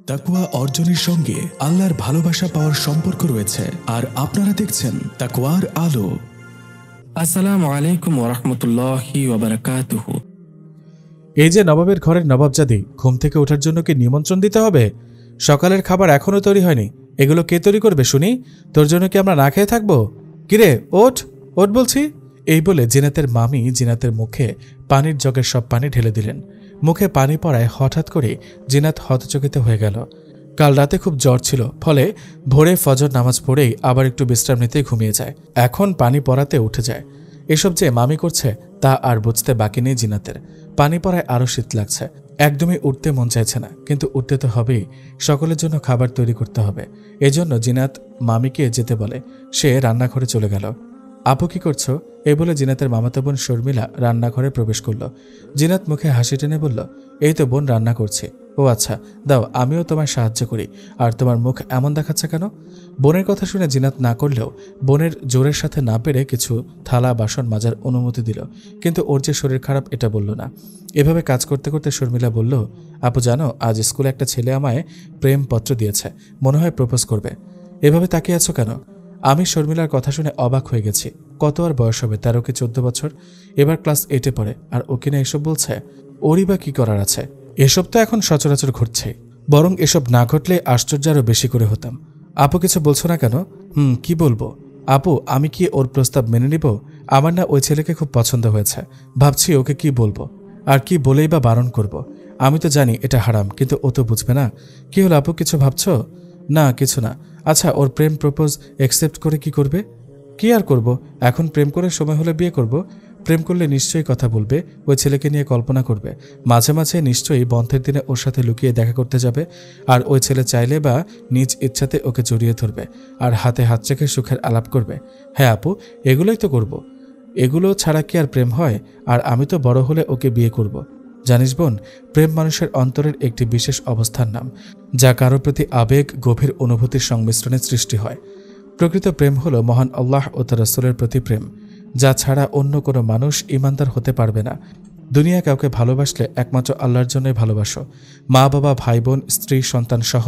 তাকওয়া অর্জনের সঙ্গে আল্লাহর ভালোবাসা পাওয়ার সম্পর্ক রয়েছে, আর আপনারা দেখছেন তাকওয়ার আলো। আসসালামু আলাইকুম ওয়া রাহমাতুল্লাহি ওয়া বারাকাতুহু। এই যে নবাবের ঘরের নবাবজাদি, ঘুম থেকে ওঠার জন্য কি নিমন্ত্রণ দিতে হবে? সকালের খাবার এখনো তৈরি হয়নি, এগুলো কে তৈরি করবে শুনি? তোর জন্য কি আমরা না খেয়ে থাকবো? কিরে ওঠ ওঠ বলছি। এই বলে জিনাতের মামি জিনাতের মুখে পানির জগের সব পানি ঢেলে দিলেন। মুখে পানি পড়ায় হঠাৎ করে জিনাত হতচকিত হয়ে গেল। কাল রাতে খুব জ্বর ছিল, ফলে ভোরে ফজর নামাজ পড়েই আবার একটু বিশ্রাম নিতে ঘুমিয়ে যায়। এখন পানি পড়াতে উঠে যায়। এসব যে মামি করছে তা আর বুঝতে বাকি নেই জিনাতের। পানি পড়ায় আরও শীত লাগছে, একদমই উঠতে মন চাইছে না, কিন্তু উঠতে তো হবেই। সকলের জন্য খাবার তৈরি করতে হবে। এজন্য জিনাত মামিকে যেতে বলে। সে রান্নাঘরে চলে গেল। আপু কি করছো? এই বলে জিনাতের মামাতো বোন শর্মিলা রান্নাঘরে প্রবেশ করল। জিনাত মুখে হাসি টেনে বলল, এই তো বোন, রান্না করছি। ও আচ্ছা, দাও আমিও তোমায় সাহায্য করি। আর তোমার মুখ এমন দেখাচ্ছে কেন? বোনের কথা শুনে জিনাত না করলেও বোনের জোরের সাথে না পেরে কিছু থালা বাসন মাজার অনুমতি দিল, কিন্তু ওর যে শরীর খারাপ এটা বলল না। এভাবে কাজ করতে করতে শর্মিলা বলল, আপু জানো, আজ স্কুলে একটা ছেলে আমায় প্রেমপত্র দিয়েছে, মনে হয় প্রপোজ করবে। এভাবে তাকিয়ে আছো কেন? আমি শর্মিলার কথা শুনে অবাক হয়ে গেছি। কত আর বয়স হবে, 13 কি 14 বছর। এবার ক্লাস 8-এ পড়ে, আর ওকে না এসব বলছে? ওরই বা কি করার আছে? এসব তো এখন সচরাচর ঘটছে। বরং এসব না ঘটলে আশ্চর্য আরও বেশি করে হতাম। আপু কিছু বলছো না কেন? কি বলবো আপু, আমি কি ওর প্রস্তাব মেনে নিব? আমার না ওই ছেলেকে খুব পছন্দ হয়েছে। ভাবছি ওকে কি বলবো, আর কি বলেই বা বারণ করব। আমি তো জানি এটা হারাম, কিন্তু ও তো বুঝবে না। কি হলো আপু, কিছু ভাবছো? না কিছু না। আচ্ছা, ওর প্রেম প্রপোজ অ্যাকসেপ্ট করে কি করবে? কি আর করব, এখন প্রেম করে সময় হলে বিয়ে করব। প্রেম করলে নিশ্চয়ই কথা বলবে, ওই ছেলেকে নিয়ে কল্পনা করবে। মাঝে মাঝে নিশ্চয়ই বন্ধের দিনে ওর সাথে লুকিয়ে দেখা করতে যাবে। আর ওই ছেলে চাইলে বা নিজ ইচ্ছাতে ওকে জড়িয়ে ধরবে, আর হাতে হাত রেখে সুখের আলাপ করবে। হ্যাঁ আপু, এগুলোই তো করব। এগুলো ছাড়া কি আর প্রেম হয়? আর আমি তো বড় হলে ওকে বিয়ে করব। জানিস বোন, প্রেম মানুষের অন্তরের একটি বিশেষ অবস্থার নাম, যা কারো প্রতি আবেগ, গভীর অনুভূতির সংমিশ্রণে সৃষ্টি হয়। প্রকৃত প্রেম হল মহান আল্লাহ ও তার রাসূলের প্রতি প্রেম, যা ছাড়া অন্য কোনো মানুষ ঈমানদার হতে পারবে না। দুনিয়া কাউকে ভালোবাসলে একমাত্র আল্লাহর জন্যই ভালোবাসো। মা বাবা, ভাই বোন, স্ত্রী, সন্তান সহ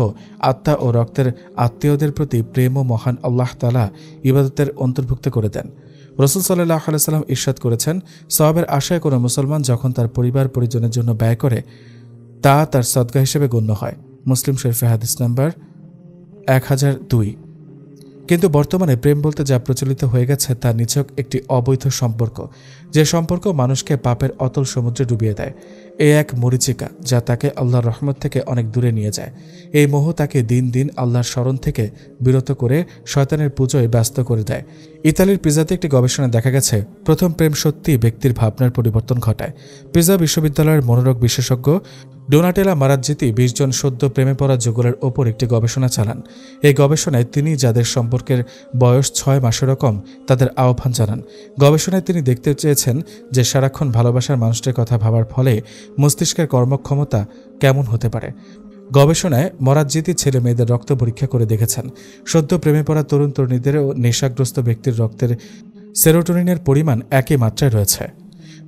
আত্মা ও রক্তের আত্মীয়দের প্রতি প্রেমও মহান আল্লাহ তাআলা ইবাদতের অন্তর্ভুক্ত করে দেন। রাসূল সাল্লাল্লাহু আলাইহি ওয়াসাল্লাম ইরশাদ করেছেন, সওয়াবের আশায় কোনো মুসলমান যখন তার পরিবার পরিজনের জন্য ব্যয় করে, তা তার সদকা হিসেবে গণ্য হয়। মুসলিম শরীফে হাদিস নাম্বার 1002। কিন্তু বর্তমানে প্রেম বলতে যা প্রচলিত হয়ে গেছে তা নিছক একটি অবৈধ সম্পর্ক, যে সম্পর্ক মানুষকে পাপের অতল সমুদ্রে ডুবিয়ে দেয়। এ এক মরীচিকা, যা তাকে আল্লাহর রহমত থেকে অনেক দূরে নিয়ে যায়। এই মোহ তাকে দিন দিন আল্লাহর স্মরণ থেকে বিরত করে শয়তানের পুজোয় ব্যস্ত করে দেয়। ইতালির পিজাতে একটি গবেষণায় দেখা গেছে, প্রথম প্রেম সত্যিই ব্যক্তির ভাবনার পরিবর্তন ঘটায়। পিজা বিশ্ববিদ্যালয়ের মনোরোগ বিশেষজ্ঞ ডোনাটেলা মারাজ্জিতি 20 জন সদ্য প্রেমে পড়া যুগলের ওপর একটি গবেষণা চালান। এই গবেষণায় তিনি যাদের সম্পর্কের বয়স 6 মাসেরও কম তাদের আহ্বান জানান। গবেষণায় তিনি দেখতে চেয়েছেন যে সারাক্ষণ ভালোবাসার মানুষটির কথা ভাবার ফলে মস্তিষ্কের কর্মক্ষমতা কেমন হতে পারে। গবেষণায় মরাজ্জিতি ছেলে মেয়েদের রক্ত পরীক্ষা করে দেখেছেন, সদ্য প্রেমে পড়া তরুণ তরুণীদেরও নেশাগ্রস্ত ব্যক্তির রক্তের সেরোটোনিনের পরিমাণ একই মাত্রায় রয়েছে।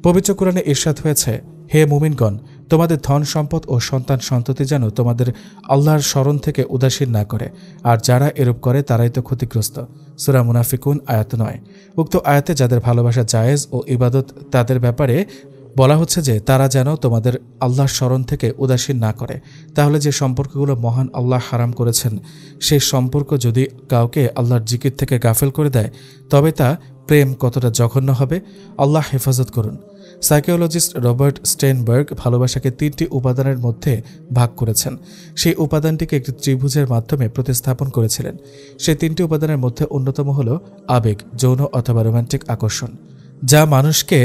পবিত্র কোরআনে ইরশাদ হয়েছে, হে মুমিনগণ, তোমাদের ধন সম্পদ ও সন্তান সন্ততি যেন তোমাদের আল্লাহর স্মরণ থেকে উদাসীন না করে, আর যারা এরূপ করে তারাই তো ক্ষতিগ্রস্ত। সূরা মুনাফিকুন আয়াত 9। উক্ত আয়াতে যাদের ভালোবাসা জায়েজ ও ইবাদত, তাদের ব্যাপারে বলা হচ্ছে যে তারা যেন তোমাদের আল্লাহর স্মরণ থেকে উদাসীন না করে। তাহলে যে সম্পর্কগুলো মহান আল্লাহ হারাম করেছেন, সেই সম্পর্ক যদি কাউকে আল্লাহর জিকির থেকে গাফেল করে দেয়, তবে তা প্রেম কতটা জঘন্য হবে। আল্লাহ হেফাজত করুন। সাইকোলজিস্ট রবার্ট স্টেনবার্গ ভালোবাসাকে 3টি উপাদানের মধ্যে ভাগ করেছেন। সেই উপাদানটিকে একটি ত্রিভুজের মাধ্যমে প্রতিস্থাপন করেছিলেন। সেই 3টি উপাদানের মধ্যে অন্যতম হল আবেগ, যৌন অথবা রোমান্টিক আকর্ষণ, যা মানুষকে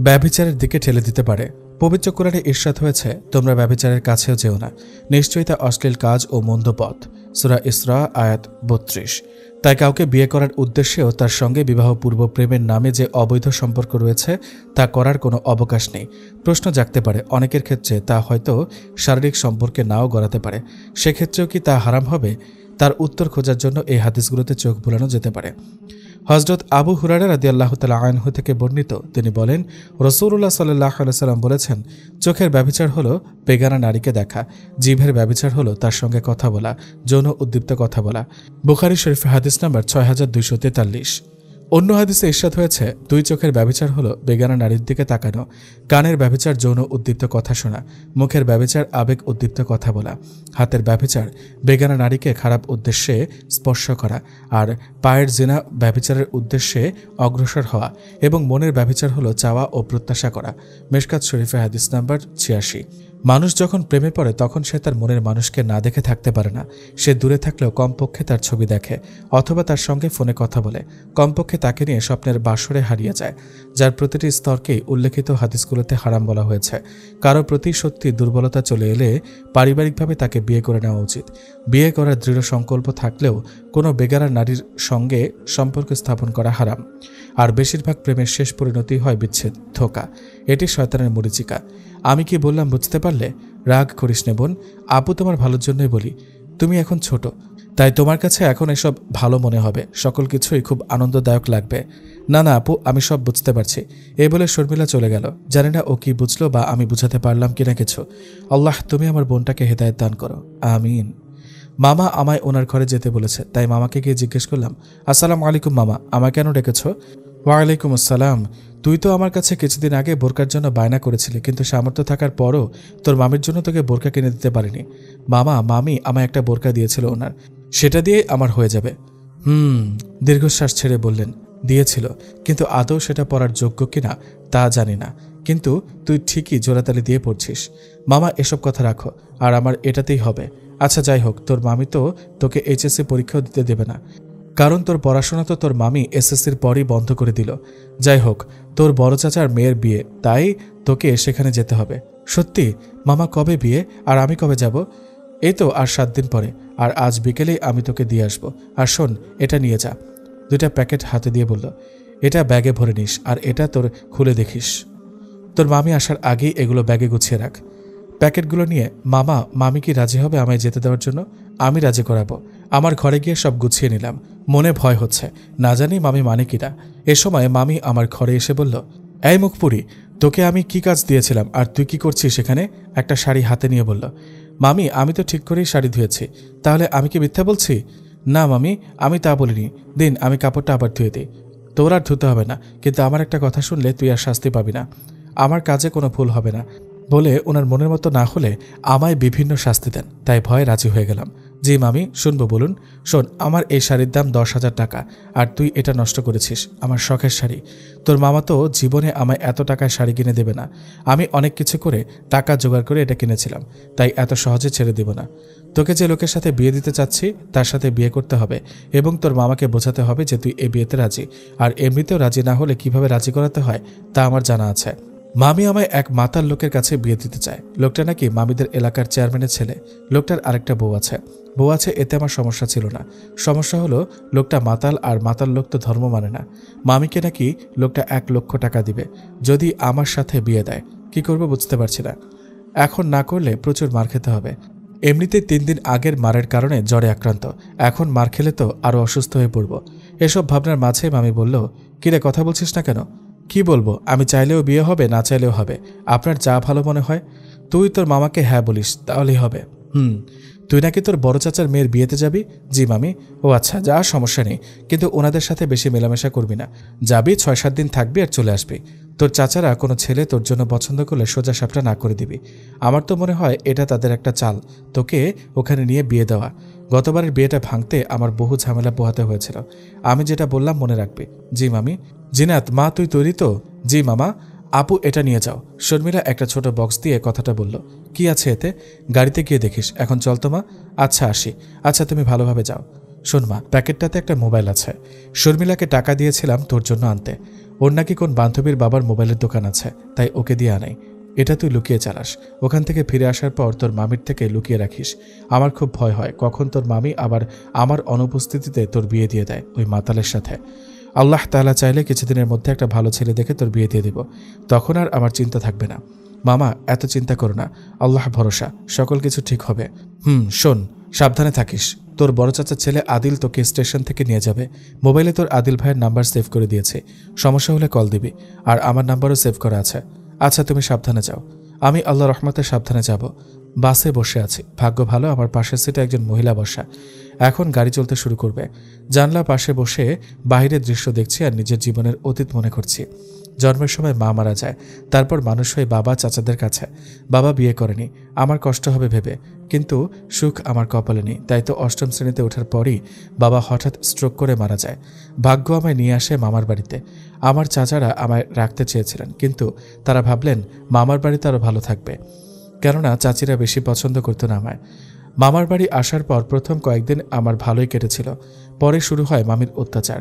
ব্যভিচারের দিকে ঠেলে দিতে পারে। পবিত্র কোরআনে ইরশাদ হয়েছে, তোমরা ব্যভিচারের কাছেও যেও না, নিশ্চয়ই তা অশ্লীল কাজ ও মন্দ পথ। সূরা ইসরা আয়াত 32। তাই কাউকে বিয়ে করার উদ্দেশ্যেও তার সঙ্গে বিবাহপূর্ব প্রেমের নামে যে অবৈধ সম্পর্ক রয়েছে তা করার কোনো অবকাশ নেই। প্রশ্ন জাগতে পারে, অনেকের ক্ষেত্রে তা হয়তো শারীরিক সম্পর্কে নাও গড়াতে পারে, সেক্ষেত্রেও কি তা হারাম হবে? তার উত্তর খোঁজার জন্য এই হাদিসগুলোতে চোখ বুলানো যেতে পারে। হযরত আবু হুরায়রা রাদিয়াল্লাহু তাআলা আনহু থেকে বর্ণিত, তিনি বলেন, রাসূলুল্লাহ সাল্লাল্লাহু আলাইহি ওয়াসাল্লাম বলেছেন, চোখের ব্যভিচার হলো বেগানা নারীকে দেখা, জিভের ব্যভিচার হলো তার সঙ্গে কথা বলা, যৌন উদ্দীপ্ত কথা বলা। বুখারী শরীফে হাদিস নাম্বার 6243। অন্য হাদিসে ইরশাদ হয়েছে, দুই চোখের ব্যভিচার হলো বেগানা নারীর দিকে তাকানো, কানের ব্যভিচার যৌন উদ্দীপ্ত কথা শোনা, মুখের ব্যভিচার আবেগ উদ্দীপ্ত কথা বলা, হাতের ব্যভিচার বেগানা নারীকে খারাপ উদ্দেশ্যে স্পর্শ করা, আর পায়ের জিনা ব্যভিচারের উদ্দেশ্যে অগ্রসর হওয়া, এবং মনের ব্যভিচার হলো চাওয়া ও প্রত্যাশা করা। মিশকাত শরীফে হাদিস নাম্বার 86। মানুষ যখন প্রেমে পড়ে তখন সে তার মনের মানুষকে না দেখে থাকতে পারে না। সে দূরে থাকলেও কমপক্ষে তার ছবি দেখে অথবা তার সঙ্গে ফোনে কথা বলে, কমপক্ষে তাকে নিয়ে স্বপ্নের বাসরে হারিয়ে যায়, যার প্রতিটি স্তরকেই উল্লেখিত হাদিসগুলোতে হারাম বলা হয়েছে। কারো প্রতি সত্যি দুর্বলতা চলে এলে পারিবারিকভাবে তাকে বিয়ে করে নেওয়া উচিত। বিয়ে করার দৃঢ় সংকল্প থাকলেও কোনো বেগানা নারীর সঙ্গে সম্পর্ক স্থাপন করা হারাম। আর বেশিরভাগ প্রেমের শেষ পরিণতি হয় বিচ্ছেদ, ধোঁকা। এটি শয়তানের মরিচিকা। আমি কি বললাম বুঝতে পারলে? রাগ করিস নে বোন, আপু তোমার ভালোর জন্যই বলি। তুমি এখন ছোট, তাই তোমার কাছে এখন এসব ভালো মনে হবে, সকল কিছুই খুব আনন্দদায়ক লাগবে। না না আপু, আমি সব বুঝতে পারছি। এই বলে শর্মিলা চলে গেল। জানি না ও কি বুঝলো বা আমি বুঝাতে পারলাম কিনা কিছু। আল্লাহ তুমি আমার বোনটাকে হেদায়েত দান করো, আমিন। মামা আমায় ওনার ঘরে যেতে বলেছে, তাই মামাকে গিয়ে জিজ্ঞেস করলাম, আসসালামু আলাইকুম মামা, আমায় কেন ডেকেছ? ওয়ালাইকুম আসসালাম। তুই তো আমার কাছে কিছুদিন আগে বোরকার জন্য বায়না করেছিলি, কিন্তু সামর্থ্য থাকার পরও তোর মামির জন্য তোকে বোরকা কিনে দিতে পারিনি। মামা মামি আমায় একটা বোরকা দিয়েছিল ওনার, সেটা দিয়েই আমার হয়ে যাবে। দীর্ঘশ্বাস ছেড়ে বললেন, দিয়েছিল, কিন্তু আদৌ সেটা পরার যোগ্য কিনা তা জানি না, কিন্তু তুই ঠিকই জোড়াতালি দিয়ে পড়ছিস। মামা এসব কথা রাখো, আর আমার এটাতেই হবে। আচ্ছা যাই হোক, তোর মামি তো তোকে এইচএসসি পরীক্ষাও দিতে দেবে না, কারণ তোর পড়াশোনা তো তোর মামি এসএসসির পরই বন্ধ করে দিল। যাই হোক, তোর বড় চাচার মেয়ের বিয়ে, তাই তোকে সেখানে যেতে হবে। সত্যি? মামা কবে বিয়ে আর আমি কবে যাব? এই তো আর 7 দিন পরে, আর আজ বিকেলেই আমি তোকে দিয়ে আসবো। আর শোন, এটা নিয়ে যা। 2টা প্যাকেট হাতে দিয়ে বলল, এটা ব্যাগে ভরে নিস, আর এটা তোর খুলে দেখিস। তোর মামি আসার আগেই এগুলো ব্যাগে গুছিয়ে রাখ। প্যাকেটগুলো নিয়ে, মামা মামি কি রাজি হবে আমায় যেতে দেওয়ার জন্য? আমি রাজি করাবো। আমার ঘরে গিয়ে সব গুছিয়ে নিলাম, মনে ভয় হচ্ছে, না জানি মামি মানে কিনা। এ সময় মামি আমার ঘরে এসে বলল, এই মুখপুরি, তোকে আমি কি কাজ দিয়েছিলাম আর তুই কি করছিস সেখানে? একটা শাড়ি হাতে নিয়ে বলল, মামি আমি তো ঠিক করেই শাড়ি ধুয়েছি, তাহলে আমি কি মিথ্যা বলছি? না মামি, আমি তা বলিনি। দিন, আমি কাপড়টা আবার ধুয়ে দিই। তোর আর ধুতে হবে না, কিন্তু আমার একটা কথা শুনলে তুই আর শাস্তি পাবি না। আমার কাজে কোনো ভুল হবে না বলে ওনার মনের মতো না হলে আমায় বিভিন্ন শাস্তি দেন, তাই ভয়ে রাজি হয়ে গেলাম। জি মামি, শুনবো বলুন। শোন, আমার এই শাড়ির দাম 10,000 টাকা, আর তুই এটা নষ্ট করেছিস, আমার শখের শাড়ি। তোর মামা তো জীবনে আমায় এত টাকায় শাড়ি কিনে দেবে না। আমি অনেক কিছু করে টাকা জোগাড় করে এটা কিনেছিলাম, তাই এত সহজে ছেড়ে দেব না। তোকে যে লোকের সাথে বিয়ে দিতে চাচ্ছি তার সাথে বিয়ে করতে হবে, এবং তোর মামাকে বোঝাতে হবে যে তুই এই বিয়েতে রাজি। আর এমনিতেও রাজি না হলে কিভাবে রাজি করাতে হয় তা আমার জানা আছে। মামি আমায় এক মাতাল লোকের কাছে বিয়ে দিতে চায়। লোকটা নাকি মামিদের এলাকার চেয়ারম্যানের ছেলে। লোকটার আরেকটা বউ আছে, এতে আমার সমস্যা ছিল না। সমস্যা হলো লোকটা মাতাল, আর মাতাল লোক তো ধর্ম মানে না। মামিকে নাকি লোকটা 1 লক্ষ টাকা দিবে যদি আমার সাথে বিয়ে দেয়। কি করবো বুঝতে পারছি না। এখন না করলে প্রচুর মার খেতে হবে। এমনিতে 3 দিন আগের মারের কারণে জ্বরে আক্রান্ত, এখন মার খেলে তো আরও অসুস্থ হয়ে পড়ব। এসব ভাবনার মাঝে মামি বলল, কিরে কথা বলছিস না কেন? কি বলবো, আমি চাইলেও বিয়ে হবে, না চাইলেও হবে, আপনার যা ভালো মনে হয়। তুই তোর মামাকে হ্যাঁ বলিস, তাহলেই হবে। তুই নাকি তোর বড় চাচার মেয়ের বিয়েতে যাবি? জি মামি। ও আচ্ছা, যা, সমস্যা নেই, কিন্তু ওনাদের সাথে বেশি মেলামেশা করবি না। যাবি, 6-7 দিন থাকবি আর চলে আসবি। তোর চাচারা কোনো ছেলে তোর জন্য পছন্দ করলে সোজা সাপটা না করে দিবি। আমার তো মনে হয় এটা তাদের একটা চাল, তোকে ওখানে নিয়ে বিয়ে দেওয়া। গতবারের বিয়েটা ভাঙতে আমার বহু ঝামেলা পোহাতে হয়েছিল। আমি যেটা বললাম মনে রাখবি। জি মামি। জিনাত, মা তুই তৈরি তো? জি মামা। আপু এটা নিয়ে যাও। শর্মিলা একটা ছোট বক্স দিয়ে কথাটা বলল। কি আছে এতে? গাড়িতে গিয়ে দেখিস। এখন চল তো মা। আচ্ছা আসি। আচ্ছা তুমি ভালোভাবে যাও। শোন মা, প্যাকেটটাতে একটা মোবাইল আছে। শর্মিলাকে টাকা দিয়েছিলাম তোর জন্য আনতে। ওর নাকি কোন বান্ধবীর বাবার মোবাইলের দোকান আছে, তাই ওকে দিয়ে আনাই। এটা তুই লুকিয়ে চালাস। ওখান থেকে ফিরে আসার পর তোর মামির থেকে লুকিয়ে রাখিস। আমার খুব ভয় হয় কখন তোর মামি আবার আমার অনুপস্থিতিতে তোর বিয়ে দিয়ে দেয় ওই মাতালের সাথে। আল্লাহ তাআলা চাইলে কিছুদিনের মধ্যে একটা ভালো ছেলে দেখে তোর বিয়ে দিয়ে দিব, তখন আর আমার চিন্তা থাকবে না। মামা এত চিন্তা করো না, আল্লাহ ভরসা, সকল কিছু ঠিক হবে। শোন, সাবধানে থাকিস। তোর বড় চাচার ছেলে আদিল তোকে স্টেশন থেকে নিয়ে যাবে। মোবাইলে তোর আদিল ভাইয়ের নাম্বার সেভ করে দিয়েছে, সমস্যা হলে কল দিবি, আর আমার নাম্বারও সেভ করা আছে। আচ্ছা তুমি সাবধানে যাও। আমি আল্লাহ রহমতে সাবধানে যাব। বাসে বসে আছি, ভাগ্য ভালো আমার পাশের সিটে একজন মহিলা বসা। এখন গাড়ি চলতে শুরু করবে। জানলা পাশে বসে বাইরের দৃশ্য দেখছি আর নিজের জীবনের অতীত মনে করছি। জন্মের সময় মা মারা যায়, তারপর মানুষ হয়ে বাবা চাচাদের কাছে। বাবা বিয়ে করেনি, আমার কষ্ট হবে ভেবে, কিন্তু সুখ আমার কপালে নেই। তাই তো অষ্টম শ্রেণীতে ওঠার পরই বাবা হঠাৎ স্ট্রোক করে মারা যায়। ভাগ্য আমায় নিয়ে আসে মামার বাড়িতে। আমার চাচারা আমায় রাখতে চেয়েছিলেন, কিন্তু তারা ভাবলেন মামার বাড়িতে আরও ভালো থাকবে, কেননা চাচিরা বেশি পছন্দ করতো না আমায়। মামার বাড়ি আসার পর প্রথম কয়েকদিন আমার ভালোই কেটেছিল। পরে শুরু হয় মামির অত্যাচার।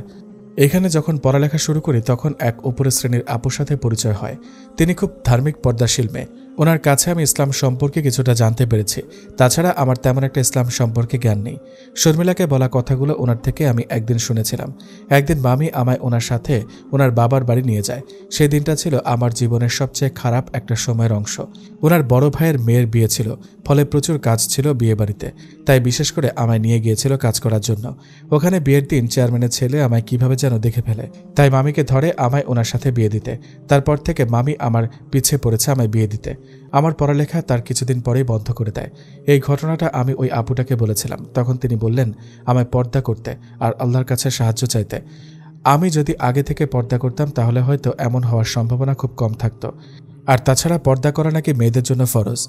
এখানে যখন পড়ালেখা শুরু করি তখন এক উপরের শ্রেণীর আপুর সাথে পরিচয় হয়। তিনি খুব ধার্মিক পর্দাশীল মেয়ে। ওনার কাছে আমি ইসলাম সম্পর্কে কিছুটা জানতে পেরেছি। তাছাড়া আমার তেমন একটা ইসলাম সম্পর্কে জ্ঞান নেই। শর্মিলাকে বলা কথাগুলো ওনার থেকে আমি একদিন শুনেছিলাম। একদিন মামি আমায় ওনার সাথে ওনার বাবার বাড়ি নিয়ে যায়। সেই দিনটা ছিল আমার জীবনের সবচেয়ে খারাপ একটা সময়ের অংশ। ওনার বড় ভাইয়ের মেয়ের বিয়ে ছিল, ফলে প্রচুর কাজ ছিল বিয়ে বাড়িতে। তাই বিশেষ করে আমায় নিয়ে গিয়েছিল কাজ করার জন্য। ওখানে বিয়ের দিন চেয়ারম্যানের ছেলে আমায় কিভাবে যেন দেখে ফেলে, তাই মামিকে ধরে আমায় ওনার সাথে বিয়ে দিতে। তারপর থেকে মামি আমার পিছে পড়েছে আমায় বিয়ে দিতে। আমার পড়ালেখা তার কিছুদিন পরেই বন্ধ করে দেয়। এই ঘটনাটা আমি ওই আপুটাকে বলেছিলাম। তখন তিনি বললেন আমায় পর্দা করতে আর আল্লাহর কাছে সাহায্য চাইতে। আমি যদি আগে থেকে পর্দা করতাম তাহলে হয়তো এমন হওয়ার সম্ভাবনা খুব কম থাকতো। আর তাছাড়া পর্দা করা নাকি মেয়েদের জন্য ফরজ।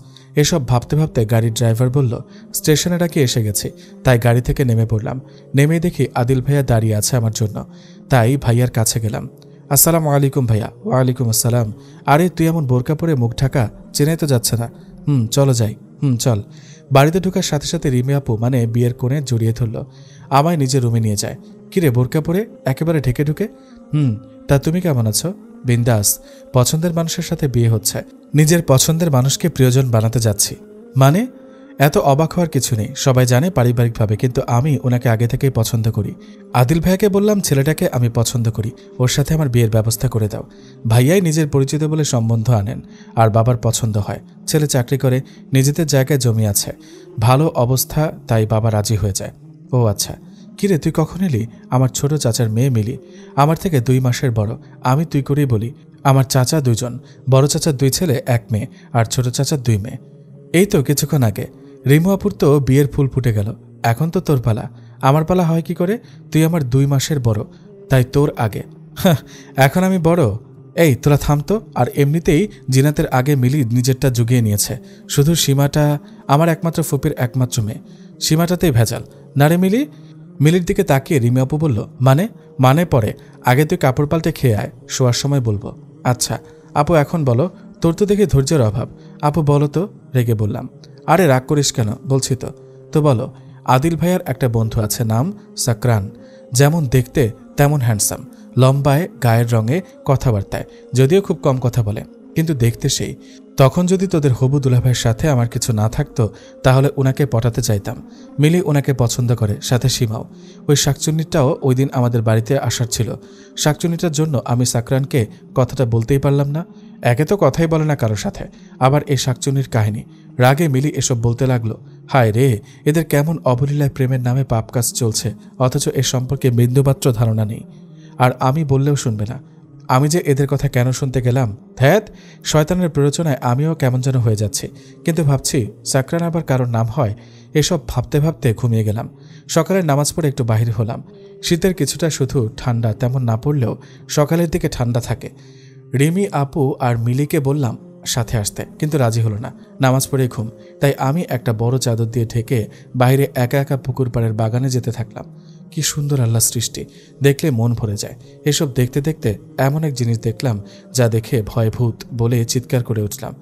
এসব ভাবতে ভাবতে গাড়ির ড্রাইভার বলল স্টেশনে নাকি এসে গেছি। তাই গাড়ি থেকে নেমে পড়লাম। নেমে দেখি আদিল ভাইয়া দাঁড়িয়ে আছে আমার জন্য। তাই ভাইয়ার কাছে গেলাম। আসসালামু আলাইকুম ভাইয়া। ওয়ালাইকুম আসসালাম। আরে তুই এমন বোরকা পরে মুখ ঢাকা, চেনাই তো যাচ্ছে না। চলো যাই। চল। বাড়িতে ঢোকার সাথে সাথে রিমি আপু মানে বিয়ের কোণে জড়িয়ে ধরল, আমায় নিজের রুমে নিয়ে যায়। কিরে বোরকা পরে একেবারে ঢেকে ঢুকে? তা তুমি কেমন আছো? বিন্দাস। পছন্দের মানুষের সাথে বিয়ে হচ্ছে, নিজের পছন্দের মানুষকে প্রিয়জন বানাতে যাচ্ছি। মানে এত অবাক হওয়ার কিছু নেই, সবাই জানে পারিবারিকভাবে, কিন্তু আমি ওনাকে আগে থেকেই পছন্দ করি। আদিল ভাইয়াকে বললাম ছেলেটাকে আমি পছন্দ করি, ওর সাথে আমার বিয়ের ব্যবস্থা করে দাও। ভাইয়াই নিজের পরিচিত বলে সম্বন্ধ আনেন, আর বাবার পছন্দ হয়। ছেলে চাকরি করে, নিজেদের জায়গায় জমি আছে, ভালো অবস্থা, তাই বাবা রাজি হয়ে যায়। ও আচ্ছা। কিরে তুই কখন এলি? আমার ছোট চাচার মেয়ে মিলি, আমার থেকে 2 মাসের বড়। আমি তুই করেই বলি। আমার চাচা 2 জন, বড় চাচার 2 ছেলে 1 মেয়ে, আর ছোট চাচার 2 মেয়ে। এই তো কিছুক্ষণ আগে রিমু আপুর তো বিয়ের ফুল ফুটে গেল, এখন তো তোর পালা। আমার পালা হয় কি করে? তুই আমার 2 মাসের বড়, তাই তোর আগে। এখন আমি বড়? এই তোরা থামতো। আর এমনিতেই জিনাতের আগে মিলি নিজেরটা জুগিয়ে নিয়েছে। শুধু সীমাটা আমার একমাত্র ফুপির একমাত্র মেয়ে, সীমাটাতেই ভেজাল। না রে মিলি? মিলির দিকে তাকিয়ে রিমি আপু বলল মানে পরে, আগে তুই কাপড় পাল্টে খেয়ে আয়, শোয়ার সময় বলবো। আচ্ছা আপু এখন বলো, তোর তো দেখে ধৈর্যের অভাব। আপু বলো তো, রেগে বললাম। আরে রাগ করিস কেন, বলছি তো বলো। আদিল ভাইয়ার একটা বন্ধু আছে, নাম সাকরান। যেমন দেখতে তেমন হ্যান্ডসাম, লম্বায়, গায়ের রঙে, কথাবার্তায় যদিও খুব কম কথা বলে, কিন্তু দেখতে সেই। তখন যদি তোদের হবু দুলাভাইয়ের সাথে আমার কিছু না থাকতো তাহলে ওনাকে পটাতে চাইতাম। মিলি ওনাকে পছন্দ করে, সাথে সীমাও। ওই শাকচুন্নিটাও ওই দিন আমাদের বাড়িতে আসার ছিল। শাকচুন্নিটার জন্য আমি সাকরানকে কথাটা বলতেই পারলাম না। একে তো কথাই বলে না কারোর সাথে, আবার এই শাকচুন্নির কাহিনী। রাগে মিলি এসব বলতে লাগলো। হায় রে, এদের কেমন অবলীলায় প্রেমের নামে পাপ কাজ চলছে, অথচ এ সম্পর্কে বিন্দুমাত্র ধারণা নেই। আর আমি বললেও শুনবে না। আমি যে এদের কথা কেন শুনতে গেলাম? ধ্যাত, শয়তানের প্ররোচনায় আমিও কেমন যেন হয়ে যাচ্ছি। কিন্তু ভাবছি সাকরান আবার কারোর নাম হয়, এসব ভাবতে ভাবতে ঘুমিয়ে গেলাম। সকালে নামাজ পড়ে একটু বাহির হলাম। শীতের কিছুটা শুধু ঠান্ডা তেমন না পড়লেও সকালের দিকে ঠান্ডা থাকে। রিমি আপু আর মিলিকে বললাম সাথে আসতে, কিন্তু রাজি হলো না। নামাজ পড়ে ঘুম, তাই আমি একটা বড় চাদর দিয়ে ঢেকে বাইরে একা একা পুকুর পাড়ের বাগানে যেতে থাকলাম। কি সুন্দর আল্লাহ সৃষ্টি, দেখলে মন ভরে যায়। এসব দেখতে দেখতে এমন এক জিনিস দেখলাম যা দেখে ভয় ভূত বলে চিৎকার করে উঠলাম,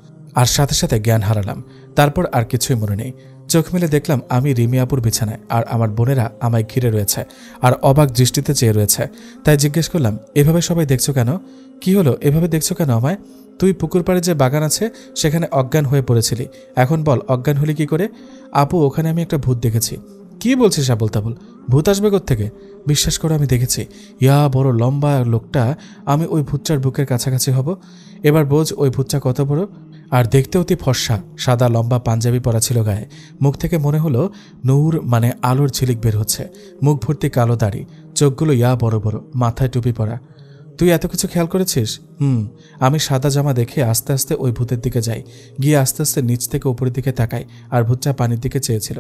আর সাথে সাথে জ্ঞান হারালাম। তারপর আর কিছুই মনে নেই। চোখ মেলে দেখলাম আমি রিমি আপুর বিছানায়, আর আমার বোনেরা আমায় ঘিরে রয়েছে আর অবাক দৃষ্টিতে চেয়ে রয়েছে। তাই জিজ্ঞেস করলাম, এভাবে সবাই দেখছো কেন? কি হলো, এভাবে দেখছো কেন আমায়? তুই পুকুর পাড়ে যে বাগান আছে সেখানে অজ্ঞান হয়ে পড়েছিলি, এখন বল অজ্ঞান হলি কি করে? আপু ওখানে আমি একটা ভূত দেখেছি। কি বলছিস আবল তাবল? ভূত আসবে কোত্থেকে? বিশ্বাস করো আমি দেখেছি। ইয়া বড় লম্বা লোকটা, আমি ওই ভূতটার বুকের কাছাকাছি হব। এবার বোঝ ওই ভূতটা কত বড়। আর দেখতে অতি ফর্সা, সাদা লম্বা পাঞ্জাবি পরা ছিল গায়ে। মুখ থেকে মনে হলো নূর মানে আলোর ঝিলিক বের হচ্ছে। মুখ ভর্তি কালো দাড়ি, চোখগুলো ইয়া বড় বড়, মাথায় টুপি পরা। তুই এত কিছু খেয়াল করেছিস? আমি সাদা জামা দেখে আস্তে আস্তে ওই ভূতের দিকে যাই, গিয়ে আস্তে আস্তে নিচ থেকে উপরের দিকে তাকাই, আর ভূতটা পানির দিকে চেয়েছিল।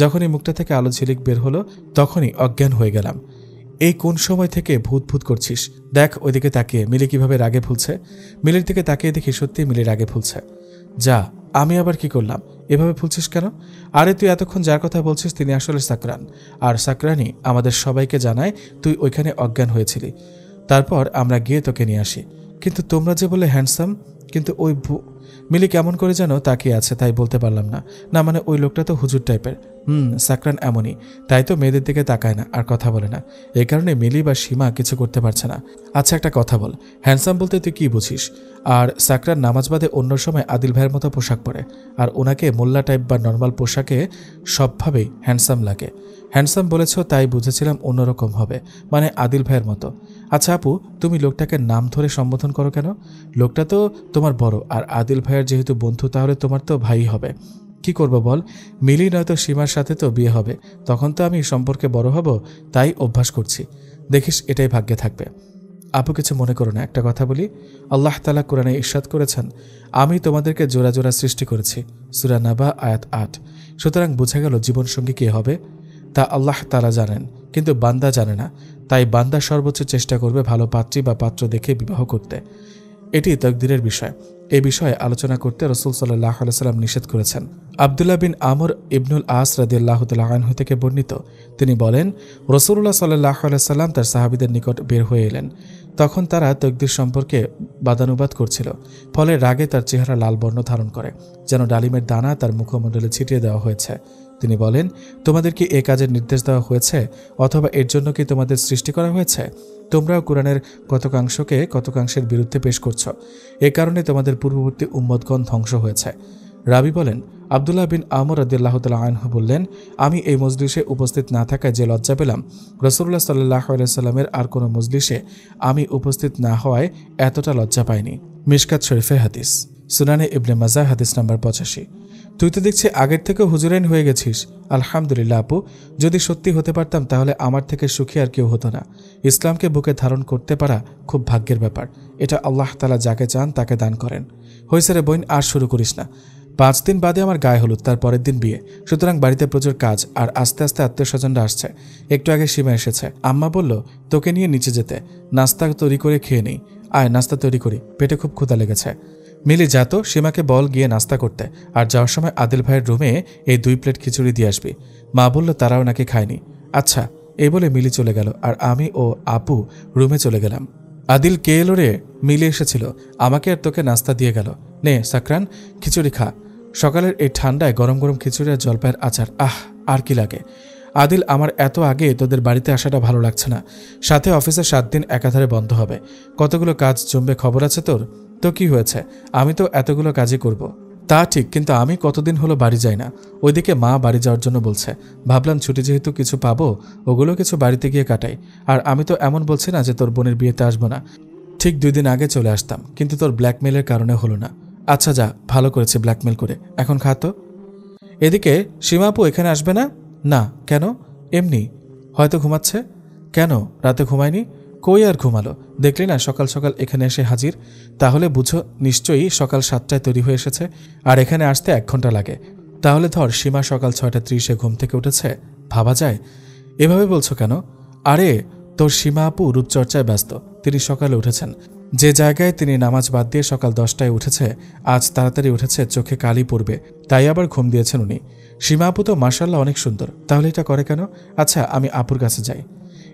যখনই মুখটা থেকে আলো ঝিলিক বের হলো তখনই অজ্ঞান হয়ে গেলাম। এই কোন সময় থেকে ভূত ভূত করছিস? দেখ ওইদিকে তাকিয়ে মিলি কিভাবে রাগে ফুলছে। মিলির দিকে তাকিয়ে দেখি সত্যি মিলি রাগে ফুলছে। যা, আমি আবার কি করলাম? এভাবে ফুলছিস কেন? আরে তুই এতক্ষণ যার কথা বলছিস তিনি আসলে সাকরান, আর সাকরানি আমাদের সবাইকে জানায় তুই ওইখানে অজ্ঞান হয়েছিলি। তারপর আমরা গিয়ে তোকে নিয়ে আসি। কিন্তু তোমরা যে বলে হ্যান্ডসাম, কিন্তু ওই মিলি কেমন করে যেন তাকিয়ে আছে, তাই বলতে পারলাম না। না মানে ওই লোকটা তো হুজুর টাইপের। সাকরান এমনই, তাই তো মেয়েদের দিকে তাকায় না আর কথা বলে না। এই কারণে মিলি বা সীমা কিছু করতে পারছে না। আচ্ছা একটা কথা বল, হ্যান্ডসাম বলতে তুই কি বুঝিস? আর সাকরান নামাজ বাদে অন্য সময় আদিল ভাইয়ের মতো পোশাক পরে, আর ওনাকে মোল্লা টাইপ বা নর্মাল পোশাকে সবভাবেই হ্যান্ডসাম লাগে। হ্যান্ডসাম বলেছ তাই বুঝেছিলাম অন্যরকম হবে, মানে আদিল ভাইয়ের মতো। আচ্ছা আপু, তুমি লোকটাকে নাম ধরে সম্বোধন করো কেন? লোকটা তো তোমার বড়, আর আদিল ভাইয়ের যেহেতু বন্ধু তাহলে তোমার তো ভাই হবে। কি করব বল, মিলি নয়তো সীমার সাথে তো বিয়ে হবে, তখন তো আমি সম্পর্কে বড় হব, তাই অভ্যাস করছি। দেখিস এটাই ভাগ্যে থাকবে। আপু কিছু মনে করো না, একটা কথা বলি। আল্লাহ তাআলা কোরআনে ইরশাদ করেছেন, আমি তোমাদেরকে জোড়া জোড়া সৃষ্টি করেছি, সূরা নাবা আয়াত ৮। সুতরাং বোঝা গেল জীবনসঙ্গী কে হবে তা আল্লাহ তাআলা জানেন, কিন্তু বান্দা জানে না। তাই বান্দা সর্বোচ্চ চেষ্টা করবে ভালো পাত্রী বা পাত্র দেখে বিবাহ করতে। এটি তাকদীরের বিষয়। এই বিষয়ে আলোচনা করতে রাসূল সাল্লাল্লাহু আলাইহি ওয়াসাল্লাম নিষেধ করেছেন। আব্দুল্লাহ বিন আমর ইবনুল আস রাদিয়াল্লাহু তাআলা আনহু থেকে বর্ণিত, তিনি বলেন, রাসূলুল্লাহ সাল্লাল্লাহু আলাইহি ওয়াসাল্লাম তার সাহাবীদের নিকট বের হয়ে এলেন। তখন তারা তাকদীর সম্পর্কে বাদানুবাদ করছিল। ফলে রাগে তার চেহারা লাল বর্ণ ধারণ করে, যেন ডালিমের দানা তার মুখমণ্ডলে ছিটিয়ে দেওয়া হয়েছে। তিনি বলেন, তোমাদের কি এ কাজের নির্দেশ দেওয়া হয়েছে, অথবা এর জন্য কি তোমাদের সৃষ্টি করা হয়েছে? তোমরাও কোরআনের কতকাংশকে কতকাংশের বিরুদ্ধে পেশ করছ। এ কারণে তোমাদের পূর্ববর্তী উম্মতগণ ধ্বংস হয়েছে। রাবি বলেন, আব্দুল্লাহ বিন আমর রাদিয়াল্লাহু তাআলা আনহু বললেন, আমি এই মজলিসে উপস্থিত না থাকায় যে লজ্জা পেলাম, রাসূলুল্লাহ সাল্লাল্লাহু আলাইহি ওয়াসাল্লামের আর কোনো মজলিসে আমি উপস্থিত না হওয়ায় এতটা লজ্জা পাইনি। মিশকাত শরীফে হাদিস, সুনানে ইবনে মাজাহ হাদিস নাম্বার 85। তুই তো দেখছি আগের থেকেও হুজুরাইন হয়ে গেছিস। আলহামদুলিল্লাহ আপু, যদি সত্যি হতে পারতাম তাহলে আমার থেকে সুখী আর কেউ হতো না। ইসলামকে বুকে ধারণ করতে পারা খুব ভাগ্যের ব্যাপার। এটা আল্লাহ তাআলা যাকে চান তাকে দান করেন। হইছে রে বোন, আর শুরু করিস না। 5 দিন বাদে আমার গায়ে হলুদ, তার পরের দিন বিয়ে। সুতরাং বাড়িতে প্রচুর কাজ, আর আস্তে আস্তে আত্মীয় স্বজনরা আসছে। একটু আগে সীমা এসেছে। আম্মা বলল তোকে নিয়ে নিচে যেতে, নাস্তা তৈরি করে খেয়ে নেই। আয় নাস্তা তৈরি করি, পেটে খুব ক্ষুধা লেগেছে। মিলি যা তো, সীমাকে বল গিয়ে নাস্তা করতে, আর যাওয়ার সময় আদিল ভাইয়ের রুমে এই 2 প্লেট খিচুড়ি দিয়ে আসবি। মা বলল তারাও নাকি খায়নি। আচ্ছা, এই বলে মিলি চলে গেল, আর আমি ও আপু রুমে চলে গেলাম। আদিল কে এলো রে? মিলি এসেছিল, আমাকে আর তোকে নাস্তা দিয়ে গেল। নে সাকরান, খিচুড়ি খা। সকালের এই ঠান্ডায় গরম গরম খিচুড়ি আর জলপাইয়ের আচার, আর কি লাগে। আদিল, আমার এত আগে তোদের বাড়িতে আসাটা ভালো লাগছে না। সাথে অফিসে 7 দিন একাধারে বন্ধ হবে, কতগুলো কাজ জমবে খবর আছে তোর? তো কি হয়েছে, আমি তো এতগুলো কাজই করব। তা ঠিক, কিন্তু আমি কতদিন হলো বাড়ি যাই না। ওইদিকে মা বাড়ি যাওয়ার জন্য বলছে, ভাবলাম ছুটি যেহেতু কিছু পাবো, ওগুলো কিছু বাড়িতে গিয়ে কাটাই। আর আমি তো এমন বলছি না যে তোর বোনের বিয়েতে আসবো না, ঠিক 2 দিন আগে চলে আসতাম, কিন্তু তোর ব্ল্যাকমেলের কারণে হলো না। আচ্ছা যা, ভালো করেছে ব্ল্যাকমেল করে, এখন খা তো। এদিকে সীমাপু এখানে আসবে না? না কেন? এমনি, হয়তো ঘুমাচ্ছে। কেন, রাতে ঘুমায়নি? কই আর ঘুমালো, দেখলি না সকাল সকাল এখানে এসে হাজির। তাহলে বুঝো নিশ্চয়ই সকাল 7টায় তৈরি হয়ে এসেছে, আর এখানে আসতে 1 ঘন্টা লাগে। তাহলে ধর সীমা সকাল 6:30 ঘুম থেকে উঠেছে, ভাবা যায়। এভাবে বলছো কেন? আরে তোর সীমা আপু রূপচর্চায় ব্যস্ত, তিনি সকালে উঠেছেন। যে জায়গায় তিনি নামাজ বাদ দিয়ে সকাল 10টায় উঠেছে, আজ তাড়াতাড়ি উঠেছে, চোখে কালি পড়বে, তাই আবার ঘুম দিয়েছেন উনি। সীমা আপু তো মাশাআল্লাহ অনেক সুন্দর, তাহলে এটা করে কেন? আচ্ছা আমি আপুর কাছে যাই।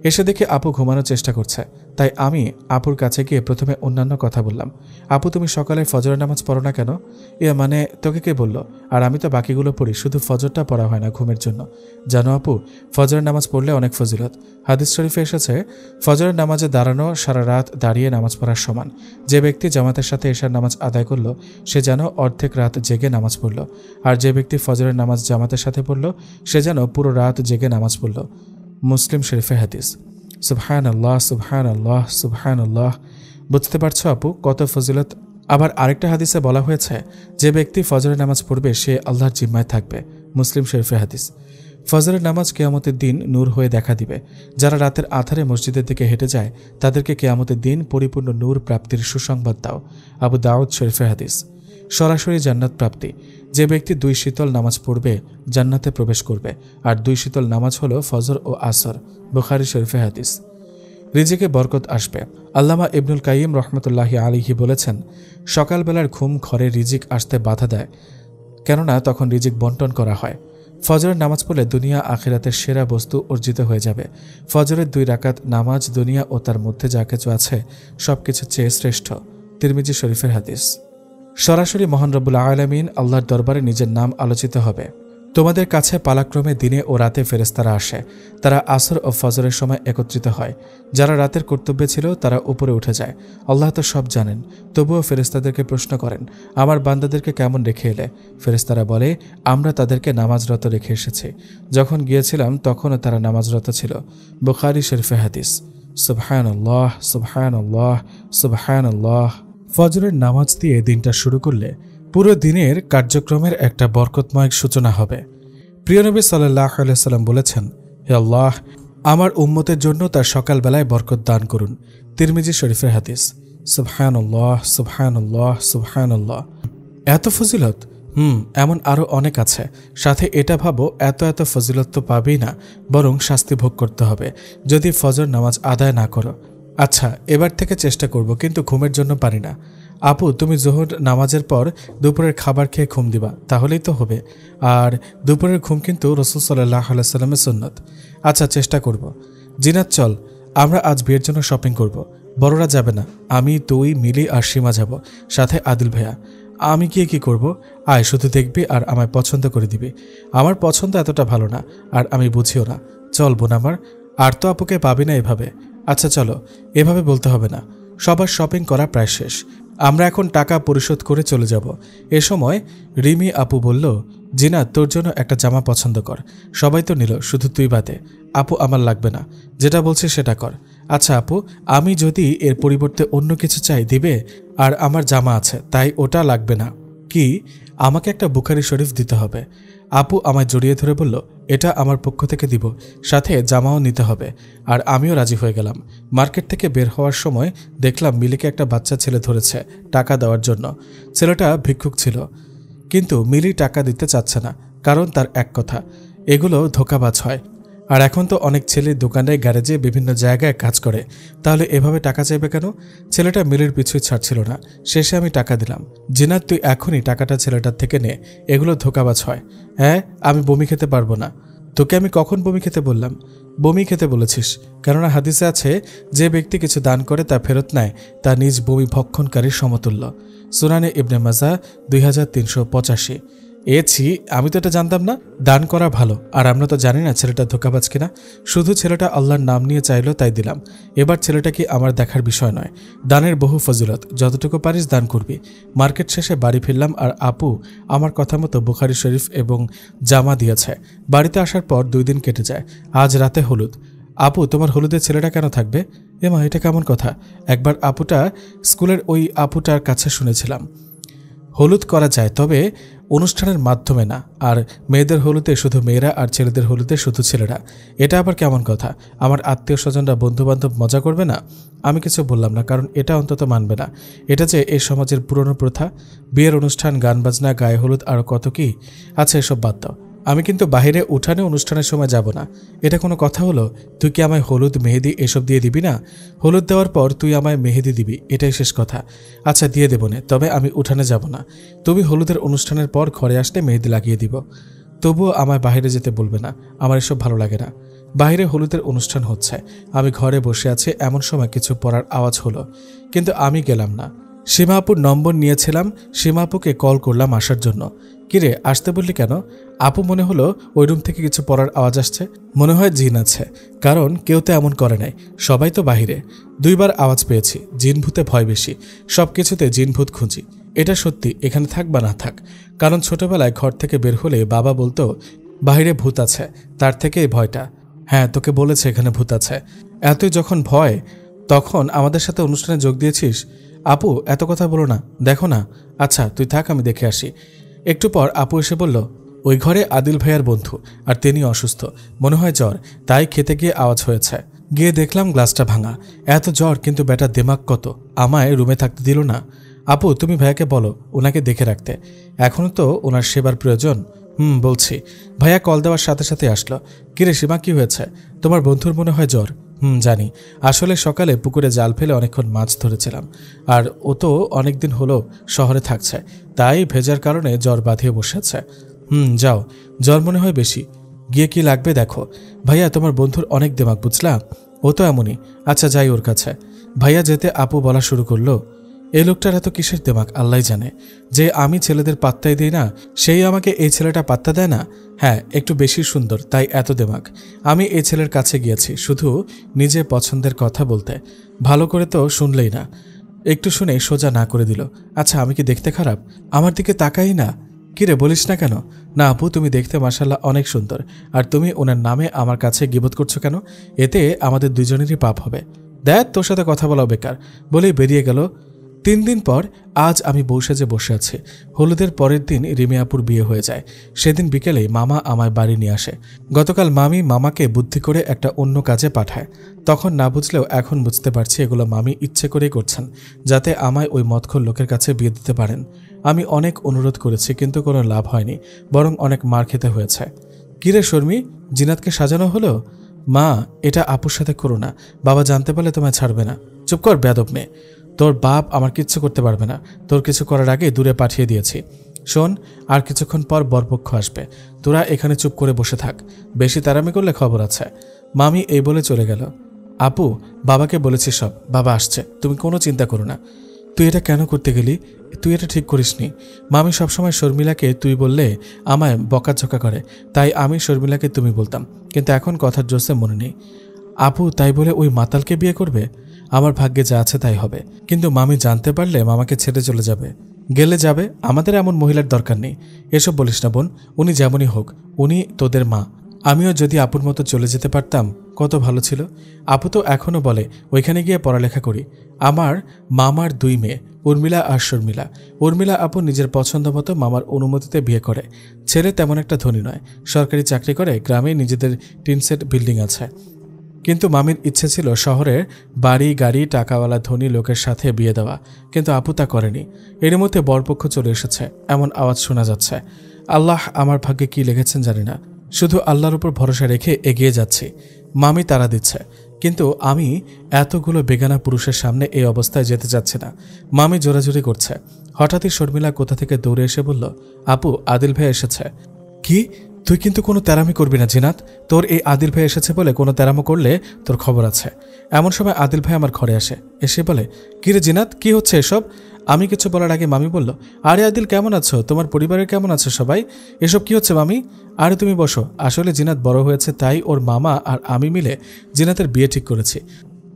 এসে দেখে আপু ঘুমানোর চেষ্টা করছে, তাই আমি আপুর কাছে গিয়ে প্রথমে অন্যান্য কথা বললাম। আপু তুমি সকালে ফজরের নামাজ পড়ো না কেন? মানে তোকে কে বলল? আর আমি তো বাকিগুলো পড়ি, শুধু ফজরটা পড়া হয় না ঘুমের জন্য। জানো আপু, ফজরের নামাজ পড়লে অনেক ফজিলত। হাদিস শরীফে এসেছে, ফজরের নামাজে দাঁড়ানো সারা রাত দাঁড়িয়ে নামাজ পড়ার সমান। যে ব্যক্তি জামাতের সাথে এশার নামাজ আদায় করলো, সে যেন অর্ধেক রাত জেগে নামাজ পড়ল। আর যে ব্যক্তি ফজরের নামাজ জামাতের সাথে পড়ল, সে যেন পুরো রাত জেগে নামাজ পড়ল। মুসলিম শরীফে হাদিস। সুবহানাল্লাহ, সুবহানাল্লাহ, সুবহানাল্লাহ। বুঝতে পারছো আপু কত ফজিলত আবার আরেকটা হাদিসে বলা হয়েছে, যে ব্যক্তি ফজরের নামাজ পড়বে সে আল্লাহর জিম্মায় থাকবে। মুসলিম শরীফের হাদিস। ফজরের নামাজ কিয়ামতের দিন নূর হয়ে দেখা দিবে। যারা রাতের আধারে মসজিদের দিকে হেঁটে যায় তাদেরকে কিয়ামতের দিন পরিপূর্ণ নূর প্রাপ্তির সুসংবাদ দাও। আবু দাউদ শরীফের হাদিস। সরাসরি জান্নাত প্রাপ্তি। যে ব্যক্তি 2 শীতল নামাজ পড়বে জান্নাতে প্রবেশ করবে, আর 2 শীতল নামাজ হলো ফজর ও আসর। বুখারী শরীফের হাদিস। রিজিকে বরকত আসবে। আল্লামা ইবনুল কাইয়িম রহমতুল্লাহি আলাইহি বলেছেন, সকালবেলার ঘুম ঘরে রিজিক আসতে বাধা দেয়, কেননা তখন রিজিক বন্টন করা হয়। ফজরের নামাজ পড়লে দুনিয়া আখিরাতের সেরা বস্তু অর্জিত হয়ে যাবে। ফজরের 2 রাকাত নামাজ দুনিয়া ও তার মধ্যে যা কিছু আছে সবকিছু চেয়ে শ্রেষ্ঠ। তিরমিজি শরীফের হাদিস। সরাসরি মহান রব্বুল আলামিন আল্লাহর দরবারে নিজের নাম আলোচিত হবে। তোমাদের কাছে পালাক্রমে দিনে ও রাতে ফেরেশতারা আসে। তারা আসর ও ফজরের সময় একত্রিত হয়। যারা রাতের কর্তব্যে ছিল তারা উপরে উঠে যায়। আল্লাহ তো সব জানেন, তবুও ফেরেশতাদেরকে প্রশ্ন করেন, আমার বান্দাদেরকে কেমন রেখে এলে? ফেরেশতারা বলে, আমরা তাদেরকে নামাজরত রেখে এসেছি। যখন গিয়েছিলাম তখনও তারা নামাজরত ছিল। বুখারী শরীফে হাদিস। সুবহানাল্লাহ, সুবহানাল্লাহ, সুবহানাল্লাহ। ফজরের নামাজ দিয়ে দিনটা শুরু করলে পুরো দিনের কার্যক্রমের একটা বরকতময় সূচনা হবে। প্রিয় নবী সাল্লাল্লাহু আলাইহি সাল্লাম বলেছেন, হে আল্লাহ, আমার উম্মতের জন্য তার সকালবেলায় বরকত দান করুন। তিরমিজি শরীফের হাদিস। সুবহানাল্লাহ, সুবহানাল্লাহ, সুবহানাল্লাহ। এত ফজিলত? এমন আরও অনেক আছে। সাথে এটা ভাবো, এত এত ফজিলত তো পাবেই না, বরং শাস্তি ভোগ করতে হবে যদি ফজর নামাজ আদায় না করো। আচ্ছা, এবার থেকে চেষ্টা করব, কিন্তু ঘুমের জন্য পারি না। আপু, তুমি জোহর নামাজের পর দুপুরের খাবার খেয়ে ঘুম দিবা, তাহলেই তো হবে। আর দুপুরের ঘুম কিন্তু রাসূল সাল্লাল্লাহু আলাইহি সাল্লামের সুন্নাত। আচ্ছা, চেষ্টা করব। জিনাত, চল, আমরা আজ বিয়ের জন্য শপিং করব। বড়রা যাবে না, আমি, তুই, মিলি আর সীমা যাব, সাথে আদিল ভাইয়া। আমি গিয়ে কি করব? আয়, শুধু দেখবি আর আমায় পছন্দ করে দিবি। আমার পছন্দ এতটা ভালো না, আর আমি বুঝিও না। চল বোন আমার, আর তো আপুকে পাবি না এভাবে। আচ্ছা চলো, এভাবে বলতে হবে না। সবার শপিং করা প্রায় শেষ, আমরা এখন টাকা পরিশোধ করে চলে যাব। এ সময় রিমি আপু বলল, জিনা, তোর জন্য একটা জামা পছন্দ কর। সবাই তো নিল, শুধু তুই বাদে। আপু, আমার লাগবে না, যেটা বলছিস সেটা কর। আচ্ছা আপু, আমি যদি এর পরিবর্তে অন্য কিছু চাই দিবে? আর আমার জামা আছে, তাই ওটা লাগবে না। কি, আমাকে একটা বুখারী শরীফ দিতে হবে? আপু আমায় জড়িয়ে ধরে বলল, এটা আমার পক্ষ থেকে দিব, সাথে জামাও নিতে হবে। আর আমিও রাজি হয়ে গেলাম। মার্কেট থেকে বের হওয়ার সময় দেখলাম মিলিকে একটা বাচ্চা ছেলে ধরেছে টাকা দেওয়ার জন্য। ছেলেটা ভিক্ষুক ছিল, কিন্তু মিলি টাকা দিতে চাচ্ছে না, কারণ তার এক কথা, এগুলো ধোঁকাবাজ হয়। আর এখন তো অনেক ছেলে দোকানে, গ্যারেজে, বিভিন্ন জায়গায় কাজ করে, তাহলে এভাবে টাকা চাইবে কেন? ছেলেটা মিলির পিছুই ছাড়ছিল না। শেষে আমি টাকা দিলাম। জিনাত, তুই এখনই টাকাটা ছেলেটার থেকে নে, এগুলো ধোঁকাবাজ হয়। হ্যাঁ, আমি বমি খেতে পারবো না। তোকে আমি কখন বমি খেতে বললাম? বমি খেতে বলেছিস, কেননা হাদিসে আছে, যে ব্যক্তি কিছু দান করে তা ফেরত নেয়, তা নিজ বমি ভক্ষণকারীর সমতুল্য। সুনানে ইবনে মাজাহ 2385। আমি তো এটা জানতাম না। দান করা ভালো, আর আমরা তো জানি না ছেলেটা ধোঁকাবাজ কিনা। শুধু ছেলেটা আল্লাহর নাম নিয়ে চাইলো, তাই দিলাম। এবার ছেলেটা কি আমার দেখার বিষয় নয়। দানের বহু ফজিলত, যতটুকু পারিস দান করবি। মার্কেট শেষে বাড়ি ফিরলাম, আর আপু আমার কথা মতো বুখারী শরীফ এবং জামা দিয়েছে। বাড়িতে আসার পর 2 দিন কেটে যায়। আজ রাতে হলুদ। আপু, তোমার হলুদে ছেলেটা কেন থাকবে? এমা, এটা কেমন কথা? একবার আপুটা, স্কুলের ওই আপুটার কাছে শুনেছিলাম হলুদ করা যায়, তবে অনুষ্ঠানের মাধ্যমে না। আর মেয়েদের হলুদে শুধু মেয়েরা, আর ছেলেদের হলুদে শুধু ছেলেরা। এটা আবার কেমন কথা? আমার আত্মীয় স্বজনরা, বন্ধুবান্ধব মজা করবে না? আমি কিছু বললাম না, কারণ এটা অন্তত মানবে না। এটা যে এই সমাজের পুরনো প্রথা। বিয়ের অনুষ্ঠান, গান বাজনা, গায়ে হলুদ, আর কত কি। আচ্ছা, এসব বাদ দাও। আমি কিন্তু বাইরে উঠানে অনুষ্ঠানের সময় যাব না। এটা কোনো কথা হলো? তুই কি আমায় হলুদ, মেহেদি এসব দিয়ে দিবি না? হলুদ দেওয়ার পর তুই আমায় মেহেদি দিবি, এটাই শেষ কথা। আচ্ছা, দিয়ে দেবো না, তবে আমি উঠানে যাব না। তুমি হলুদের অনুষ্ঠানের পর ঘরে আসলে মেহেদি লাগিয়ে দিব। তবুও আমায় বাইরে যেতে বলবে না, আমার এসব ভালো লাগে না। বাইরে হলুদের অনুষ্ঠান হচ্ছে, আমি ঘরে বসে আছি, এমন সময় কিছু পড়ার আওয়াজ হলো, কিন্তু আমি গেলাম না। সীমাপুর নম্বর নিয়েছিলাম, সীমাপুকে কল করলাম আসার জন্য। কিরে, আসতে বললি কেন? আপু, মনে হলো ওই রুম থেকে কিছু পড়ার আওয়াজ আসছে, মনে হয় জিন আছে, কারণ কেউ তো এমন করে নাই, সবাই তো বাহিরে। 2 বার আওয়াজ পেয়েছি। জিন ভূতে ভয় বেশি, সব কিছুতে জিন ভূত খুঁজি। এটা সত্যি, এখানে থাক বা না থাক। কারণ ছোটবেলায় ঘর থেকে বের হলে বাবা বলতো বাহিরে ভূত আছে, তার থেকে এই ভয়টা। হ্যাঁ, তোকে বলেছে এখানে ভূত আছে। এতই যখন ভয়, তখন আমাদের সাথে অনুষ্ঠানে যোগ দিয়েছিস। আপু এত কথা বলো না, দেখো না। আচ্ছা তুই থাক, আমি দেখে আসি। একটু পর আপু এসে বলল, ওই ঘরে আদিল ভাইয়ার বন্ধু, আর তিনি অসুস্থ, মনে হয় জ্বর, তাই খেতে গিয়ে আওয়াজ হয়েছে। গিয়ে দেখলাম গ্লাসটা ভাঙা। এত জ্বর, কিন্তু বেটার দিমাগ কত, আমায় রুমে থাকতে দিল না। আপু তুমি ভাইয়াকে বলো ওনাকে দেখে রাখতে, এখনও তো ওনার সেবার প্রয়োজন। বলছি। ভাইয়া কল দেওয়ার সাথে সাথে আসলো। কিরে সীমা, কি হয়েছে? তোমার বন্ধুর মনে হয় জ্বর। জানি, আসলে সকালে পুকুরে জাল ফেলে অনেকক্ষণ মাছ ধরেছিলাম, আর ও তো অনেকদিন হলো শহরে থাকছে, তাই ভেজার কারণে জ্বর বাঁধিয়ে বসেছে। যাও, জ্বর মনে হয় বেশি, গিয়ে কি লাগবে দেখো। ভাইয়া তোমার বন্ধুর অনেক দিমাগ, বুঝলা, ও তো এমনই। আচ্ছা যাই ওর কাছে। ভাইয়া যেতে আপু বলা শুরু করলো, এই লোকটার এত কিসের দিমাগ আল্লাহ জানে, যে আমি ছেলেদের পাত্তাই দিই না, সেই আমাকে এই ছেলেটা পাত্তা দেয় না। হ্যাঁ, একটু বেশি সুন্দর, তাই এত দিমাগ। আমি এই ছেলের কাছে গিয়েছি শুধু নিজে পছন্দের কথা বলতে, ভালো করে তো শুনলেই না, একটু শুনে সোজা না করে দিল। আচ্ছা আমি কি দেখতে খারাপ? আমার দিকে তাকাই না। কিরে বলিস না কেন? না আপু, তুমি দেখতে মাশাআল্লাহ অনেক সুন্দর, আর তুমি ওনার নামে আমার কাছে গীবত করছো কেন? এতে আমাদের দুজনেরই পাপ হবে। দেখ, তোর সাথে কথা বলা বেকার, বলেই বেরিয়ে গেল। 3 দিন পর আজ আমি বউ সেজে বসে আছি। হলুদের পরের দিন রিমি আপুর বিয়ে হয়ে যায়। সেদিন বিকেলে মামা আমায় বাড়ি নিয়ে আসে। গতকাল মামি মামাকে বুদ্ধি করে একটা অন্য কাজে পাঠায়। তখন না বুঝলেও এখন বুঝতে পারছি এগুলো মামি ইচ্ছে করেই করছেন, যাতে আমায় ওই মদখোর লোকের কাছে বিয়ে দিতে পারেন। আমি অনেক অনুরোধ করেছি, কিন্তু কোনো লাভ হয়নি, বরং অনেক মার খেতে হয়েছে। কিরে শর্মি, জিনাতকে সাজানো হলো? মা, এটা আপুর সাথে করো না, বাবা জানতে পারলে তোমায় ছাড়বে না। চুপ কর বেয়াদব মেয়ে, তোর বাপ আমার কিচ্ছু করতে পারবে না, তোর কিছু করার আগে দূরে পাঠিয়ে দিয়েছি। শোন, আর কিছুক্ষণ পর বরপক্ষ আসবে, তোরা এখানে চুপ করে বসে থাক, বেশি তাড়ামি করলে খবর আছে। মামি এই বলে চলে গেল। আপু, বাবাকে বলেছি সব, বাবা আসছে, তুমি কোনো চিন্তা করো না। তুই এটা কেন করতে গেলি? তুই এটা ঠিক করিসনি। মামি সবসময় শর্মিলাকে তুই বললে আমায় বকাঝকা করে, তাই আমি শর্মিলাকে তুমি বলতাম, কিন্তু এখন কথার জোসে মনে নেই। আপু তাই বলে ওই মাতালকে বিয়ে করবে? আমার ভাগ্যে যা আছে তাই হবে, কিন্তু মামি জানতে পারলে মামাকে ছেড়ে চলে যাবে। গেলে যাবে, আমাদের এমন মহিলার দরকার নেই। এসব বলিস না বোন, উনি যেমনই হোক, উনি তোদের মা। আমিও যদি আপুর মতো চলে যেতে পারতাম কত ভালো ছিল। আপু তো এখনও বলে ওইখানে গিয়ে পড়ালেখা করি। আমার মামার 2 মেয়ে, উর্মিলা আর শর্মিলা। উর্মিলা আপু নিজের পছন্দ মতো মামার অনুমতিতে বিয়ে করে। ছেলে তেমন একটা ধনী নয়, সরকারি চাকরি করে, গ্রামে নিজেদের টিনসেট বিল্ডিং আছে। কিন্তু মামির ইচ্ছে ছিল শহরের বাড়ি গাড়ি টাকাওয়ালা ধনী লোকের সাথে বিয়ে দেওয়া, কিন্তু আপু তা করেনি। এর মধ্যে বরপক্ষ চলে এসেছে, এমন আওয়াজ শোনা যাচ্ছে। আল্লাহ আমার ভাগ্যে কি লিখেছেন জানি না, শুধু আল্লাহর উপর ভরসা রেখে এগিয়ে যাচ্ছি। মামি তাড়া দিচ্ছে, কিন্তু আমি এতগুলো বেগানা পুরুষের সামনে এই অবস্থায় যেতে চাচ্ছি না। মামি জোরাজুরি করছে। হঠাৎই শর্মিলা কোথা থেকে দৌড়ে এসে বলল, আপু, আদিল ভাই এসেছে। কি? তুই কিন্তু কোনো তেরামি করবি না জিনাত, তোর এই আদিল ভাই এসেছে বলে কোনো তেরামো করলে তোর খবর আছে। এমন সময় আদিল ভাই আমার ঘরে আসে, এসে বলে, কিরে জিনাত, কি হচ্ছে এসব? আমি কিছু বলার আগে মামি বলল, আরে আদিল কেমন আছো, তোমার পরিবারের কেমন আছে সবাই? এসব কি হচ্ছে মামি? আরে তুমি বসো। আসলে জিনাত বড় হয়েছে, তাই ওর মামা আর আমি মিলে জিনাতের বিয়ে ঠিক করেছি।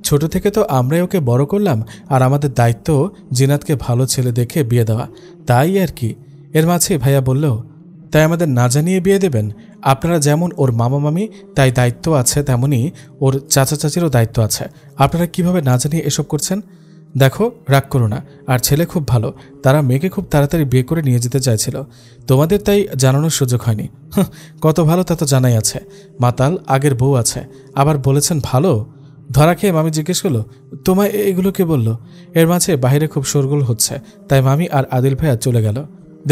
ছোট থেকে তো আমরাই ওকে বড় করলাম, আর আমাদের দায়িত্ব জিনাতকে ভালো ছেলে দেখে বিয়ে দেওয়া, তাই আর কি। এর মাঝে ভাইয়া বলল, তাই আমাদের না জানিয়ে বিয়ে দেবেন? আপনারা যেমন ওর মামা মামি তাই দায়িত্ব আছে, তেমনি ওর চাচা চাচিরও দায়িত্ব আছে। আপনারা কিভাবে না জানিয়ে এসব করছেন? দেখো, রাগ করো না, আর ছেলে খুব ভালো, তারা মেয়েকে খুব তাড়াতাড়ি বিয়ে করে নিয়ে যেতে চাইছিল, তোমাদের তাই জানানোর সুযোগ হয়নি। কত ভালো তা তো জানাই আছে, মাতাল, আগের বউ আছে, আবার বলেছেন ভালো। ধরা খেয়ে মামি জিজ্ঞেস করলো, তোমায় এগুলো কে বললো? এর মাঝে বাইরে খুব শোরগোল হচ্ছে, তাই মামি আর আদিল ভাইয়া চলে গেল।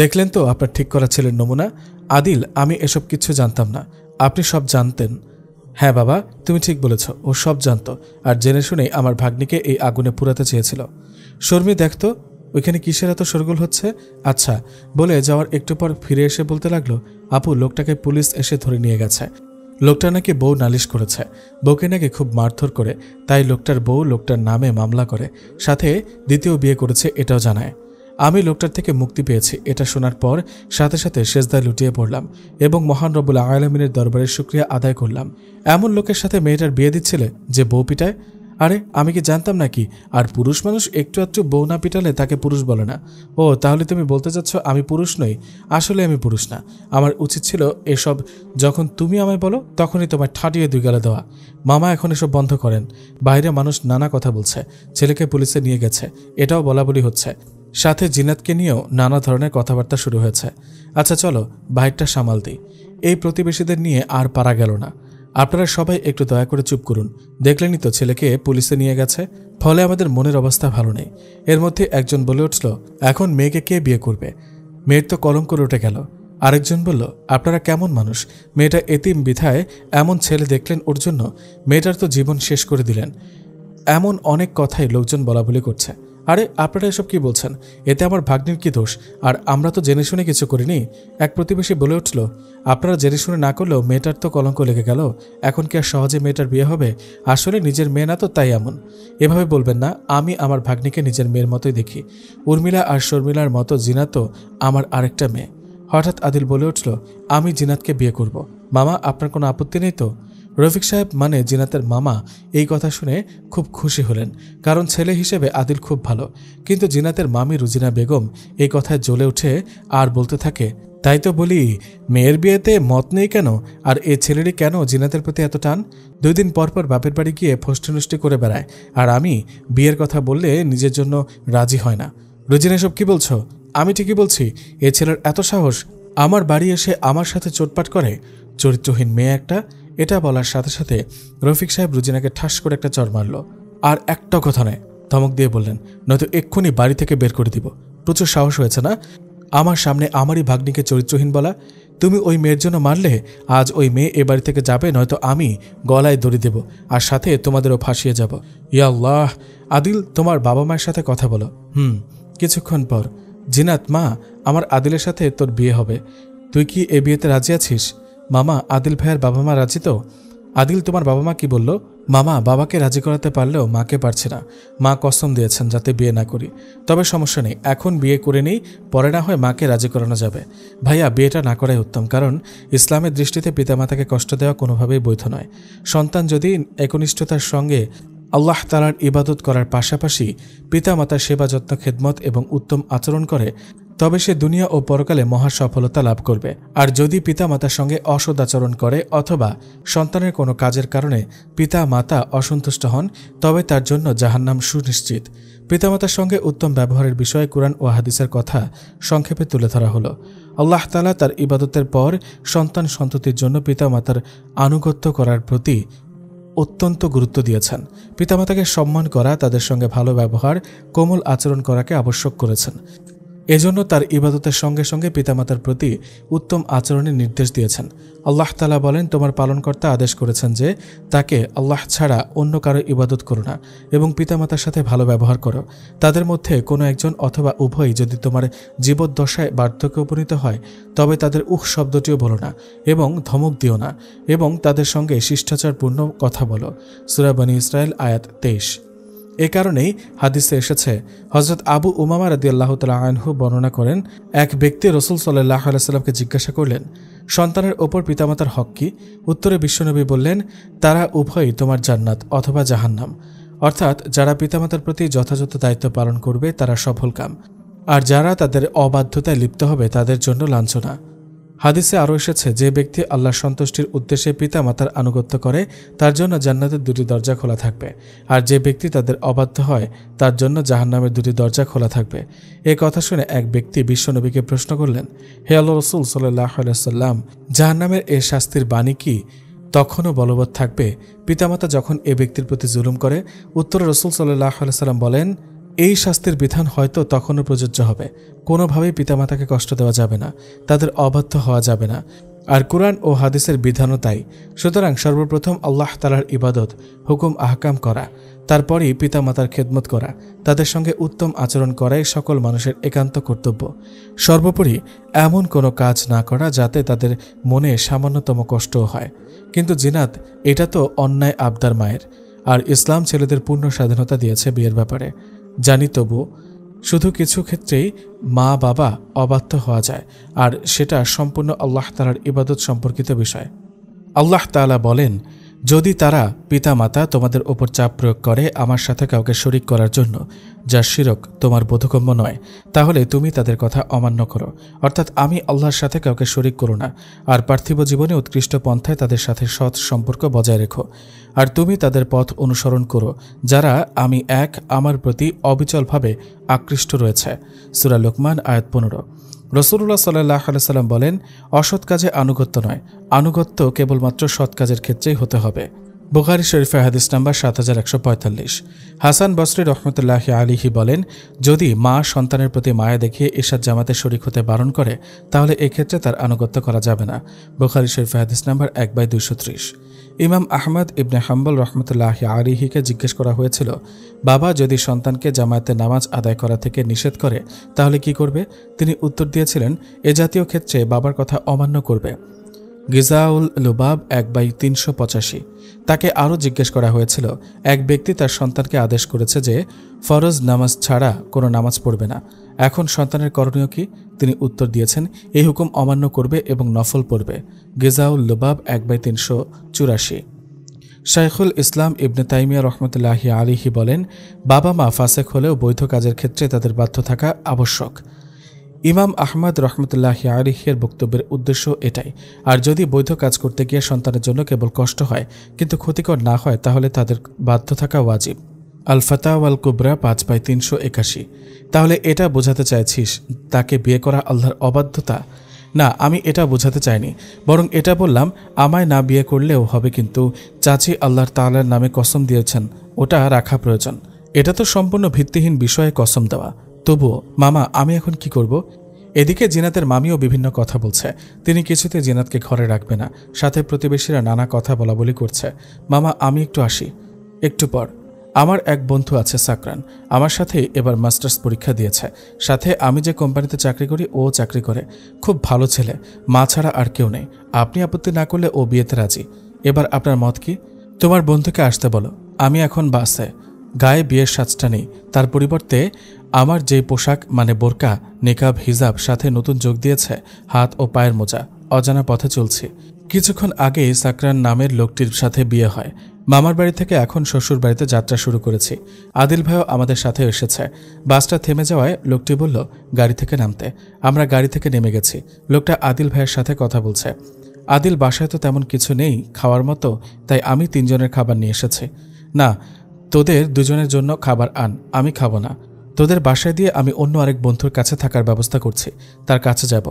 দেখলেন তো আপনার ঠিক করা ছেলের নমুনা? আদিল, আমি এসব কিছু জানতাম না, আপনি সব জানতেন। হ্যাঁ বাবা, তুমি ঠিক বলেছ, ও সব জানত, আর জেনে শুনেই আমার ভাগ্নিকে এই আগুনে পুরাতে চেয়েছিল। শর্মি, দেখতো ওইখানে কিসের এত শোরগোল হচ্ছে? আচ্ছা বলে যাওয়ার একটু পর ফিরে এসে বলতে লাগলো, আপু, লোকটাকে পুলিশ এসে ধরে নিয়ে গেছে। লোকটা নাকি বউ নালিশ করেছে, বউকে নাকি খুব মারধর করে, তাই লোকটার বউ লোকটার নামে মামলা করে, সাথে দ্বিতীয় বিয়ে করেছে এটাও জানায়। আমি লোকটার থেকে মুক্তি পেয়েছি, এটা শোনার পর সাথে সাথে সেজদায় লুটিয়ে পড়লাম এবং মহান রব্বুল আলামিনের দরবারে শুকরিয়া আদায় করলাম। এমন লোকের সাথে মেয়েটার বিয়ে দিচ্ছিলে যে বউ পিটায়? আরে আমি কি জানতাম নাকি? আর পুরুষ মানুষ একটু একটু বউ না পিটালে তাকে পুরুষ বলে না। ও তাহলে তুমি বলতে চাচ্ছ আমি পুরুষ নই? আসলে আমি পুরুষ না। আমার উচিত ছিল এসব যখন তুমি আমায় বলো তখনই তোমায় ঠাটিয়ে দুই গালে দেওয়া। মামা এখন এসব বন্ধ করেন। বাইরে মানুষ নানা কথা বলছে, ছেলেকে পুলিশে নিয়ে গেছে, এটাও বলাবলি হচ্ছে, সাথে জিনাতকে নিয়েও নানা ধরনের কথাবার্তা শুরু হয়েছে। আচ্ছা চলো বাইরটা সামাল দিই। এই প্রতিবেশীদের নিয়ে আর পারা গেল না। আপনারা সবাই একটু দয়া করে চুপ করুন। দেখলেনই তো ছেলেকে পুলিশে নিয়ে গেছে, ফলে আমাদের মনের অবস্থা ভালো নেই। এর মধ্যে একজন বলে উঠল, এখন মেয়েকে কে বিয়ে করবে? মেয়ের তো কলঙ্ক উঠে গেল। আরেকজন বলল, আপনারা কেমন মানুষ? মেয়েটা এতিম বিধায় এমন ছেলে দেখলেন ওর জন্য, মেয়েটার তো জীবন শেষ করে দিলেন। এমন অনেক কথাই লোকজন বলাবলি করছে। আরে আপনারা এসব কি বলছেন? এতে আমার ভাগ্নির কি দোষ? আর আমরা তো জেনে শুনে কিছু করিনি। এক প্রতিবেশী বলে উঠল, আপনারা জেনে শুনে না করলেও মেয়েটার তো কলঙ্ক লেগে গেল। এখন কি আর সহজে মেয়েটার বিয়ে হবে? আসলে নিজের মেয়ে না তো, তাই এমন। এভাবে বলবেন না। আমি আমার ভাগ্নিকে নিজের মেয়ের মতোই দেখি। উর্মিলা আর শর্মিলার মতো জিনাত তো আমার আরেকটা মেয়ে। হঠাৎ আদিল বলে উঠল, আমি জিনাতকে বিয়ে করব। মামা আপনার কোনো আপত্তি নেই তো? রফিক সাহেব মানে জিনাতের মামা এই কথা শুনে খুব খুশি হলেন, কারণ ছেলে হিসেবে আদিল খুব ভালো। কিন্তু জিনাতের মামি রুজিনা বেগম এই কথায় জ্বলে উঠে আর বলতে থাকে, তাই তো বলি মেয়ের বিয়েতে মত নেই কেন? আর এ ছেলেরই কেন জিনাতের প্রতি এত টান? 2 দিন পর পর বাপের বাড়ি গিয়ে ফষ্টিনষ্টি করে বেড়ায়, আর আমি বিয়ের কথা বললে নিজের জন্য রাজি হয় না। রুজিনা এসব কি বলছো? আমি ঠিকই বলছি। এ ছেলের এত সাহস আমার বাড়ি এসে আমার সাথে চোটপাট করে? চরিত্রহীন মেয়ে একটা। এটা বলার সাথে সাথে রফিক সাহেব রুজিনাকে ঠাস করে একটা চড় মারল। আর একটা কথা নয়, ধমক দিয়ে বললেন, নয়তো এক্ষুনি বাড়ি থেকে বের করে দিব। প্রচুর সাহস হয়েছে না আমার সামনে আমারই ভাগ্নিকে চরিত্রহীন বলা? তুমি ওই মেয়ের জন্য মারলে আজ ওই মেয়ে এ বাড়ি থেকে যাবে, নয়তো আমি গলায় দড়ি দেব, আর সাথে তোমাদেরও ফাঁসিয়ে যাব। ইয়া আল্লাহ! আদিল, তোমার বাবা মায়ের সাথে কথা বলো। কিছুক্ষণ পর, জিনাত, মা, আমার আদিলের সাথে তোর বিয়ে হবে। তুই কি এ বিয়েতে রাজি আছিস? মামা, আদিল ভাইয়ের বাবা মা রাজি তো? আদিল, তোমার বাবা মা কি বলল? মামা, বাবাকে রাজি করাতে পারলেও মাকে পারছে না। মা কসম দিয়েছেন যাতে বিয়ে না করি। তবে সমস্যা নেই, এখন বিয়ে করে নেই, পরে না হয় মাকে রাজি করানো যাবে। ভাইয়া, বিয়েটা না করাই উত্তম, কারণ ইসলামের দৃষ্টিতে পিতামাতাকে কষ্ট দেওয়া কোনোভাবেই বৈধ নয়। সন্তান যদি একনিষ্ঠতার সঙ্গে আল্লাহ তাআলার ইবাদত করার পাশাপাশি পিতামাতার সেবা যত্ন, খেদমত এবং উত্তম আচরণ করে, তবে সে দুনিয়া ও পরকালে মহা সফলতা লাভ করবে। আর যদি পিতামাতার সঙ্গে অসদাচরণ করে অথবা সন্তানের কোনো কাজের কারণে পিতা মাতা অসন্তুষ্ট হন, তবে তার জন্য জাহান্নাম সুনিশ্চিত। পিতামাতার সঙ্গে উত্তম ব্যবহারের বিষয়ে কুরআন ও হাদিসের কথা সংক্ষেপে তুলে ধরা হলো। আল্লাহ তাআলা তার ইবাদতের পর সন্তান সন্ততির জন্য পিতামাতার আনুগত্য করার প্রতি অত্যন্ত গুরুত্ব দিয়েছেন। পিতামাতাকে সম্মান করা, তাদের সঙ্গে ভালো ব্যবহার, কোমল আচরণ করাকে আবশ্যক করেছেন। এজন্য তার ইবাদতের সঙ্গে সঙ্গে পিতামাতার প্রতি উত্তম আচরণের নির্দেশ দিয়েছেন। আল্লাহ তাআলা বলেন, তোমার পালনকর্তা আদেশ করেছেন যে তাকে আল্লাহ ছাড়া অন্য কারো ইবাদত করো না এবং পিতামাতার সাথে ভালো ব্যবহার করো। তাদের মধ্যে কোনো একজন অথবা উভয়ই যদি তোমার জীবদ্দশায় বার্ধক্যে উপনীত হয়, তবে তাদের শব্দটিও বলো না এবং ধমক দিও না, এবং তাদের সঙ্গে শিষ্টাচারপূর্ণ কথা বলো। সূরা বনী ইসরাইল আয়াত 23। এ কারণেই হাদিসে এসেছে, হযরত আবু উমামা রাদিয়াল্লাহু তাআলা আনহু বর্ণনা করেন, এক ব্যক্তি রাসূল সাল্লাল্লাহু আলাইহি ওয়াসাল্লামকে জিজ্ঞাসা করলেন, সন্তানের ওপর পিতামাতার হক কি? উত্তরে বিশ্বনবী বললেন, তারা উভয়ই তোমার জান্নাত অথবা জাহান্নাম। অর্থাৎ যারা পিতামাতার প্রতি যথাযথ দায়িত্ব পালন করবে তারা সফলকাম, আর যারা তাদের অবাধ্যতায় লিপ্ত হবে তাদের জন্য লাঞ্ছনা। হাদিসে আরও এসেছে, যে ব্যক্তি আল্লাহর সন্তুষ্টির উদ্দেশ্যে পিতা মাতার আনুগত্য করে তার জন্য জান্নাতের 2টি দরজা খোলা থাকবে, আর যে ব্যক্তি তাদের অবাধ্য হয় তার জন্য জাহান্নামের 2টি দরজা খোলা থাকবে। এ কথা শুনে এক ব্যক্তি বিশ্বনবীকে প্রশ্ন করলেন, হে আল্লাহ রাসূল সাল্লাল্লাহু আলাইহি ওয়াসাল্লাম, জাহান্নামের এ শাস্তির বাণী কি তখনও বলবৎ থাকবে পিতামাতা যখন এ ব্যক্তির প্রতি জুলুম করে? উত্তরে রাসূল সাল্লাল্লাহু আলাইহি ওয়াসাল্লাম বলেন, এই শাস্তির বিধান হয়তো তখনও প্রযোজ্য হবে। কোনোভাবেই পিতামাতাকে কষ্ট দেওয়া যাবে না, তাদের অবাধ্য হওয়া যাবে না। আর কুরআন ও হাদিসের বিধানও তাই। সুতরাং সর্বপ্রথম আল্লাহ তাআলার ইবাদত, হুকুম আহকাম করা, তারপরই পিতামাতার খেদমত করা, তাদের সঙ্গে উত্তম আচরণ করাই সকল মানুষের একান্ত কর্তব্য। সর্বোপরি এমন কোনো কাজ না করা যাতে তাদের মনে সামান্যতম কষ্টও হয়। কিন্তু জিনাত, এটা তো অন্যায় আবদার মায়ের। আর ইসলাম ছেলেদের পূর্ণ স্বাধীনতা দিয়েছে বিয়ের ব্যাপারে, জানি, তবু শুধু কিছু ক্ষেত্রেই মা বাবা অবাধ্য হওয়া যায়, আর সেটা সম্পূর্ণ আল্লাহ তাআলার ইবাদত সম্পর্কিত বিষয়। আল্লাহ তাআলা বলেন, যদি তারা পিতামাতা তোমাদের ওপর চাপ প্রয়োগ করে আমার সাথে কাউকে শরিক করার জন্য, যা শিরক তোমার বোধগম্য নয়, তাহলে তুমি তাদের কথা অমান্য করো, অর্থাৎ আমি আল্লাহর সাথে কাউকে শরিক করো না, আর পার্থিব জীবনে উৎকৃষ্ট পন্থায় তাদের সাথে সৎ সম্পর্ক বজায় রেখো, আর তুমি তাদের পথ অনুসরণ করো যারা আমি এক আমার প্রতি অবিচলভাবে আকৃষ্ট রয়েছে। সূরা লোকমান আয়াত 15। রাসূলুল্লাহ সাল্লাল্লাহু আলাইহি সাল্লাম বলেন, অসৎ কাজে আনুগত্য নয়, আনুগত্য কেবলমাত্র সৎ কাজের ক্ষেত্রেই হতে হবে। বুখারী শরীফে হাদিস নাম্বার 7145। হাসান বসরি রহমতুল্লাহি আলাইহি বলেন, যদি মা সন্তানের প্রতি মায়া দেখিয়ে ইশার জামাতে শরিক হতে বারণ করে তাহলে এক্ষেত্রে তার আনুগত্য করা যাবে না। বুখারী শরীফে হাদিস নাম্বার 1230। ইমাম আহমদ ইবনে হাম্বল রহমতুল্লাহি আলাইহিকে জিজ্ঞেস করা হয়েছিল, বাবা যদি সন্তানকে জামায়াতে নামাজ আদায় করা থেকে নিষেধ করে তাহলে কি করবে? তিনি উত্তর দিয়েছিলেন, এ জাতীয় ক্ষেত্রে বাবার কথা অমান্য করবে। গিজাউল লুবাব 1/385। তাকে আরও জিজ্ঞেস করা হয়েছিল, এক ব্যক্তি তার সন্তানকে আদেশ করেছে যে ফরজ নামাজ ছাড়া কোনো নামাজ পড়বে না, এখন সন্তানের করণীয় কি? তিনি উত্তর দিয়েছেন, এই হুকুম অমান্য করবে এবং নফল পড়বে। গিজাউল লুবাব 1/384। শাইখুল ইসলাম ইবনে তাইমিয়া রহমতুল্লাহি আলাইহি বলেন, বাবা মা ফাসেক হলেও বৈধ কাজের ক্ষেত্রে তাদের বাধ্য থাকা আবশ্যক। ইমাম আহমদ রহমতুল্লাহি আলাইহির বক্তব্যের উদ্দেশ্য এটাই। আর যদি বৈধ কাজ করতে গিয়ে সন্তানের জন্য কেবল কষ্ট হয় কিন্তু ক্ষতিকর না হয় তাহলে তাদের বাধ্য থাকা ওয়াজিব। আল ফাতাওয়া আল কুবরা 5/381। তাহলে এটা বোঝাতে চাইছিস তাকে বিয়ে করা আল্লাহর অবাধ্যতা? না, আমি এটা বোঝাতে চাইনি, বরং এটা বললাম আমায় না বিয়ে করলেও হবে, কিন্তু চাচি আল্লাহর তাআলার নামে কসম দিয়েছেন, ওটা রাখা প্রয়োজন। এটা তো সম্পূর্ণ ভিত্তিহীন বিষয়ে কসম দেওয়া। তবুও মামা, আমি এখন কি করব? এদিকে জিনাতের মামিও বিভিন্ন কথা বলছে, তিনি কিছুতে জিনাতকে ঘরে রাখবে না, সাথে প্রতিবেশীরা নানা কথা বলাবলি করছে। মামা, আমি একটু আসি। একটু পর, আমার এক বন্ধু আছে সাকরান, আমার সাথে এবার মাস্টার্স পরীক্ষা দিয়েছে, সাথে আমি যে কোম্পানিতে চাকরি করি ও চাকরি করে, খুব ভালো ছেলে, মা ছাড়া আর কেউ নেই। আপনি আপত্তি না করলে ও বিয়েতে রাজি। এবার আপনার মত কি? তোমার বন্ধুকে আসতে বলো। আমি এখন বাসে, গায়ে বিয়ের সাজটা নেই, তার পরিবর্তে আমার যেই পোশাক মানে বোরকা, নিকাব, হিজাব, সাথে নতুন যোগ দিয়েছে হাত ও পায়ের মোজা, অজানা পথে চলছি। কিছুক্ষণ আগেই সাকরান নামের লোকটির সাথে বিয়ে হয়। মামার বাড়ি থেকে এখন শ্বশুর বাড়িতে যাত্রা শুরু করেছি। আদিল ভাইও আমাদের সাথে এসেছে। বাসটা থেমে যাওয়ায় লোকটি বলল গাড়ি থেকে নামতে। আমরা গাড়ি থেকে নেমে গেছি। লোকটা আদিল ভাইয়ের সাথে কথা বলছে। আদিল, বাসায় তো তেমন কিছু নেই খাওয়ার মতো, তাই আমি 3 জনের খাবার নিয়ে এসেছি। না, তোদের 2 জনের জন্য খাবার আন, আমি খাবো না। তোদের বাসায় দিয়ে আমি অন্য আরেক বন্ধুর কাছে থাকার ব্যবস্থা করছি, তার কাছে যাব,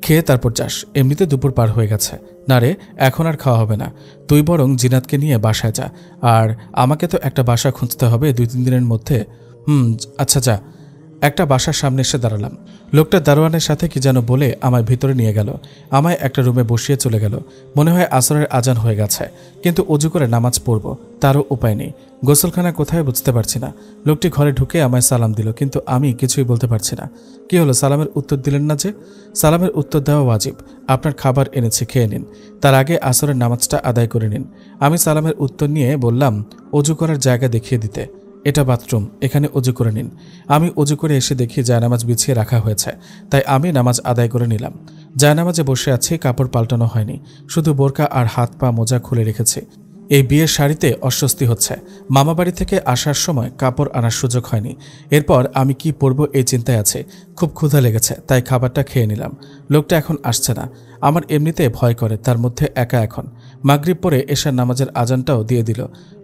খেয়ে তারপর যাস। এমনিতে দুপুর পার হয়ে গেছে। না রে, এখন আর খাওয়া হবে না, তুই বরং জিনাতকে নিয়ে বাসায় যা, আর আমাকে তো একটা বাসা খুঁজতে হবে 2-3 দিনের মধ্যে। আচ্ছা যা। একটা বাসার সামনে এসে দাঁড়ালাম। লোকটা দারোয়ানের সাথে কি যেন বলে আমায় ভিতরে নিয়ে গেল, আমায় একটা রুমে বসিয়ে চলে গেল। মনে হয় আসরের আজান হয়ে গেছে, কিন্তু অজু করে নামাজ পড়ব তারও উপায় নেই। গোসলখানা কোথায় বুঝতে পারছি না। লোকটি ঘরে ঢুকে আমায় সালাম দিল, কিন্তু আমি কিছুই বলতে পারছি না। কি হলো, সালামের উত্তর দিলেন না যে? সালামের উত্তর দেওয়া ওয়াজিব। আপনার খাবার এনেছি, খেয়ে নিন, তার আগে আসরের নামাজটা আদায় করে নিন। আমি সালামের উত্তর নিয়ে বললাম, অজু করার জায়গা দেখিয়ে দিতে। এটা বাথরুম, এখানে অজু করে নিন। আমি অজু করে এসে দেখি জায়নামাজ বিছিয়ে রাখা হয়েছে, তাই আমি নামাজ আদায় করে নিলাম। জায়নামাজে বসে আছি, কাপড় পাল্টানো হয়নি, শুধু বোরকা আর হাত পা মোজা খুলে রেখেছি। এই বিয়ের শাড়িতে অস্বস্তি হচ্ছে। মামাবাড়ি থেকে আসার সময় কাপড় আনার সুযোগ হয়নি। এরপর আমি কি পরব এই চিন্তায় আছে। খুব ক্ষুধা লেগেছে, তাই খাবারটা খেয়ে নিলাম। লোকটা এখন আসছে না। আমার এমনিতে ভয় করে, তার মধ্যে একা। এখন মাগরিব পরে এশার নামাজের আজানটাও দিয়ে দিল।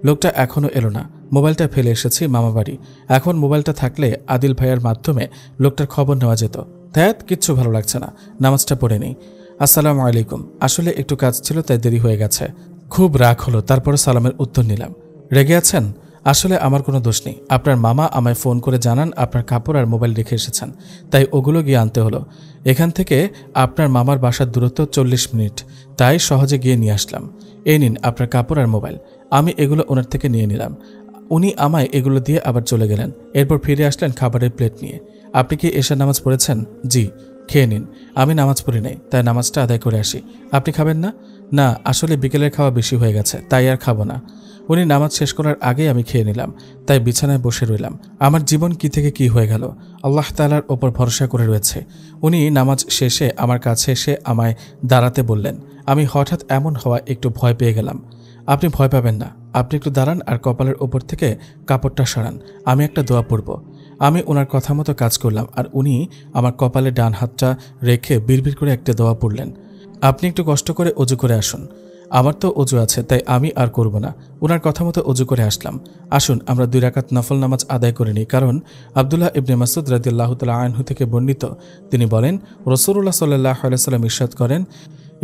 লোকটা এখনও এলো না। মোবাইলটা ফেলে এসেছি মামাবাড়ি। এখন মোবাইলটা থাকলে আদিল ভাইয়ের মাধ্যমে লোকটার খবর নেওয়া যেত। ধ্যাত, কিচ্ছু ভালো লাগছে না। নামাজটা পড়ে নেই। আসসালামু আলাইকুম। আসলে একটু কাজ ছিল, তাই দেরি হয়ে গেছে। খুব রাগ হলো, তারপরে সালামের উত্তর নিলাম। রেগে আছেন? আসলে আমার কোনো দোষ নেই। আপনার মামা আমায় ফোন করে জানান আপনার কাপড় আর মোবাইল রেখে এসেছেন, তাই ওগুলো গিয়ে আনতে হলো। এখান থেকে আপনার মামার বাসার দূরত্ব 40 মিনিট, তাই সহজে গিয়ে নিয়ে আসলাম। এই নিন আপনার কাপড় আর মোবাইল। আমি এগুলো ওনার থেকে নিয়ে নিলাম। উনি আমায় এগুলো দিয়ে আবার চলে গেলেন। এরপর ফিরে আসলেন খাবারের প্লেট নিয়ে। আপনি কি এশার নামাজ পড়েছেন? জি। খেয়ে নিন। আমি নামাজ পড়ি নাই, তাই নামাজটা আদায় করে আসি। আপনি খাবেন না? না, আসলে বিকেলের খাওয়া বেশি হয়ে গেছে, তাই আর খাবো না। উনি নামাজ শেষ করার আগেই আমি খেয়ে নিলাম, তাই বিছানায় বসে রইলাম। আমার জীবন কি থেকে কি হয়ে গেল। আল্লাহ তাআলার ওপর ভরসা করে রয়েছে। উনি নামাজ শেষে আমার কাছে এসে আমায় দাঁড়াতে বললেন। আমি হঠাৎ এমন হওয়া একটু ভয় পেয়ে গেলাম। আপনি ভয় পাবেন না, আপনি একটু দাঁড়ান আর কপালের ওপর থেকে কাপড়টা সরান, আমি একটা দোয়া পড়ব। আমি ওনার কথা মতো কাজ করলাম আর উনি আমার কপালে ডান হাতটা রেখে বিড়বিড় করে একটা দোয়া পড়লেন। আপনি একটু কষ্ট করে অজু করে আসুন। আমার তো অজু আছে, তাই আমি আর করব না। ওনার কথা মতো অজু করে আসলাম। আসুন আমরা 2 রাকাত নফল নামাজ আদায় করে নিই, কারণ আব্দুল্লাহ ইবনে মাসউদ রাদিয়াল্লাহু তাআলা আনহু থেকে বর্ণিত, তিনি বলেন রাসূলুল্লাহ সাল্লাল্লাহু আলাইহি ওয়াসাল্লাম ইরশাদ করেন,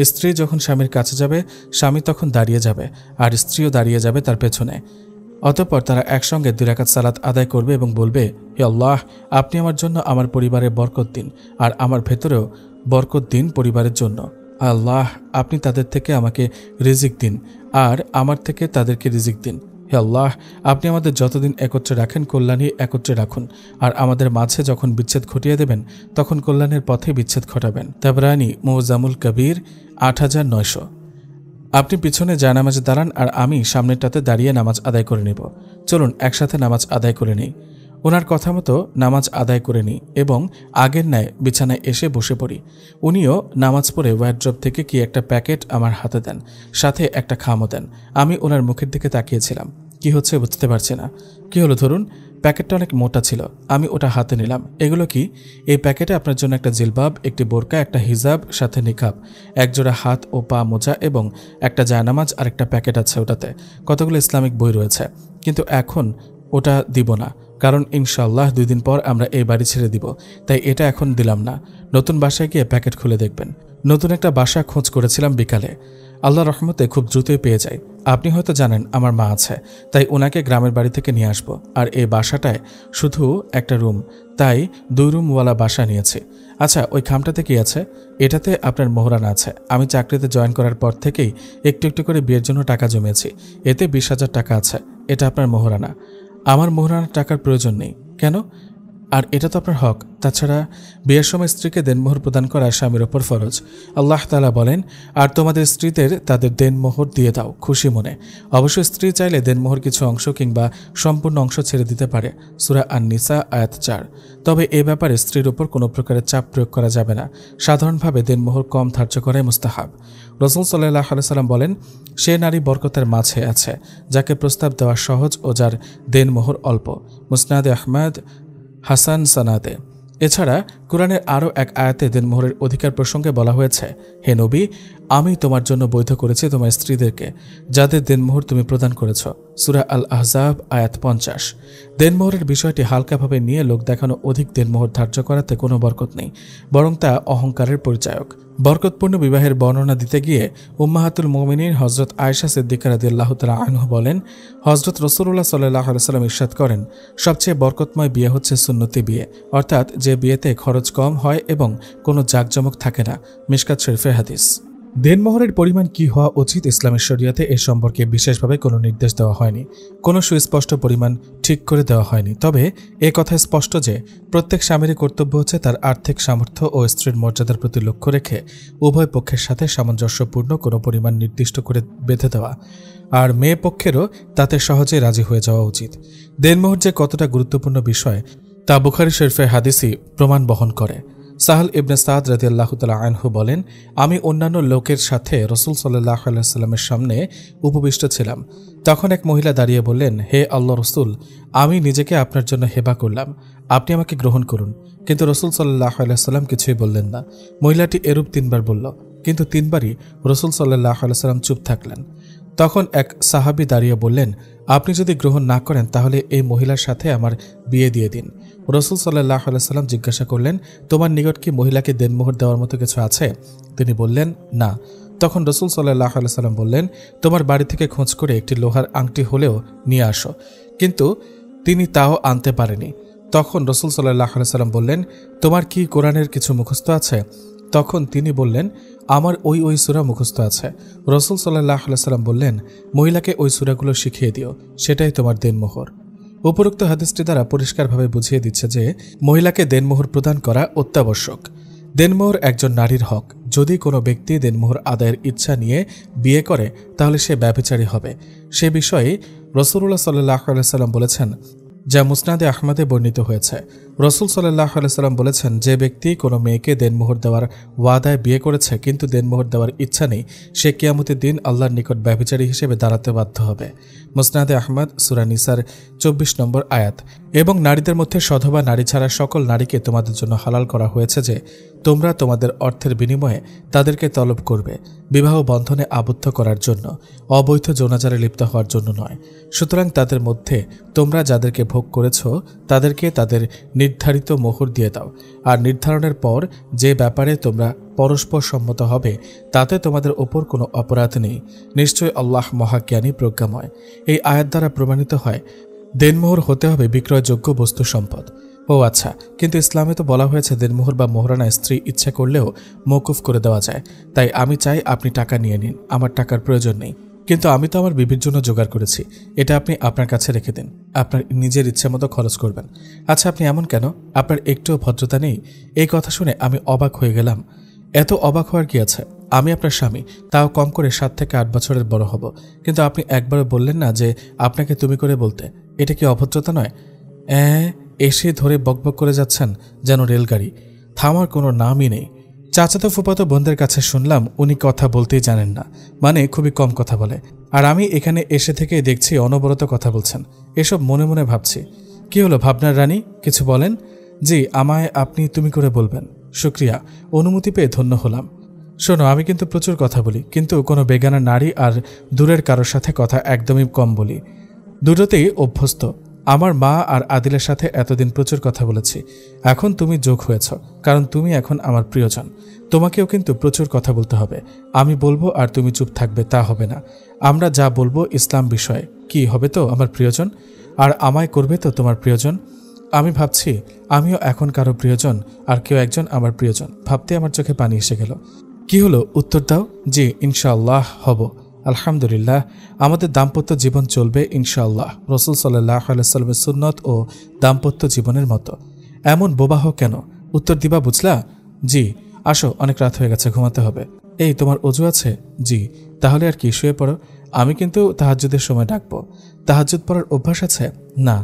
স্ত্রী যখন স্বামীর কাছে যাবে স্বামী তখন দাঁড়িয়ে যাবে আর স্ত্রীও দাঁড়িয়ে যাবে তার পেছনে। অতঃপর তারা একসঙ্গে 2 রাকাত সালাত আদায় করবে এবং বলবে, হে আল্লাহ, আপনি আমার জন্য আমার পরিবারে বরকত দিন আর আমার ভেতরেও বরকত দিন পরিবারের জন্য। আল্লাহ, আপনি তাদের থেকে আমাকে রিজিক দিন আর আমার থেকে তাদেরকে রিজিক দিন। হে আল্লাহ, আপনি আমাদের যতদিন একত্রে রাখেন কল্যাণী একত্রে রাখুন, আর আমাদের মাঝে যখন বিচ্ছেদ ঘটিয়ে দেবেন তখন কল্যাণের পথে বিচ্ছেদ ঘটাবেন। তাবরানী মুজামুল কবির 8900। আপনি পিছনে জায়নামাজে দাঁড়ান আর আমি সামনেরটাতে দাঁড়িয়ে নামাজ আদায় করে নেব। চলুন একসাথে নামাজ আদায় করে নিই। ওনার কথা মতো নামাজ আদায় করে নিই এবং আগের ন্যায় বিছানায় এসে বসে পড়ি। উনিও নামাজ পড়ে ওয়ার্ড্রপ থেকে কি একটা প্যাকেট আমার হাতে দেন, সাথে একটা খামও দেন। আমি ওনার মুখের দিকে তাকিয়েছিলাম, কি হচ্ছে বুঝতে পারছি না। কি হলো ধরুন, প্যাকেটটা অনেক মোটা ছিল। আমি ওটা হাতে নিলাম। এগুলো কি? এই প্যাকেটে আপনার জন্য একটা জিলবাব, একটি বোরকা, একটা হিজাব, সাথে নিকাব, একজোড়া হাত ও পা মোজা এবং একটা জায়নামাজ আর একটা প্যাকেট আছে। ওটাতে কতগুলো ইসলামিক বই রয়েছে, কিন্তু এখন ওটা দিব না, কারণ ইনশাআল্লাহ 2 দিন পর আমরা এই বাড়ি ছেড়ে দিব, তাই এটা এখন দিলাম না। নতুন বাসায় গিয়ে প্যাকেট খুলে দেখবেন। নতুন একটা বাসা খোঁজ করেছিলাম বিকালে, আল্লাহ রহমতে খুব দ্রুতই পেয়ে যাই। আপনি হয়তো জানেন আমার মা আছে, তাই ওনাকে গ্রামের বাড়ি থেকে নিয়ে আসবো। আর এই বাসাটায় শুধু একটা রুম, তাই 2 রুমওয়ালা বাসা নিয়েছি। আচ্ছা, ওই খামটাতে কি আছে? এটাতে আপনার মোহরানা আছে। আমি চাকরিতে জয়েন করার পর থেকেই একটু একটু করে বিয়ের জন্য টাকা জমিয়েছি, এতে 20,000 টাকা আছে। এটা আপনার মোহরানা। আমার মোহরানার টাকার প্রয়োজন নেই। কেন? আর এটা তো আপনার হক। তাছাড়া বিয়ের সময় স্ত্রীকে দেনমোহর প্রদান করা স্বামীর ওপর ফরজ। আল্লাহ তাআলা বলেন, আর তোমাদের স্ত্রীদের তাদের দেনমোহর দিয়ে দাও খুশি মনে। অবশ্য স্ত্রী চাইলে দেনমোহর কিছু অংশ কিংবা সম্পূর্ণ অংশ ছেড়ে দিতে পারে। সূরা আন-নিসা আয়াত 4। তবে এ ব্যাপারে স্ত্রীর উপর কোনো প্রকারের চাপ প্রয়োগ করা যাবে না। সাধারণভাবে দেনমোহর কম ধার্য করাই মুস্তাহাব। রাসূল সাল্লাল্লাহু আলাইহি সাল্লাম বলেন, সে নারী বরকতের মাঝে আছে যাকে প্রস্তাব দেওয়া সহজ ও যার দেনমোহর অল্প। মুসনাদে আহমদ, হাসান সানাতে। এছাড়া কোরআনের আরও এক আয়াতে দেনমোহরের অধিকার প্রসঙ্গে বলা হয়েছে, হে নবী, আমি তোমার জন্য বৈধ করেছি তোমার স্ত্রীদেরকে যাদের দেনমোহর তুমি প্রদান করেছ। সূরা আল আহজাব আয়াত 50। দেনমোহরের বিষয়টি হালকাভাবে নিয়ে লোক দেখানো অধিক দেনমোহর ধার্য করাতে কোনো বরকত নেই, বরং তা অহংকারের পরিচায়ক। বরকতপূর্ণ বিবাহের বর্ণনা দিতে গিয়ে উম্মাহাতুল মুমিনিন হযরত আয়েশা সিদ্দিকা রাদিয়াল্লাহু তাআলা আনহা বলেন, হযরত রাসূলুল্লাহ সাল্লাল্লাহু আলাইহি ওয়াসাল্লাম ইরশাদ করেন, সবচেয়ে বরকতময় বিয়ে হচ্ছে সুন্নতি বিয়ে, অর্থাৎ যে বিয়েতে খরচ কম হয় এবং কোনো জাঁকজমক থাকে না। মিশকাত শরীফের হাদিস। দেনমোহরের পরিমাণ কি হওয়া উচিত ইসলামের শরীয়তে এ সম্পর্কে বিশেষভাবে কোনো নির্দেশ দেওয়া হয়নি, কোনো সুস্পষ্ট পরিমাণ ঠিক করে দেওয়া হয়নি। তবে এ কথা স্পষ্ট যে প্রত্যেক স্বামীর কর্তব্য হচ্ছে তার আর্থিক সামর্থ্য ও স্ত্রীর মর্যাদার প্রতি লক্ষ্য রেখে উভয় পক্ষের সাথে সামঞ্জস্যপূর্ণ কোনো পরিমাণ নির্দিষ্ট করে বেঁধে দেওয়া, আর মেয়ে পক্ষেরও তাতে সহজে রাজি হয়ে যাওয়া উচিত। দেনমোহর যে কতটা গুরুত্বপূর্ণ বিষয় তা বুখারী শরীফের হাদিসই প্রমাণ বহন করে। সাহল ইবনে সাদ রাদিয়াল্লাহু তাআলা আনহু বলেন, আমি অন্যান্য লোকের সাথে রাসূল সাল্লাল্লাহু আলাইহি ওয়াসাল্লামের সামনে উপবিষ্ট ছিলাম। তখন এক মহিলা দাঁড়িয়ে বললেন, হে আল্লাহর রাসূল, আমি নিজেকে আপনার জন্য হেবা করলাম, আপনি আমাকে গ্রহণ করুন। কিন্তু রাসূল সাল্লাল্লাহু আলাইহি ওয়াসাল্লাম কিছুই বললেন না। মহিলাটি এরূপ 3 বার বলল, কিন্তু 3 বারই রাসূল সাল্লাল্লাহু আলাইহি ওয়াসাল্লাম চুপ থাকলেন। তখন এক সাহাবী দাঁড়িয়ে বললেন, আপনি যদি গ্রহণ না করেন তাহলে এই মহিলার সাথে আমার বিয়ে দিয়ে দিন। রাসূল সাল্লাল্লাহু আলাইহি ওয়াসাল্লাম জিজ্ঞাসা করলেন, তোমার নিকট কি মহিলাকে দেনমোহর দেওয়ার মতো কিছু আছে? তিনি বললেন, না। তখন রাসূল সাল্লাল্লাহু আলাইহি ওয়াসাল্লাম বললেন, তোমার বাড়ি থেকে খোঁজ করে একটি লোহার আংটি হলেও নিয়ে আসো। কিন্তু তিনি তাও আনতে পারেনি। তখন রাসূল সাল্লাল্লাহু আলাইহি ওয়াসাল্লাম বললেন, তোমার কি কোরআনের কিছু মুখস্থ আছে? তখন তিনি বললেন, আমার ওই সূরা মুখস্থ আছে। রাসূল সাল্লাল্লাহু আলাইহি ওয়াসাল্লাম বললেন, মহিলাকে ওই সূরাগুলো শিখিয়ে দিও, সেটাই তোমার দেনমোহর। উপরোক্ত হাদিসটি দ্বারা পরিষ্কারভাবে বুঝিয়ে দিচ্ছে যে মহিলাকে দেনমোহর প্রদান করা অত্যাবশ্যক। দেনমোহর একজন নারীর হক। যদি কোনো ব্যক্তি দেনমোহর আদায়ের ইচ্ছা নিয়ে বিয়ে করে তাহলে সে ব্যভিচারী হবে। সে বিষয়ে রাসূলুল্লাহ সাল্লাল্লাহু আলাইহি ওয়াসাল্লাম বলেছেন, যা মুসনাদে আহমদে বর্ণিত হয়েছে। রসুল সাল্লাল্লাহু আলাইহি সাল্লাম বলেছেন, যে ব্যক্তি কোনো মেয়েকে দেনমোহর দেওয়ার ওয়াদায় বিয়ে করেছে কিন্তু দেনমোহর দেওয়ার ইচ্ছা নেই, সে কিয়ামতের দিন আল্লাহর নিকট ব্যভিচারী হিসেবে দাঁড়াতে বাধ্য হবে। মুসনাদে আহমদ সূরা নিসার 24 নম্বর আয়াত। এবং নারীদের মধ্যে সধবা নারী ছাড়া সকল নারীকে তোমাদের জন্য হালাল করা হয়েছে যে তোমরা তোমাদের অর্থের বিনিময়ে তাদেরকে তলব করবে, বিবাহ বন্ধনে আবদ্ধ করার জন্য, অবৈধ যৌনাচারে লিপ্ত হওয়ার জন্য নয়। সুতরাং তাদের মধ্যে তোমরা যাদেরকে ভোগ করেছ তাদেরকে তাদের নির্ধারিত মোহর দিয়ে দাও। আর নির্ধারণের পর যে ব্যাপারে তোমরা পরস্পর সম্মত হবে তাতে তোমাদের ওপর কোনো অপরাধ নেই। নিশ্চয় আল্লাহ মহাজ্ঞানী প্রজ্ঞাময়। এই আয়াত দ্বারা প্রমাণিত হয় দেনমোহর হতে হবে বিক্রয়যোগ্য বস্তু সম্পদ। ও আচ্ছা, কিন্তু ইসলামে তো বলা হয়েছে দেনমোহর বা মোহরানা স্ত্রী ইচ্ছা করলেও মওকুফ করে দেওয়া যায়। তাই আমি চাই আপনি টাকা নিয়ে নিন, আমার টাকার প্রয়োজন নেই। কিন্তু আমি তো আমার বিবির জন্য জোগাড় করেছি, এটা আপনি আপনার কাছে রেখে দিন, আপনার নিজের ইচ্ছা মতো খরচ করবেন। আচ্ছা, আপনি এমন কেন? আপনার একটুও ভদ্রতা নেই? এই কথা শুনে আমি অবাক হয়ে গেলাম। এত অবাক হওয়ার কি আছে? আমি আপনার স্বামী, তাও কম করে 7 থেকে 8 বছরের বড় হব, কিন্তু আপনি একবারও বললেন না যে আপনাকে তুমি করে বলতে। এটা কি অভদ্রতা নয়? এসে ধরে বকবক করে যাচ্ছেন যেন রেলগাড়ি, থামার কোনো নামই নেই। চাচাতো ফুপাতো বোনদের কাছে শুনলাম উনি কথা বলতেই জানেন না, মানে খুবই কম কথা বলে। আর আমি এখানে এসে থেকে দেখছি অনবরত কথা বলছেন। এসব মনে মনে ভাবছি। কি হলো ভাবনার রানী, কিছু বলেন? জি, আমায় আপনি তুমি করে বলবেন। শুক্রিয়া, অনুমতি পেয়ে ধন্য হলাম। শোনো, আমি কিন্তু প্রচুর কথা বলি, কিন্তু কোনো বেগানা নারী আর দূরের কারোর সাথে কথা একদমই কম বলি। দুটোতেই অভ্যস্ত। আমার মা আর আদিলের সাথে এতদিন প্রচুর কথা বলেছি। এখন তুমি যোগ হয়েছ, কারণ তুমি এখন আমার প্রিয়জন। তোমাকেও কিন্তু প্রচুর কথা বলতে হবে। আমি বলবো আর তুমি চুপ থাকবে তা হবে না। আমরা যা বলবো ইসলাম বিষয়ে। কি হবে তো আমার প্রিয়জন? আর আমায় করবে তো তোমার প্রিয়জন? আমি ভাবছি আমিও এখন কারো প্রিয়জন, আর কেউ একজন আমার প্রিয়জন। ভাবতে আমার চোখে পানি এসে গেল। কি হলো, উত্তর দাও। জি, ইনশাআল্লাহ হব। আলহামদুলিল্লাহ, আমাদের দাম্পত্য জীবন চলবে ইনশাআল্লাহ রাসূল সাল্লাল্লাহু আলাইহি ওয়াসাল্লামের সুন্নত ও দাম্পত্য জীবনের মতো। এমন বোবাহ কেন? উত্তর দিবা, বুঝলা? জি। আসো, অনেক রাত হয়ে গেছে, ঘুমাতে হবে। এই, তোমার ওযু আছে? জি। তাহলে আর কি, শুয়ে পড়ো। আমি কিন্তু তাহাজ্জুদের সময় ডাকবো। তাহাজ্জুদ পড়ার অভ্যাস আছে? না,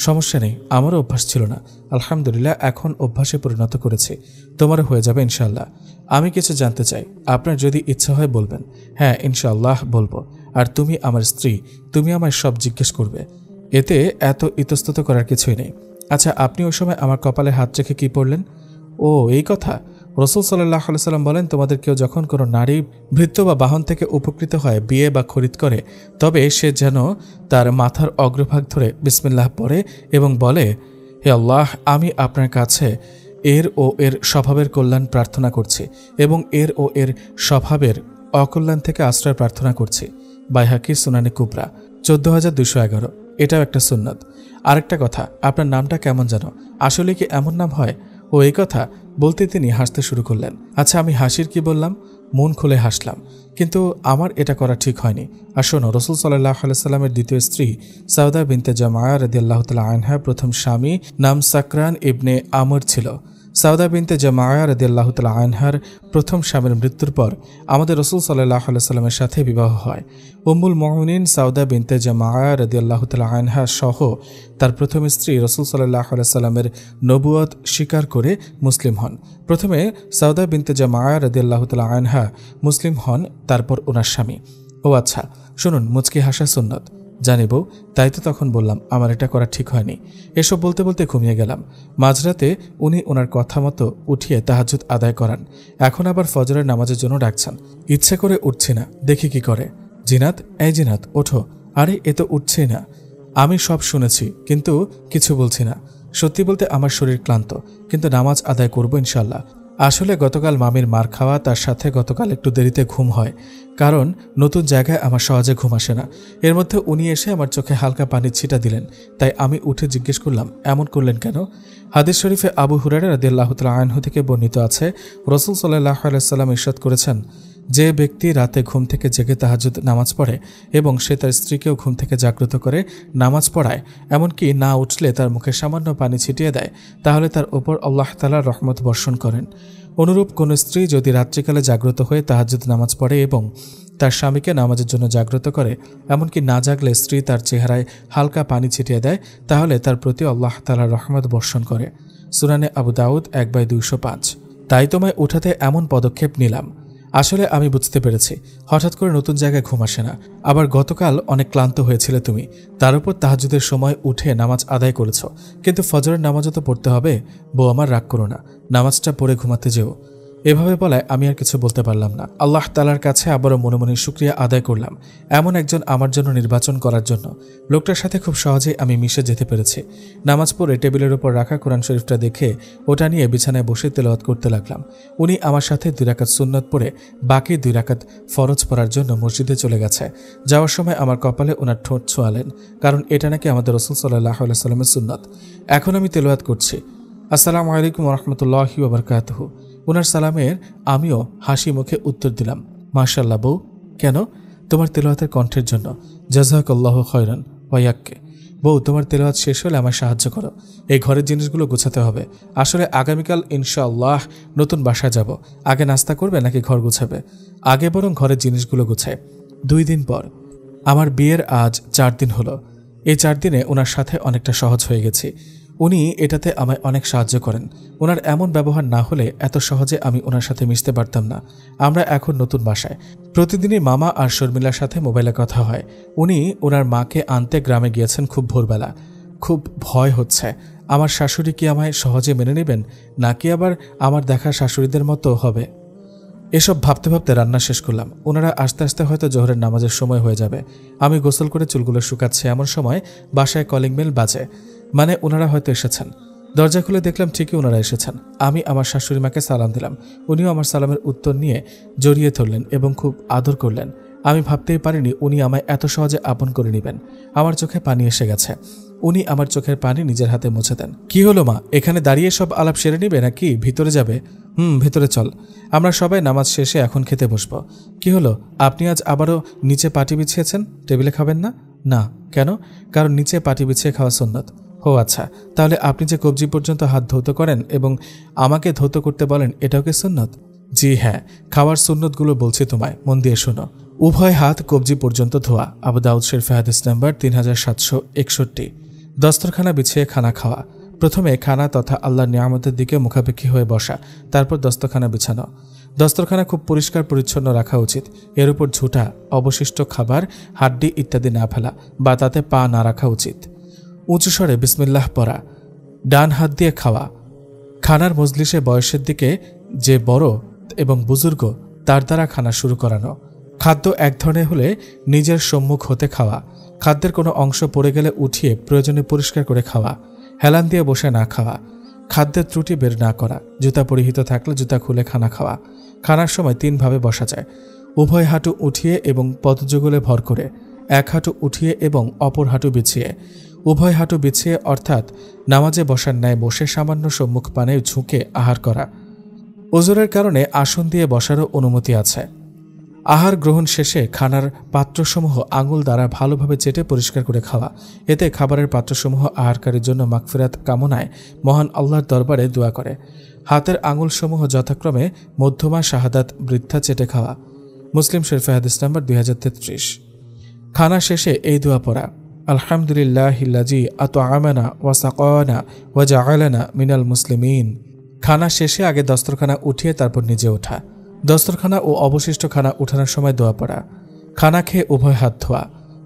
সমস্যা নেই, আমারও অভ্যাস ছিল না। আলহামদুলিল্লাহ, এখন অভ্যাসে পরিণত করেছি। তোমারও হয়ে যাবে ইনশাআল্লাহ। আমি কিছু জানতে চাই, আপনার যদি ইচ্ছা হয় বলবেন। হ্যাঁ, ইনশাআল্লাহ বলবো। আর তুমি আমার স্ত্রী, তুমি আমায় সব জিজ্ঞেস করবে, এতে এত ইতস্তত করার কিছুই নেই। আচ্ছা, আপনি ওই সময় আমার কপালে হাত রেখে কি পড়লেন? ও, এই কথা। রাসূল সাল্লাল্লাহু আলাইহি সাল্লাম বলেন, তোমাদের কেউ যখন কোনো নারী ভৃত্য বা বাহন থেকে উপকৃত হয়, বিয়ে বা খরিদ করে, তবে সে যেন তার মাথার অগ্রভাগ ধরে বিসমিল্লাহ পড়ে এবং বলে, হে আল্লাহ, আমি আপনার কাছে এর ও এর স্বভাবের কল্যাণ প্রার্থনা করছি এবং এর ও এর স্বভাবের অকল্যাণ থেকে আশ্রয় প্রার্থনা করছি। বাইহাকি সুনানে কুবরা 14211। এটাও একটা সুন্নাত। আরেকটা কথা, আপনার নামটা কেমন যেন? আসলে কি এমন নাম হয়? ও, এই কথা বলতে তিনি হাসতে শুরু করলেন। আচ্ছা, আমি হাসির কি বললাম? মন খুলে হাসলাম, কিন্তু আমার এটা করা ঠিক হয়নি। আর শোনো, রাসূল সাল্লাল্লাহু আলাইহি সাল্লামের দ্বিতীয় স্ত্রী সাউদা বিনতে জামাআহ রাদিয়াল্লাহু তাআলা আনহা প্রথম স্বামী নাম সাকরান ইবনে আমর ছিল। সাউদা বিনতে জামাআহ রাদিয়াল্লাহু তাআলা আনহার প্রথম স্বামীর মৃত্যুর পর আমাদের রাসূল সাল্লাল্লাহু আলাইহি সাল্লামের সাথে বিবাহ হয়। উম্মুল মুমিনিন সাউদা বিনতে জামাআহ রাদিয়াল্লাহু তাআলা আনহা সহ তার প্রথম স্ত্রী রাসূল সাল্লাল্লাহু আলাইহি সাল্লামের নবুয়ত স্বীকার করে মুসলিম হন। প্রথমে সাউদা বিনতে জামাআহ রাদিয়াল্লাহু তাআলা আনহা মুসলিম হন, তারপর ওনার স্বামী। ও আচ্ছা, শুনুন, মুচকি হাসা সুন্নত জানিব, তাই তো তখন বললাম আমার এটা করা ঠিক হয়নি। এসব বলতে বলতে ঘুমিয়ে গেলাম। মাঝরাতে উনি ওনার কথা মতো উঠিয়ে তাহাজ্জুদ আদায় করান। এখন আবার ফজরের নামাজের জন্য ডাকছেন। ইচ্ছে করে উঠছি না, দেখি কি করে। জিনাত, এই জিনাত, ওঠো। আরে, এ তো উঠছেই না। আমি সব শুনেছি, কিন্তু কিছু বলছি না। সত্যি বলতে আমার শরীর ক্লান্ত, কিন্তু নামাজ আদায় করব ইনশাল্লাহ। আসলে গতকাল মামির মার খাওয়া, তার সাথে গতকাল একটু দেরিতে ঘুম হয়, কারণ নতুন জায়গায় আমার সহজে ঘুম আসে না। এর মধ্যে উনি এসে আমার চোখে হালকা পানির ছিটা দিলেন, তাই আমি উঠে জিজ্ঞেস করলাম, এমন করলেন কেন? হাদিস শরীফে আবু হুরায়রা রাদিয়াল্লাহু তাআলা আনহু থেকে বর্ণিত আছে, রাসূল সাল্লাল্লাহু আলাইহি ওয়াসাল্লাম ইরশাদ করেছেন, যে ব্যক্তি রাতে ঘুম থেকে জেগে তাহাজ্জুদ নামাজ পড়ে এবং সে তার স্ত্রীকেও ঘুম থেকে জাগ্রত করে নামাজ পড়ায়, এমনকি না উঠলে তার মুখে সামান্য পানি ছিটিয়ে দেয়, তাহলে তার ওপর আল্লাহ তাআলা রহমত বর্ষণ করেন। অনুরূপ কোন স্ত্রী যদি রাত্রিকালে জাগ্রত হয়ে তাহাজ্জুদ নামাজ পড়ে এবং তার স্বামীকে নামাজের জন্য জাগ্রত করে, এমনকি না জাগলে স্ত্রী তার চেহারায় হালকা পানি ছিটিয়ে দেয়, তাহলে তার প্রতি আল্লাহ তাআলার রহমত বর্ষণ করে। সুনানে আবু দাউদ 1/205। তাই তোমায় উঠাতে এমন পদক্ষেপ নিলাম। আসলে আমি বুঝতে পেরেছি হঠাৎ করে নতুন জায়গায় ঘুম আসে না। আবার গতকাল অনেক ক্লান্ত হয়েছিলে তুমি, তার উপর তাহাজ্জুদের সময় উঠে নামাজ আদায় করেছ, কিন্তু ফজরের নামাজও তো পড়তে হবে। বউ আমার, রাগ করো না, নামাজটা পড়ে ঘুমাতে যেও। এভাবে বলায় আমি আর কিছু বলতে পারলাম না। আল্লাহ তাআলার কাছে আবারও মনে মনে শুকরিয়া আদায় করলাম এমন একজন আমার জন্য নির্বাচন করার জন্য। লোকটার সাথে খুব সহজেই আমি মিশে যেতে পেরেছি। নামাজ পড়ে টেবিলের উপর রাখা কোরআন শরীফটা দেখে ওটা নিয়ে বিছানায় বসে তেলাওয়াত করতে লাগলাম। উনি আমার সাথে 2 রাকাত সুন্নত পড়ে বাকি 2 রাকাত ফরজ পড়ার জন্য মসজিদে চলে গেছে। যাওয়ার সময় আমার কপালে ওনার ঠোঁট ছোঁয়ালেন, কারণ এটা নাকি আমাদের রাসূল সাল্লাল্লাহু আলাইহি সাল্লামের সুন্নত। এখন আমি তেলাওয়াত করছি, আসসালামু আলাইকুম ওয়া রাহমাতুল্লাহি ওয়া বারাকাতুহু। ওনার সালামের আমিও হাসি মুখে উত্তর দিলাম, মাশাআল্লাহ বউ। কেন? তোমার তেলাওয়াতের কণ্ঠের জন্য। জাযাকাল্লাহু খায়রান ওয়া ইয়াক্কে। বউ, তোমার তেলাওয়াত শেষ হলে আমায় সাহায্য করো, এই ঘরের জিনিসগুলো গোছাতে হবে। আসলে আগামীকাল ইনশাআল্লাহ নতুন বাসায় যাব। আগে নাস্তা করবে নাকি ঘর গোছাবে? আগে বরং ঘরের জিনিসগুলো গোছায়। 2 দিন পর। আমার বিয়ের আজ 4 দিন হলো। এই 4 দিনে ওনার সাথে অনেকটা সহজ হয়ে গেছি। উনি এটাতে আমায় অনেক সাহায্য করেন। ওনার এমন ব্যবহার না হলে এত সহজে আমি ওনার সাথে মিশতে পারতাম না। আমরা এখন নতুন বাসায়। প্রতিদিনই মামা আর শর্মিলার সাথে মোবাইলে কথা হয়। উনি ওনার মাকে আনতে গ্রামে গিয়েছেন খুব ভোরবেলা। খুব ভয় হচ্ছে আমার শাশুড়ি কি আমায় সহজে মেনে নেবেন, নাকি আবার আমার দেখা শাশুড়িদের মতো হবে। এসব ভাবতে ভাবতে রান্না শেষ করলাম। ওনারা আস্তে আস্তে হয়তো জোহরের নামাজের সময় হয়ে যাবে। আমি গোসল করে চুলগুলো শুকাচ্ছি এমন সময় বাসায় কলিং বেল বাজে, মানে ওনারা হয়তো এসেছেন। দরজা খুলে দেখলাম ঠিকই ওনারা এসেছেন। আমি আমার শাশুড়ি মাকে সালাম দিলাম। উনিও আমার সালামের উত্তর নিয়ে জড়িয়ে ধরলেন এবং খুব আদর করলেন। আমি ভাবতেই পারিনি উনি আমায় এত সহজে আপন করে নেবেন। আমার চোখে পানি এসে গেছে। উনি আমার চোখের পানি নিজের হাতে মুছে দেন। কি হলো মা, এখানে দাঁড়িয়ে সব আলাপ সেরে নিবে নাকি ভিতরে যাবে? ভেতরে চল, আমরা সবাই নামাজ শেষে এখন খেতে বসবো। কি হলো, আপনি আজ আবারও নিচে পাটি বিছিয়েছেন? টেবিলে খাবেন না? না। কেন? কারণ নিচে পাটি বিছিয়ে খাওয়া সুন্নত। ও আচ্ছা, তাহলে আপনি যে কবজি পর্যন্ত হাত ধৌত করেন এবং আমাকে ধৌত করতে বলেন, এটাও কি সুন্নত? জি হ্যাঁ, খাওয়ার সুন্নতগুলো বলছি তোমায়, মন দিয়ে শোনো। উভয় হাত কবজি পর্যন্ত ধোয়া। আবু দাউদ শরীফে হাদিস নাম্বার 3761। দস্তরখানা বিছিয়ে খানা খাওয়া। প্রথমে খানা তথা আল্লাহর নিয়ামতের দিকে মুখাপেক্ষী হয়ে বসা, তারপর দস্তরখানা বিছানো। দস্তরখানা খুব পরিষ্কার পরিচ্ছন্ন রাখা উচিত। এর উপর ঝুঁটা, অবশিষ্ট খাবার, হাড্ডি ইত্যাদি না ফেলা বা তাতে পা না রাখা উচিত। উঁচু স্বরে বিসমিল্লাহ পড়া। ডান হাত দিয়ে খাওয়া। খানার মজলিসে বয়সের দিকে যে বড় এবং বুজুর্গ তার দ্বারা খানা শুরু করানো। খাদ্য এক ধরনের হলে নিজের সম্মুখ হতে খাওয়া। খাদ্যের কোনো অংশ পড়ে গেলে উঠিয়ে প্রয়োজনে পরিষ্কার করে খাওয়া। হেলান দিয়ে বসে না খাওয়া। খাদ্যের ত্রুটি বের না করা। জুতা পরিহিত থাকলে জুতা খুলে খানা খাওয়া। খানার সময় 3 ভাবে বসা যায়। উভয় হাঁটু উঠিয়ে এবং পদযুগলে ভর করে, এক হাঁটু উঠিয়ে এবং অপর হাঁটু বিছিয়ে। উভয় হাঁটু বিছিয়ে অর্থাৎ নামাজে বসার ন্যায় বসে সামান্য সম্মুখ পানে ঝুঁকে আহার করা। ওজরের কারণে আসন দিয়ে বসারও অনুমতি আছে। আহার গ্রহণ শেষে খানার পাত্রসমূহ আঙুল দ্বারা ভালোভাবে চেটে পরিষ্কার করে খাওয়া। এতে খাবারের পাত্রসমূহ আহারকারীর জন্য মাগফিরাত কামনায় মহান আল্লাহর দরবারে দোয়া করে। হাতের আঙুলসমূহ যথাক্রমে মধ্যমা, শাহাদাত, বৃদ্ধা চেটে খাওয়া। মুসলিম শরীফে হাদিস নাম্বার 2033। খানা শেষে এই দোয়া পড়া, আলহামদুলিল্লাহিল্লাযী আত'আমানা ওয়া সাকানা ওয়া জাআলানা মিনাল মুসলিমিন। খানা শেষে আগে দস্তরখানা উঠিয়ে তারপর নিজে ওঠা। দস্তরখানা ও অবশিষ্ট খানা উঠানোর সময় দোয়া পড়া। খানা খেয়ে উভয় হাত ধোয়া।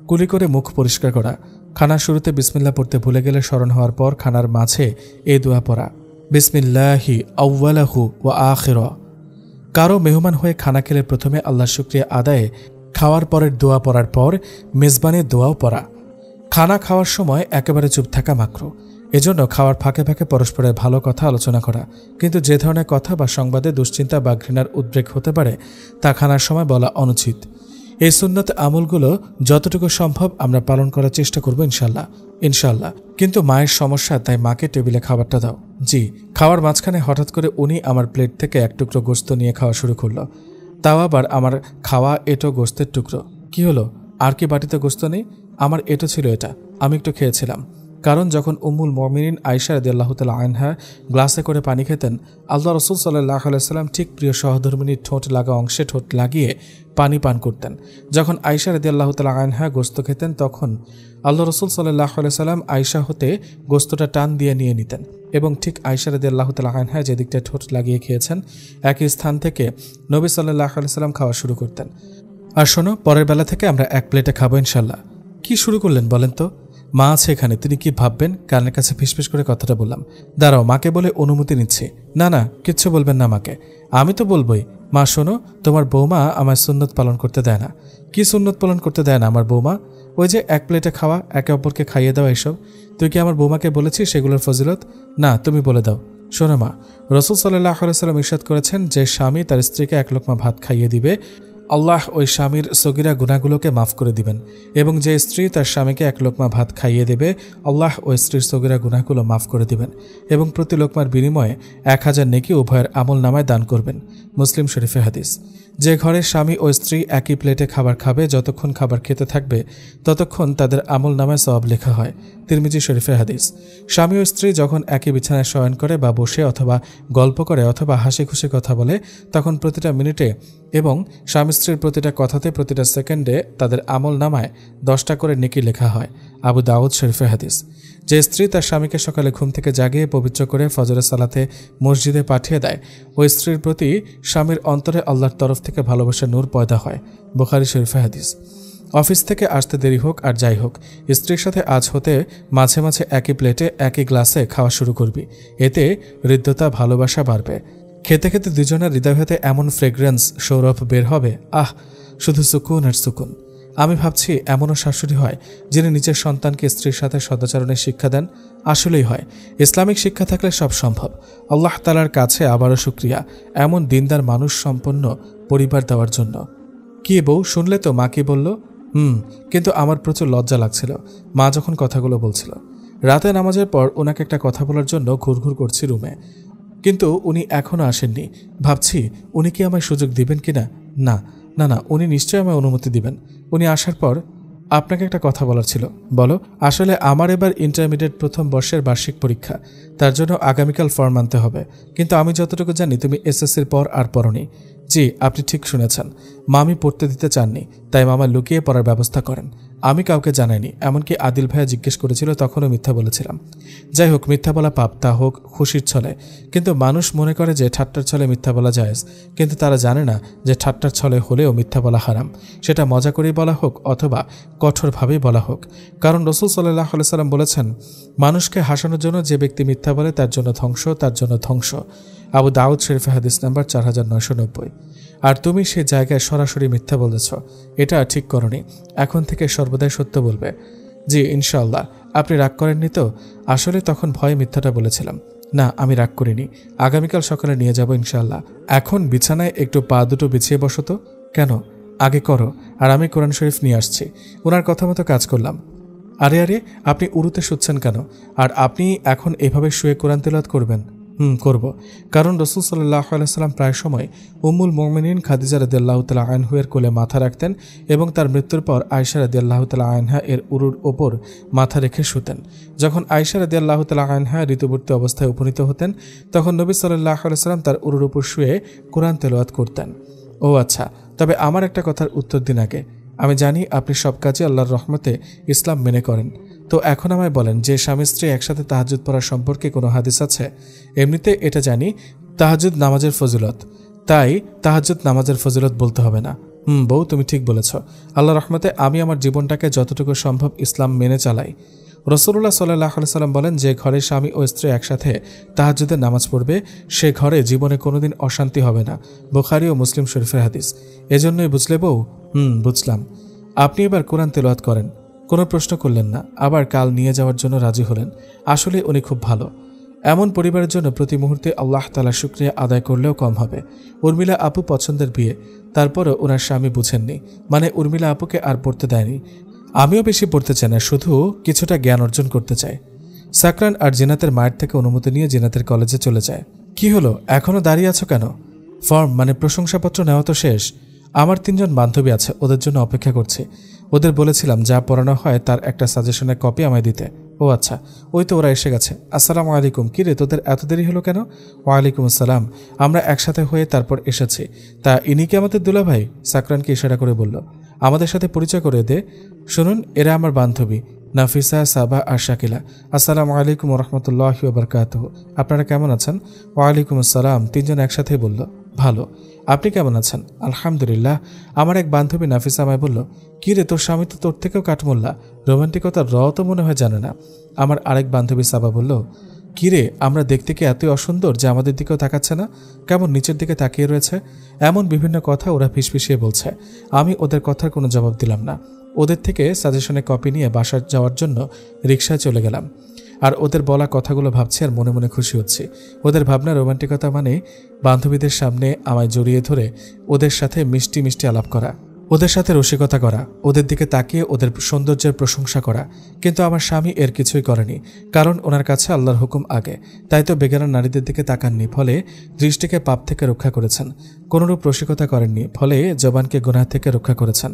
কুলি করে মুখ পরিষ্কার করা। খানার শুরুতে বিসমিল্লাহ পড়তে ভুলে গেলে স্মরণ হওয়ার পর খানার মাঝে এই দোয়া পড়া, বিসমিল্লাহি আউয়ালাহু ওয়া আখিরা। কারো মেহমান হয়ে খানা খেলে প্রথমে আল্লাহর শুকরিয়া আদায়ে খাওয়ার পরের দোয়া পড়ার পর মেজবানের দোয়াও পড়া। খানা খাওয়ার সময় একেবারে চুপ থাকা মাকরুহ। এজন্য খাওয়ার ফাঁকে ফাঁকে পরস্পরের ভালো কথা আলোচনা করা, কিন্তু যে ধরনের কথা বা সংবাদে দুশ্চিন্তা বা ঘৃণার উদ্রেক হতে পারে তা খানার সময় বলা অনুচিত। এই সুন্নত আমলগুলো যতটুকু সম্ভব আমরা পালন করার চেষ্টা করব ইনশাল্লাহ। কিন্তু মায়ের সমস্যা, তাই মাকে টেবিলে খাবারটা দাও। জি। খাওয়ার মাঝখানে হঠাৎ করে উনি আমার প্লেট থেকে এক টুকরো গোস্ত নিয়ে খাওয়া শুরু করলো। তাও আবার আমার খাওয়া এটো গোস্তের টুকরো। কি হলো, আর কি বাটিতে গোস্ত নেই? আমার এটো ছিল, এটা আমি একটু খেয়েছিলাম। কারণ যখন উম্মুল মুমিনিন আয়েশা রাদিয়াল্লাহু তাআলা আনহা গ্লাসে করে পানি খেতেন, আল্লাহ রাসূল সাল্লাল্লাহু আলাইহি সাল্লাম ঠিক প্রিয় সহধর্মিনীর ঠোঁট লাগা অংশে ঠোঁট লাগিয়ে পানি পান করতেন। যখন আয়েশা রাদিয়াল্লাহু তাআলা আনহা গোশত খেতেন, তখন আল্লাহ রাসূল সাল্লাল্লাহু আলাইহি সাল্লাম আয়েশা হতে গোশতটা টান দিয়ে নিয়ে নিতেন এবং ঠিক আয়েশা রাদিয়াল্লাহু তাআলা আনহা যেদিকটা ঠোঁট লাগিয়ে খেয়েছেন একই স্থান থেকে নবী সাল্লাল্লাহু আলাইহি সাল্লাম খাওয়া শুরু করতেন। আর শোনো, পরের বেলা থেকে আমরা এক প্লেটে খাবো ইনশাল্লাহ। কি শুরু করলেন বলেন তো? মা আছে এখানে, তিনি কি ভাববেন? কানের কাছে ফিসফিস করে কথাটা বললাম। দাঁড়াও, মাকে বলে অনুমতি নিচ্ছি। না না, কিচ্ছু বলবেন না মাকে। আমি তো বলবই। মা শোনো, তোমার বৌমা আমার সুন্নত পালন করতে দেয় না। কি সুন্নত পালন করতে দেয় না আমার বৌমা? ওই যে এক প্লেটে খাওয়া, একে অপরকে খাইয়ে দাও, এইসব। তুই কি আমার বৌমাকে বলেছিস সেগুলোর ফজিলত? না, তুমি বলে দাও। শোনো মা, রাসূল সাল্লাল্লাহু আলাইহি সাল্লাম ইরশাদ করেছেন, যে স্বামী তার স্ত্রীকে এক লোকমা ভাত খাইয়ে দিবে, আল্লাহ ওই স্বামীর সগীরা গুনাহগুলোকে মাফ করে দিবেন, এবং যে স্ত্রী তার স্বামীকে এক লোকমা ভাত খাইয়ে দেবে, আল্লাহ ওই স্ত্রীর সগীরা গুনাহগুলো মাফ করে দিবেন এবং প্রতি লোকমার বিনিময়ে 1000 নেকি উভয়ের আমল নামায় দান করবেন। মুসলিম শরীফে হাদিস। যে ঘরে স্বামী ও স্ত্রী একই প্লেটে খাবার খাবে, যতক্ষণ খাবার খেতে থাকবে ততক্ষণ তাদের আমল নামায় সওয়াব লেখা হয়। তিরমিজি শরীফে হাদিস। স্বামী ও স্ত্রী যখন একই বিছানায় শয়ন করে বা বসে অথবা গল্প করে অথবা হাসি খুশি কথা বলে, তখন প্রতিটা মিনিটে এবং স্বামী স্ত্রীর প্রতিটা কথাতে প্রতিটা সেকেন্ডে তাদের আমল নামায় 10টা করে নেকি লেখা হয়। আবু দাউদ শরীফে হাদিস। যে স্ত্রী তার স্বামীকে সকালে ঘুম থেকে জাগিয়ে পবিত্র করে ফজরের সালাতে মসজিদে পাঠিয়ে দেয়, ওই স্ত্রীর প্রতি স্বামীর অন্তরে আল্লাহর তরফ থেকে ভালোবাসার নূর পয়দা হয়। বুখারী শরীফে হাদিস। অফিস থেকে আসতে দেরি হোক আর যাই হোক, স্ত্রীর সাথে আজ হতে মাঝে মাঝে একই প্লেটে একই গ্লাসে খাওয়া শুরু করবি। এতে হৃদ্যতা, ভালোবাসা বাড়বে। খেতে খেতে দুজনের হৃদয় হতে এমন ফ্রেগ্রেন্স, সৌরভ বের হবে, আহ, শুধু সুকুন আর সুকুন। আমি ভাবছি এমনও শাশুড়ি হয় যিনি নিজের সন্তানকে স্ত্রীর সাথে সদাচরণের শিক্ষা দেন। আসলেই হয়। ইসলামিক শিক্ষা থাকলে সব সম্ভব। আল্লাহ তাআলার কাছে আবারও শুকরিয়া এমন দিনদার মানুষ সম্পন্ন পরিবার দেওয়ার জন্য। কি বউ, শুনলে তো মা কি বলল? কিন্তু আমার প্রচুর লজ্জা লাগছিল মা যখন কথাগুলো বলছিল। রাতে নামাজের পর ওনাকে একটা কথা বলার জন্য ঘুরঘুর করছি রুমে, কিন্তু উনি এখনও আসেননি। ভাবছি উনি কি আমায় সুযোগ দিবেন কিনা। না না না, উনি নিশ্চয়ই আমায় অনুমতি দিবেন। উনি আসার পর আপনাকে একটা কথা বলার ছিল। বলো। আসলে আমার এবার ইন্টারমিডিয়েট প্রথম বর্ষের বার্ষিক পরীক্ষা, তার জন্য আগামীকাল ফর্ম আনতে হবে। কিন্তু আমি যতটুকু জানি তুমি এসএসসির পর আর পড়োনি। জি, আপনি ঠিক শুনেছেন। মামি পড়তে দিতে চাননি, তাই মামা লুকিয়ে পড়ার ব্যবস্থা করেন। আমি কাউকে জানাইনি, এমনকি আদিল ভাইয়া জিজ্ঞেস করেছিল, তখনও মিথ্যা বলেছিলাম। যাই হোক, মিথ্যা বলা পাপ, তা হোক খুশির ছলে। কিন্তু মানুষ মনে করে যে ঠাট্টার ছলে মিথ্যা বলা জায়েজ, কিন্তু তারা জানে না যে ঠাট্টার ছলে হলেও মিথ্যা বলা হারাম। সেটা মজা করেই বলা হোক অথবা কঠোরভাবেই বলা হোক। কারণ রাসূল সাল্লাল্লাহু আলাইহি সাল্লাম বলেছেন, মানুষকে হাসানোর জন্য যে ব্যক্তি মিথ্যা বলে তার জন্য ধ্বংস, তার জন্য ধ্বংস। আবু দাউদ শরীফে হাদিস নাম্বার 4990। আর তুমি সে জায়গায় সরাসরি মিথ্যা বলেছ, এটা ঠিক করনি। এখন থেকে সর্বদাই সত্য বলবে। জি ইনশাআল্লাহ। আপনি রাগ করেননি তো? আসলে তখন ভয়ে মিথ্যাটা বলেছিলাম। না, আমি রাগ করিনি। আগামীকাল সকালে নিয়ে যাব ইনশাআল্লাহ। এখন বিছানায় একটু পা দুটো বিছিয়ে বসো তো। কেন? আগে করো, আর আমি কোরআন শরীফ নিয়ে আসছি। ওনার কথা মতো কাজ করলাম। আরে আরে, আপনি উরুতে শুচ্ছেন কেন? আর আপনি এখন এভাবে শুয়ে কোরআন তেলাওয়াত করবেন? করব। কারণ রাসূল সাল্লাল্লাহু আলাইহি সাল্লাম প্রায় সময় উম্মুল মুমিনিন খাদিজা রাদিয়াল্লাহু তাআলা আনহা এর কোলে মাথা রাখতেন এবং তার মৃত্যুর পর আয়েশা রাদিয়াল্লাহু তাআলা আনহা এর উরুর ওপর মাথা রেখে শুতেন। যখন আয়েশা রাদিয়াল্লাহু তাআলা আনহা ঋতুবর্তী অবস্থায় উপনীত হতেন, তখন নবী সাল্লাল্লাহু আলাইহি সাল্লাম তার উরুর উপর শুয়ে কোরআন তেলাওয়াত করতেন। ও আচ্ছা, তবে আমার একটা কথার উত্তর দিন আগে। আমি জানি আপনি সব কাজে আল্লাহর রহমতে ইসলাম মেনে করেন, তো এখন আমায় বলেন যে স্বামী স্ত্রী একসাথে তাহাজ্জুদ পড়ার সম্পর্কে কোনো হাদিস আছে? এমনিতে এটা জানি তাহাজ্জুদ নামাজের ফজিলত, তাই তাহাজ্জুদ নামাজের ফজিলত বলতে হবে না। বউ, তুমি ঠিক বলেছ। আল্লাহর রহমতে আমি আমার জীবনটাকে যতটুকু সম্ভব ইসলাম মেনে চালাই। রাসূলুল্লাহ সাল্লাল্লাহু আলাইহি সাল্লাম বলেন, যে ঘরে স্বামী ও স্ত্রী একসাথে তাহাজ্জুদের নামাজ পড়বে সে ঘরে জীবনে কোনোদিন অশান্তি হবে না। বুখারী ও মুসলিম শরীফের হাদিস। এজন্যই বুঝলে বউ? বুঝলাম। আপনি এবার কোরআন তেলাওয়াত করেন। কোনো প্রশ্ন করলেন না, আবার কাল নিয়ে যাওয়ার জন্য রাজি হলেন। আসলে উনি খুব ভালো। এমন পরিবারের জন্য প্রতি মুহূর্তে আল্লাহ তাআলার শুকরিয়া আদায় করলেও কম হবে। উর্মিলা আপু পছন্দের বিয়ে, তারপরও ওনার স্বামী বুঝেননি, মানে উর্মিলা আপুকে আর পড়তে দেয়নি। আমিও বেশি পড়তে চাই না, শুধু কিছুটা জ্ঞান অর্জন করতে চাই। সাকরান আর জিনাতের মায়ের থেকে অনুমতি নিয়ে জিনাতের কলেজে চলে যায়। কি হলো, এখনও দাঁড়িয়ে আছো কেন? ফর্ম মানে প্রশংসাপত্র নেওয়া তো শেষ। আমার 3 জন বান্ধবী আছে, ওদের জন্য অপেক্ষা করছি। ওদের বলেছিলাম যা পড়ানো হয় তার একটা সাজেশনের কপি আমায় দিতে। ও আচ্ছা, ওই তো ওরা এসে গেছে। আসসালামু আলাইকুম। কিরে, তোদের এত দেরি হলো কেন? ওয়ালাইকুম আসসালাম। আমরা একসাথে হয়ে তারপর এসেছি। তা ইনি কি আমাদের দুলাভাই? সাকরানকে ইশারা করে বলল। আমাদের সাথে পরিচয় করে দে। শুনুন, এরা আমার বান্ধবী নাফিসা, সাবা আর শাকিলা। আসসালামু আলাইকুম রহমতুল্লাহি ওয়া বারাকাতুহু। আপনারা কেমন আছেন? ওয়ালাইকুম আসসালাম। তিনজন একসাথেই বলল। ভালো। আপনি কেমন আছেন? আলহামদুলিল্লাহ। আমার এক বান্ধবী নাফিসা আমায় বলল, কি রে, তোর স্বামী তো তোর থেকেও কাঠমোল্লা, রোমান্টিকতার র তো মনে হয় জানে না। আমার আরেক বান্ধবী সাবা বলল, কি রে, আমরা দেখতে কি এতই অসুন্দর যে আমাদের দিকেও তাকাচ্ছে না? কেমন নিচের দিকে তাকিয়ে রয়েছে? এমন বিভিন্ন কথা ওরা ফিসফিসিয়ে বলছে। আমি ওদের কথার কোনো জবাব দিলাম না। ওদের থেকে সাজেশনে কপি নিয়ে বাসায় যাওয়ার জন্য রিকশায় চলে গেলাম। আর ওদের বলা কথাগুলো ভাবছি আর মনে মনে খুশি হচ্ছি। ওদের ভাবনা রোমান্টিকতা মানে বান্ধবীদের সামনে আমায় জড়িয়ে ধরে ওদের সাথে মিষ্টি মিষ্টি আলাপ করা, ওদের সাথে রসিকতা করা, ওদের দিকে তাকিয়ে ওদের সৌন্দর্যের প্রশংসা করা। কিন্তু আমার স্বামী এর কিছুই করেনি, কারণ ওনার কাছে আল্লাহর হুকুম আগে। তাই তো বেগানা নারীদের দিকে তাকাননি, ফলে দৃষ্টিকে পাপ থেকে রক্ষা করেছেন। কোনরূপ রসিকতা করেননি, ফলে জবানকে গুনাহ থেকে রক্ষা করেছেন।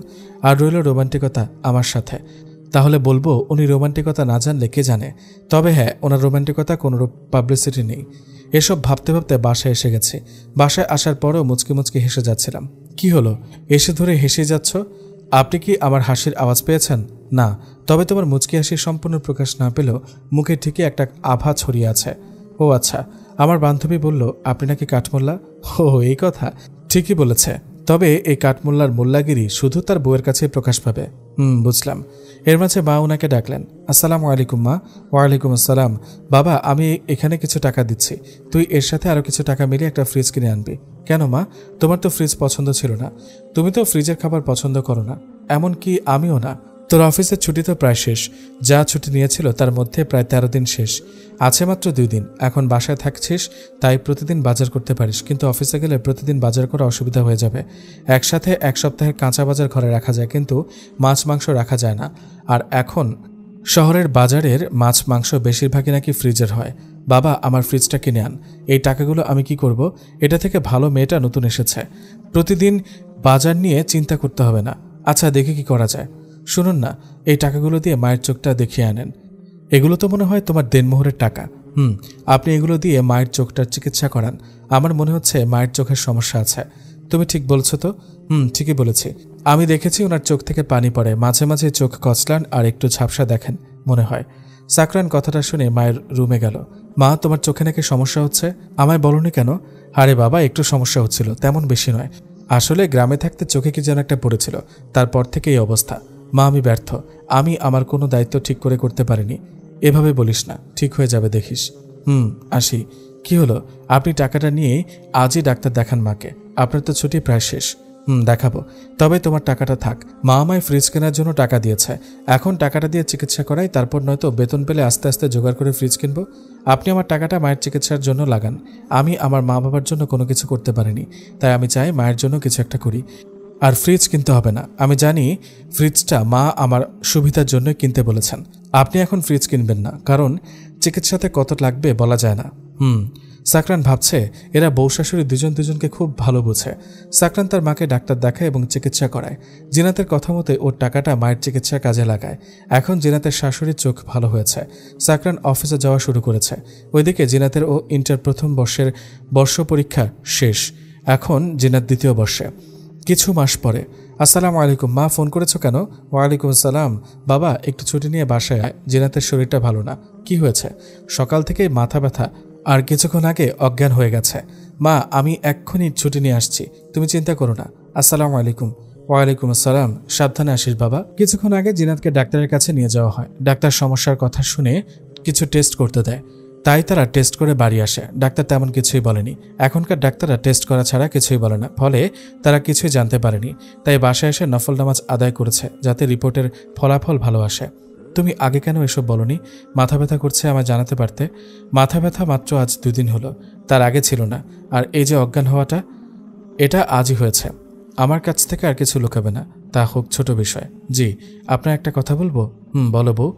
আর রইল রোমান্টিকতা আমার সাথে। তাহলে বলবো উনি রোমান্টিকতা না জানলে কে জানে। তবে হ্যাঁ, ওনার রোমান্টিকতা কোনোরূপ পাবলিসিটি নেই। এসব ভাবতে ভাবতে বাসায় এসে গেছি। বাসায় আসার পরেও মুচকি মুচকি হেসে যাচ্ছিলাম। কি হলো, এসে ধরে হেসে যাচ্ছ? আপনি কি আমার হাসির আওয়াজ পেয়েছেন? না। তবে তোমার মুচকি হাসির সম্পূর্ণ প্রকাশ না পেলেও মুখে ঠিকই একটা আভা ছড়িয়ে আছে। ও আচ্ছা। আমার বান্ধবী বলল, আপনি নাকি কাঠমোল্লা? ও, এই কথা। ঠিকই বলেছে। তবে এই কাঠমোল্লার মোল্লাগিরি শুধু তার বউয়ের কাছে প্রকাশ পাবে। বুঝলাম। এর মাঝে মা ওনাকে ডাকলেন। আসসালামু আলাইকুম মা। ওয়ালাইকুম আসসালাম। বাবা, আমি এখানে কিছু টাকা দিচ্ছি, তুই এর সাথে আরও কিছু টাকা মিলিয়ে একটা ফ্রিজ কিনে আনবি। কেন মা? তোমার তো ফ্রিজ পছন্দ ছিল না, তুমি তো ফ্রিজের খাবার পছন্দ করো না, এমনকি আমিও না। তোর অফিসের ছুটি তো প্রায় শেষ। যা ছুটি নিয়েছিল তার মধ্যে প্রায় 13 দিন শেষ, আছে মাত্র 2 দিন। এখন বাসায় থাকছিস, তাই প্রতিদিন বাজার করতে পারিস, কিন্তু অফিসে গেলে প্রতিদিন বাজার করা অসুবিধা হয়ে যাবে। একসাথে এক সপ্তাহের কাঁচা বাজার ঘরে রাখা যায়, কিন্তু মাছ মাংস রাখা যায় না। আর এখন শহরের বাজারের মাছ মাংস বেশিরভাগই নাকি ফ্রিজের হয়। বাবা, আমার ফ্রিজটা কিনে আন। এই টাকাগুলো আমি কি করব? এটা থেকে ভালো মেয়েটা নতুন এসেছে, প্রতিদিন বাজার নিয়ে চিন্তা করতে হবে না। আচ্ছা, দেখি কি করা যায়। শুনুন না, এই টাকাগুলো দিয়ে মায়ের চোখটা দেখিয়ে আনেন। এগুলো তো মনে হয় তোমার দেনমোহরের টাকা। আপনি এগুলো দিয়ে মায়ের চোখটার চিকিৎসা করান। আমার মনে হচ্ছে মায়ের চোখের সমস্যা আছে। তুমি ঠিক বলছো তো? ঠিকই বলেছি। আমি দেখেছি ওনার চোখ থেকে পানি পড়ে, মাঝে মাঝে চোখ কচলান আর একটু ঝাপসা দেখেন মনে হয়। সাকরান কথাটা শুনে মায়ের রুমে গেল। মা, তোমার চোখে নাকি সমস্যা হচ্ছে, আমায় বলনি কেন? আরে বাবা, একটু সমস্যা হচ্ছিল, তেমন বেশি নয়। আসলে গ্রামে থাকতে চোখে কি যেন একটা পড়েছিল, তারপর থেকে এই অবস্থা। মা, আমি ব্যর্থ। আমি আমার কোনো দায়িত্ব ঠিক করে করতে পারিনি। এভাবে বলিস না, ঠিক হয়ে যাবে দেখিস। আসি। কি হলো? আপনি টাকাটা নিয়ে আজই ডাক্তার দেখান মাকে। আপনার তো ছুটি প্রায় শেষ। দেখাবো। তবে তোমার টাকাটা থাক। মা আমায় ফ্রিজ কেনার জন্য টাকা দিয়েছে, এখন টাকাটা দিয়ে চিকিৎসা করাই, তারপর নয়তো বেতন পেলে আস্তে আস্তে জোগাড় করে ফ্রিজ কিনবো। আপনি আমার টাকাটা মায়ের চিকিৎসার জন্য লাগান। আমি আমার মা বাবার জন্য কোনো কিছু করতে পারিনি, তাই আমি চাই মায়ের জন্য কিছু একটা করি। আর ফ্রিজ কিনতে হবে না, আমি জানি ফ্রিজটা মা আমার সুবিধার জন্য কিনতে বলেছেন। আপনি এখন ফ্রিজ কিনবেন না, কারণ চিকিৎসাতে কত লাগবে বলা যায় না। সাকরান ভাবছে এরা বউ শাশুড়ি দুজন দুজনকে খুব ভালো বোঝে। সাকরান তার মাকে ডাক্তার দেখায় এবং চিকিৎসা করায়। জিনাতের কথা মতে ওর টাকাটা মায়ের চিকিৎসার কাজে লাগায়। এখন জিনাতের শাশুড়ির চোখ ভালো হয়েছে। সাকরান অফিসে যাওয়া শুরু করেছে। ওইদিকে জিনাতের ও ইন্টার প্রথম বর্ষের বর্ষ পরীক্ষা শেষ। এখন জিনাত দ্বিতীয় বর্ষে। কিছু মাস পরে। আসসালামু আলাইকুম মা, ফোন করেছো কেন? ওয়ালাইকুম আসসালাম। বাবা, একটু ছুটি নিয়ে বাসায় আয়, জিনাতের শরীরটা ভালো না। কি হয়েছে? সকাল থেকেই মাথা ব্যথা, আর কিছুক্ষণ আগে অজ্ঞান হয়ে গেছে। মা, আমি এক্ষুনি ছুটি নিয়ে আসছি, তুমি চিন্তা করো না। আসসালামু আলাইকুম। ওয়ালাইকুম আসসালাম। সাবধানে আসিস বাবা। কিছুক্ষণ আগে জিনাতকে ডাক্তারের কাছে নিয়ে যাওয়া হয়। ডাক্তার সমস্যার কথা শুনে কিছু টেস্ট করতে দেয়, তাই তারা টেস্ট করে বাড়ি আসে। ডাক্তার তেমন কিছুই বলেনি। এখনকার ডাক্তাররা টেস্ট করা ছাড়া কিছুই বলে না, ফলে তারা কিছুই জানতে পারেনি। তাই বাসায় এসে নফল নামাজ আদায় করেছে, যাতে রিপোর্টের ফলাফল ভালো আসে। তুমি আগে কেন এসব বলনি? মাথা ব্যথা করছে, আমায় জানাতে পারতে। মাথা ব্যথা মাত্র আজ 2 দিন হলো, তার আগে ছিল না। আর এই যে অজ্ঞান হওয়াটা, এটা আজই হয়েছে। আমার কাছ থেকে আর কিছু লুকাবে না, তা হোক ছোট বিষয়। জি, আপনার একটা কথা বলবো? বলো বউ।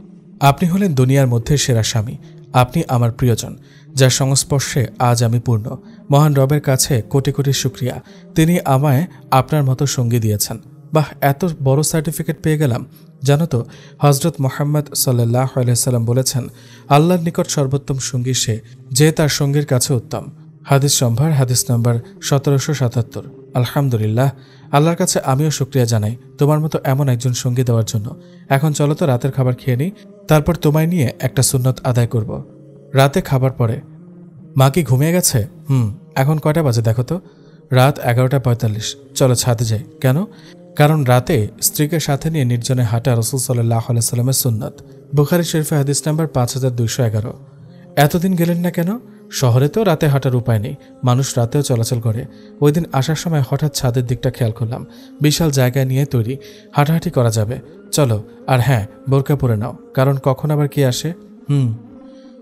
আপনি হলেন দুনিয়ার মধ্যে সেরা স্বামী। আপনি আমার প্রিয়জন, যার সংস্পর্শে আজ আমি পূর্ণ। মহান রবের কাছে কোটি কোটি শুকরিয়া, তিনি আমায় আপনার মতো সঙ্গী দিয়েছেন। বাহ, এত বড় সার্টিফিকেট পেয়ে গেলাম। জানো তো, হজরত মোহাম্মদ সাল্লাল্লাহু আলাইহি সাল্লাম বলেছেন, আল্লাহর নিকট সর্বোত্তম সঙ্গী সে যে তার সঙ্গীর কাছে উত্তম। হাদিস সম্ভার, হাদিস নাম্বার 1777। আলহামদুলিল্লাহ, আল্লাহর কাছে আমিও শুকরিয়া জানাই তোমার মতো এমন একজন সঙ্গী দেওয়ার জন্য। এখন চলো তো রাতের খাবার খেয়ে নিই, তারপর তোমায় নিয়ে একটা সুন্নত আদায় করব। রাতে খাবার পরে মা কি ঘুমিয়ে গেছে? এখন কয়টা বাজে দেখো তো? রাত 11:45। চলো ছাদে যাই। কেন? কারণ রাতে স্ত্রীকে সাথে নিয়ে নির্জনে হাঁটা রাসূল সাল্লাল্লাহু আলাইহি সাল্লামের সুন্নত। বুখারী শরীফে হাদিস নাম্বার 5211। এতদিন গেলেন না কেন? শহরে তো রাতে হাঁটার উপায় নেই, মানুষ রাতেও চলাচল করে। ওই দিন আসার সময় হঠাৎ ছাদের দিকটা খেয়াল করলাম, বিশাল জায়গায় নিয়ে তৈরি, হাঁটাহাঁটি করা যাবে। চলো, আর হ্যাঁ, বোরকা পরে নাও, কারণ কখন আবার কি আসে।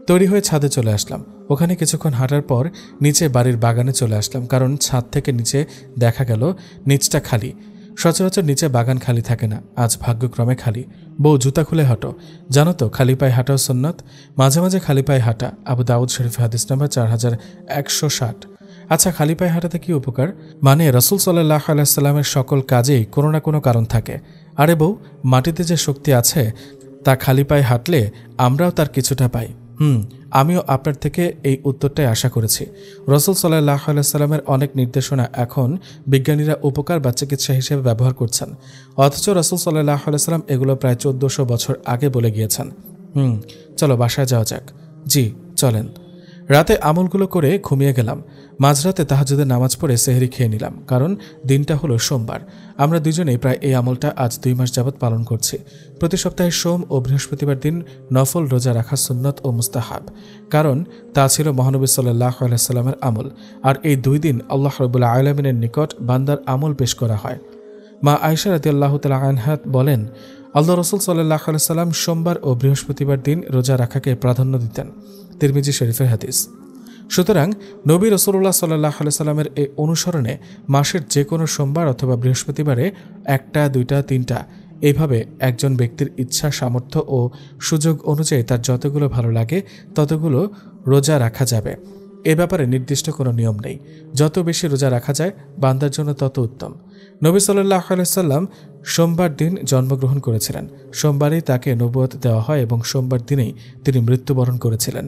তৈরি হয়ে ছাদে চলে আসলাম। ওখানে কিছুক্ষণ হাঁটার পর নিচে বাড়ির বাগানে চলে আসলাম, কারণ ছাদ থেকে নিচে দেখা গেল নিচটা খালি। সচরাচর নিচে বাগান খালি থাকে না, আজ ভাগ্যক্রমে খালি। বউ, জুতা খুলে হাঁটো। জানো তো খালি পায়ে হাঁটাও সুন্নত। মাঝে মাঝে খালি পায়ে হাঁটা। আবু দাউদ শরীফ হাদিস নাম্বার 4160। আচ্ছা, খালি পায়ে হাঁটাতে কি উপকার? মানে রাসূল সাল্লাল্লাহু আলাইহি সাল্লামের সকল কাজেই কোনো না কোনো কারণ থাকে। আরে বউ, মাটিতে যে শক্তি আছে তা খালি পায়ে হাঁটলে আমরাও তার কিছুটা পাই। আমিও আপনার থেকে এই উত্তরটাই আশা করেছি। রাসূল সাল্লাল্লাহু আলাইহি সাল্লামের অনেক নির্দেশনা এখন বিজ্ঞানীরা উপকার বা চিকিৎসা হিসেবে ব্যবহার করছেন, অথচ রাসূল সাল্লাল্লাহু আলাইহি সাল্লাম এগুলো প্রায় 1400 বছর আগে বলে গিয়েছেন। চলো বাসায় যাওয়া যাক। জি চলেন। রাতে আমলগুলো করে ঘুমিয়ে গেলাম। মাঝরাতে তাহাজ্জুদের নামাজ পড়ে সেহরি খেয়ে নিলাম, কারণ দিনটা হলো সোমবার। আমরা দুজনেই প্রায় এই আমলটা আজ 2 মাস যাবৎ পালন করছি। প্রতি সপ্তাহে সোম ও বৃহস্পতিবার দিন নফল রোজা রাখা সুন্নত ও মুস্তাহাব, কারণ তা ছিল মহানবী সাল্লাল্লাহু আলাইহি সাল্লামের আমল। আর এই 2 দিন আল্লাহ রাব্বুল আলামিনের নিকট বান্দার আমল পেশ করা হয়। মা আয়েশা রাদিয়াল্লাহু তাআলা আনহা বলেন, আল্লাহ রাসূল সাল্লাল্লাহু আলাইহি সাল্লাম সোমবার ও বৃহস্পতিবার দিন রোজা রাখাকে প্রাধান্য দিতেন। তিরমিজি শরীফের হাদিস। সুতরাং নবী রাসূলুল্লাহ সাল্লাল্লাহু আলাইহি সাল্লামের এই অনুসরণে মাসের যে কোনো সোমবার অথবা বৃহস্পতিবারে 1টা, 2টা, 3টা এইভাবে একজন ব্যক্তির ইচ্ছা, সামর্থ্য ও সুযোগ অনুযায়ী তার যতগুলো ভালো লাগে ততগুলো রোজা রাখা যাবে। এ ব্যাপারে নির্দিষ্ট কোনো নিয়ম নেই। যত বেশি রোজা রাখা যায় বান্দার জন্য তত উত্তম। নবী সাল্লাল্লাহু আলাইহি সাল্লাম সোমবার দিন জন্মগ্রহণ করেছিলেন। সোমবারেই তাকে নবুয়ত দেওয়া হয় এবং সোমবার দিনেই তিনি মৃত্যুবরণ করেছিলেন।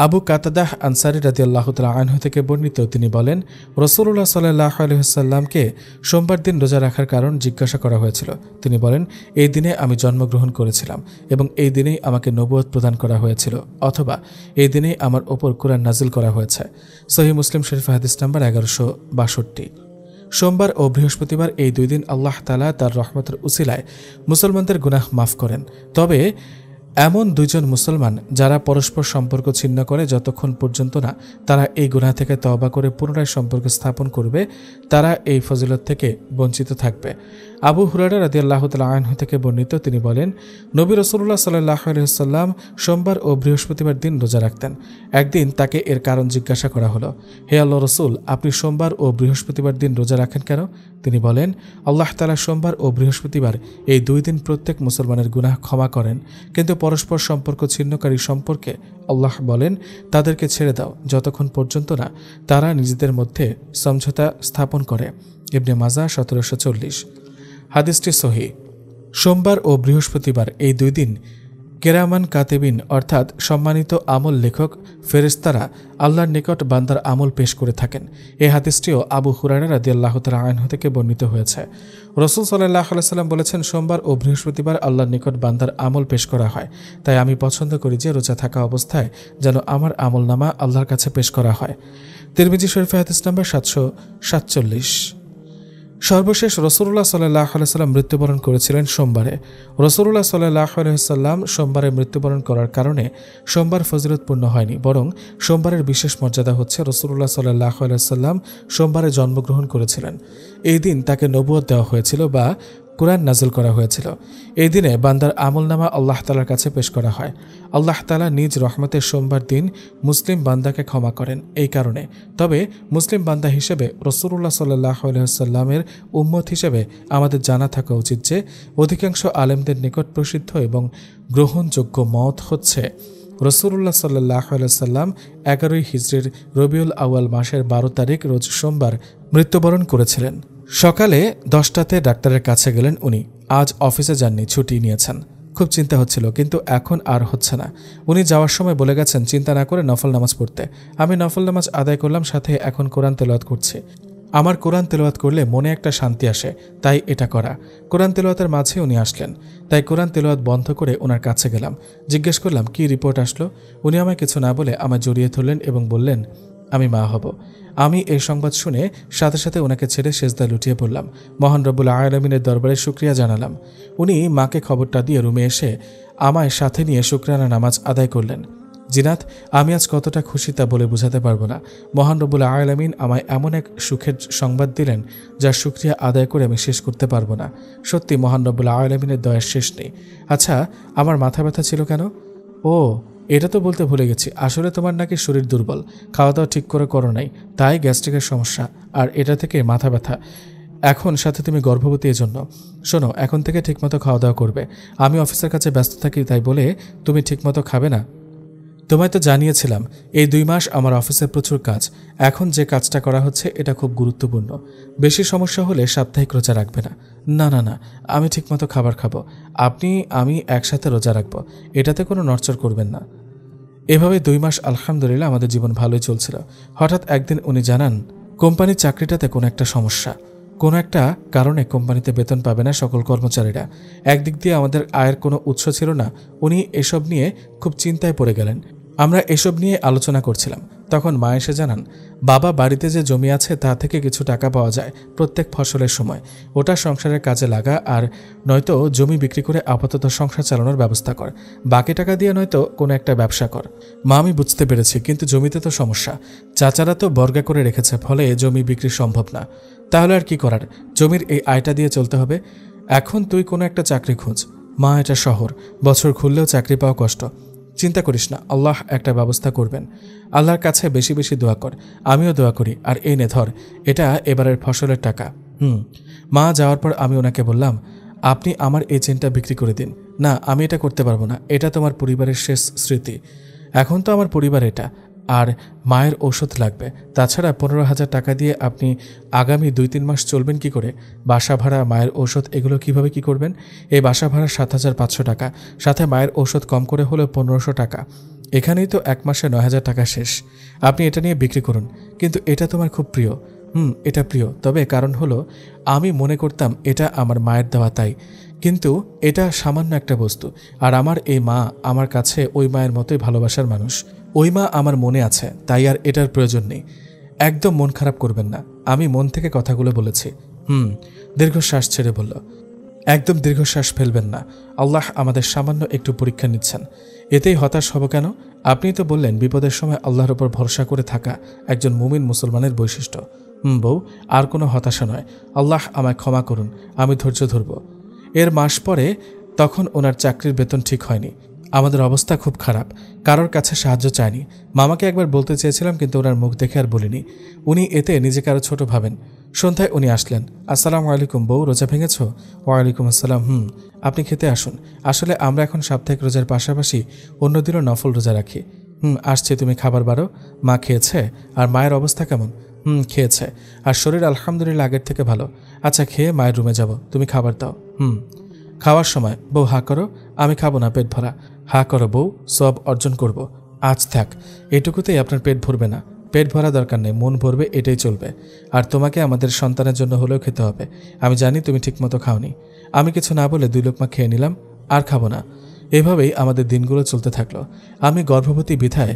আবু কাতাদাহ আনসারী রাদিয়াল্লাহু তাআলা আনহু থেকে বর্ণিত, তিনি বলেন, রাসূলুল্লাহ সাল্লাল্লাহু আলাইহি ওয়াসাল্লামকে সোমবার দিন রোজা রাখার কারণ জিজ্ঞাসা করা হয়েছিল। তিনি বলেন, এই দিনে আমি জন্মগ্রহণ করেছিলাম এবং এই দিনেই আমাকে নবুয়ত প্রদান করা হয়েছিল, অথবা এই দিনেই আমার ওপর কুরআন নাজিল করা হয়েছে। সহিহ মুসলিম শরীফ হাদিস নাম্বার 1162। সোমবার ও বৃহস্পতিবার এই 2 দিন আল্লাহ তাআলা তার রহমতের উসিলায় মুসলমানদের গুনাহ মাফ করেন। তবে এমন 2 জন মুসলমান যারা পরস্পর সম্পর্ক ছিন্ন করে যতক্ষণ পর্যন্ত না তারা এই গুনাহ থেকে তওবা করে পুনরায় সম্পর্ক স্থাপন করবে, তারা এই ফজিলত থেকে বঞ্চিত থাকবে। আবু হুরায়রা রাদিয়াল্লাহু তাআলা আনহু থেকে বর্ণিত, তিনি বলেন, নবী রাসূলুল্লাহ সাল্লাল্লাহু আলাইহি ওয়াসাল্লাম সোমবার ও বৃহস্পতিবার দিন রোজা রাখতেন। একদিন তাকে এর কারণ জিজ্ঞাসা করা হলো, হে আল্লাহর রাসূল, আপনি সোমবার ও বৃহস্পতিবার দিন রোজা রাখেন কেন? তিনি বলেন, আল্লাহ তাআলা সোমবার ও বৃহস্পতিবার এই 2 দিন প্রত্যেক মুসলমানের গুনাহ ক্ষমা করেন, কিন্তু পরস্পর সম্পর্ক ছিন্নকারী সম্পর্কে আল্লাহ বলেন, তাদেরকে ছেড়ে দাও যতক্ষণ পর্যন্ত না তারা নিজেদের মধ্যে সমঝোতা স্থাপন করে। ইবনে মাজাহ 1740। হাদিসটি সহিহ। সোমবার ও বৃহস্পতিবার এই 2 দিন কেরামান কাতেবিন অর্থাৎ সম্মানিত আমল লেখক ফেরেশতারা আল্লাহর নিকট বান্দার আমল পেশ করে থাকেন। এই হাদিসটিও আবু হুরায়রা রাদিয়াল্লাহু তাআলা আনহু থেকে বর্ণিত হয়েছে। রাসূল সাল্লাল্লাহু আলাইহি সাল্লাম বলেছেন, সোমবার ও বৃহস্পতিবার আল্লাহর নিকট বান্দার আমল পেশ করা হয়। তাই আমি পছন্দ করি যে রোজা থাকা অবস্থায় যেন আমার আমলনামা আল্লাহর কাছে পেশ করা হয়। তিরমিজি শরীফে হাদিস নাম্বার 747। সর্বশেষ রাসূলুল্লাহ সাল্লাল্লাহু আলাইহি সাল্লাম মৃত্যুবরণ করেছিলেন সোমবারে। রাসূলুল্লাহ সাল্লাল্লাহু আলাইহি সাল্লাম সোমবারে মৃত্যুবরণ করার কারণে সোমবার ফজিলতপূর্ণ হয়নি, বরং সোমবারের বিশেষ মর্যাদা হচ্ছে রাসূলুল্লাহ সাল্লাল্লাহু আলাইহি সাল্লাম সোমবারে জন্মগ্রহণ করেছিলেন। এই দিন তাকে নবুয়ত দেওয়া হয়েছিল বা কুরআন নাজিল করা হয়েছিল। এই দিনে বান্দার আমলনামা আল্লাহ তাআলার কাছে পেশ করা হয়। আল্লাহ তাআলা নিজ রহমতের সোমবার দিন মুসলিম বান্দাকে ক্ষমা করেন এই কারণে। তবে মুসলিম বান্দা হিসেবে রাসূলুল্লাহ সাল্লাল্লাহু আলাইহি ওয়াসাল্লামের উম্মত হিসেবে আমাদের জানা থাকা উচিত যে অধিকাংশ আলেমদের নিকট প্রসিদ্ধ এবং গ্রহণযোগ্য মত হচ্ছে রাসূলুল্লাহ সাল্লাল্লাহু আলাইহি ওয়াসাল্লাম 11 হিজরির রবিউল আউয়াল মাসের 12 তারিখ রোজ সোমবার মৃত্যুবরণ করেছিলেন। সকালে 10টাতে ডাক্তারের কাছে গেলেন উনি। আজ অফিসে যাননি, ছুটি নিয়েছেন। খুব চিন্তা হচ্ছিল, কিন্তু এখন আর হচ্ছে না। উনি যাওয়ার সময় বলে গেছেন চিন্তা না করে নফল নামাজ পড়তে। আমি নফল নামাজ আদায় করলাম, সাথে এখন কোরআন তেলাওয়াত করছি। আমার কোরআন তেলাওয়াত করলে মনে একটা শান্তি আসে, তাই এটা করা। কোরআন তেলাওয়াতের মাঝে উনি আসলেন, তাই কোরআন তেলাওয়াত বন্ধ করে ওনার কাছে গেলাম। জিজ্ঞেস করলাম কি রিপোর্ট আসলো। উনি আমায় কিছু না বলে আমায় জড়িয়ে ধরলেন এবং বললেন আমি মা হব। আমি এই সংবাদ শুনে সাথে সাথে ওনাকে ছেড়ে সেজদায় লুটিয়ে পড়লাম। মহান রব্বুল আলামিনের দরবারে শুকরিয়া জানালাম। উনি মাকে খবরটা দিয়ে রুমে এসে আমায় সাথে নিয়ে শুকরানা নামাজ আদায় করলেন। জিনাত, আমি আজ কতটা খুশি তা বলে বোঝাতে পারবো না। মহান রব্বুল আলামিন আমায় এমন এক সুখের সংবাদ দিলেন যার শুকরিয়া আদায় করে আমি শেষ করতে পারবো না। সত্যি মহান রব্বুল আলামিনের দয়ার শেষ নেই। আচ্ছা, আমার মাথা ব্যথা ছিল কেন? ও, এটা তো বলতে ভুলে গেছি। আসলে তোমার নাকি শরীর দুর্বল, খাওয়া দাওয়া ঠিক করে করো নাই, তাই গ্যাস্ট্রিকের সমস্যা, আর এটা থেকে মাথা ব্যথা। এখন সাথে তুমি গর্ভবতী, এজন্য। শোনো, এখন থেকে ঠিকমতো খাওয়া দাওয়া করবে। আমি অফিসের কাছে ব্যস্ত থাকি, তাই বলে তুমি ঠিকমতো খাবে না। তোমায় তো জানিয়েছিলাম এই 2 মাস আমার অফিসে প্রচুর কাজ। এখন যে কাজটা করা হচ্ছে এটা খুব গুরুত্বপূর্ণ। বেশি সমস্যা হলে সাপ্তাহিক রোজা রাখবে না। না না না, আমি ঠিকমতো খাবার খাবো। আমি একসাথে রোজা রাখবো, এটাতে কোনো নড়চড় করবেন না। এভাবে 2 মাস আলহামদুলিল্লাহ আমাদের জীবন ভালোই চলছিল। হঠাৎ একদিন উনি জানান কোম্পানির চাকরিটাতে কোনো একটা সমস্যা। কোনো একটা কারণে কোম্পানিতে বেতন পাবে না সকল কর্মচারীরা। একদিক দিয়ে আমাদের আয়ের কোনো উৎস ছিল না। উনি এসব নিয়ে খুব চিন্তায় পড়ে গেলেন। আমরা এসব নিয়ে আলোচনা করছিলাম, তখন মা এসে জানান বাবা বাড়িতে যে জমি আছে তা থেকে কিছু টাকা পাওয়া যায় প্রত্যেক ফসলের সময়। ওটা সংসারের কাজে লাগা, আর নয়তো জমি বিক্রি করে আপাতত সংসার চালানোর ব্যবস্থা কর। বাকি টাকা দিয়ে নয়তো কোনো একটা ব্যবসা কর। মা, আমি বুঝতে পেরেছি, কিন্তু জমিতে তো সমস্যা। চাচারা তো বর্গা করে রেখেছে, ফলে জমি বিক্রি সম্ভব না। তাহলে আর কি করার? জমির এই আয়টা দিয়ে চলতে হবে। এখন তুই কোনো একটা চাকরি খোঁজ। মা, এটা শহর, বছর খুললেও চাকরি পাওয়া কষ্ট। চিন্তা করিস না, আল্লাহ একটা ব্যবস্থা করবেন। আল্লাহর কাছে বেশি বেশি দোয়া কর। আমিও দোয়া করি। আর এই নে ধর, এটা এবারের ফসলের টাকা। মা যাওয়ার পর আমি ওনাকে বললাম আপনি আমার এই চেনটা বিক্রি করে দিন। না, আমি এটা করতে পারবো না, এটা তোমার পরিবারের শেষ স্মৃতি। এখন তো আমার পরিবার এটা, আর মায়ের ঔষধ লাগবে। তাছাড়া 15,000 টাকা দিয়ে আপনি আগামী 2-3 মাস চলবেন কি করে? বাসা ভাড়া, মায়ের ঔষধ, এগুলো কিভাবে কি করবেন? এই বাসা ভাড়া 7,500 টাকা, সাথে মায়ের ঔষধ কম করে হলেও 1500 টাকা। এখানেই তো 1 মাসে 9,000 টাকা শেষ। আপনি এটা নিয়ে বিক্রি করুন। কিন্তু এটা তোমার খুব প্রিয়। এটা প্রিয়, তবে কারণ হলো আমি মনে করতাম এটা আমার মায়ের দেওয়া, তাই। কিন্তু এটা সামান্য একটা বস্তু, আর আমার এই মা আমার কাছে ওই মায়ের মতোই ভালোবাসার মানুষ। ওই মা আমার মনে আছে, তাই আর এটার প্রয়োজন নেই। একদম মন খারাপ করবেন না, আমি মন থেকে কথাগুলো বলেছি। দীর্ঘশ্বাস ছেড়ে বলল, একদম দীর্ঘশ্বাস ফেলবেন না। আল্লাহ আমাদের সামান্য একটু পরীক্ষা নিচ্ছেন, এতেই হতাশ হব কেন? আপনি তো বললেন বিপদের সময় আল্লাহর উপর ভরসা করে থাকা একজন মুমিন মুসলমানের বৈশিষ্ট্য। বউ, আর কোনো হতাশা নয়। আল্লাহ আমায় ক্ষমা করুন, আমি ধৈর্য ধরব। এর মাস পরে তখন ওনার চাকরির বেতন ঠিক হয়নি। আমাদের অবস্থা খুব খারাপ, কারোর কাছে সাহায্য চায়নি। মামাকে একবার বলতে চেয়েছিলাম, কিন্তু ওনার মুখ দেখে আর বলিনি। উনি এতে নিজেকে আরও ছোট ভাবেন। সন্ধ্যায় উনি আসলেন। আসসালামু আলাইকুম বউ, রোজা ভেঙেছ? ওয়ালাইকুম আসসালাম। আপনি খেতে আসুন। আসলে আমরা এখন সাপ্তাহিক রোজার পাশাপাশি অন্য দিনও নফল রোজা রাখি। আসছে, তুমি খাবার বারো। মা খেয়েছে? আর মায়ের অবস্থা কেমন? খেয়েছে, আর শরীর আলহামদুলিল্লাহ আগের থেকে ভালো। আচ্ছা, খেয়ে মায়ের রুমে যাব, তুমি খাবার দাও। খাওয়ার সময় বউ হা করো। আমি খাবো না, পেট ভরা। হা করো বউ, সব অর্জন করব। আজ থাক, এটুকুতেই আপনার পেট ভরবে না। পেট ভরা দরকার নেই, মন ভরবে, এটাই চলবে। আর তোমাকে আমাদের সন্তানের জন্য হলেও খেতে হবে। আমি জানি তুমি ঠিকমতো খাওনি। আমি কিছু না বলে 2 লোকমা খেয়ে নিলাম, আর খাবো না। এভাবেই আমাদের দিনগুলো চলতে থাকলো। আমি গর্ভবতী বিধায়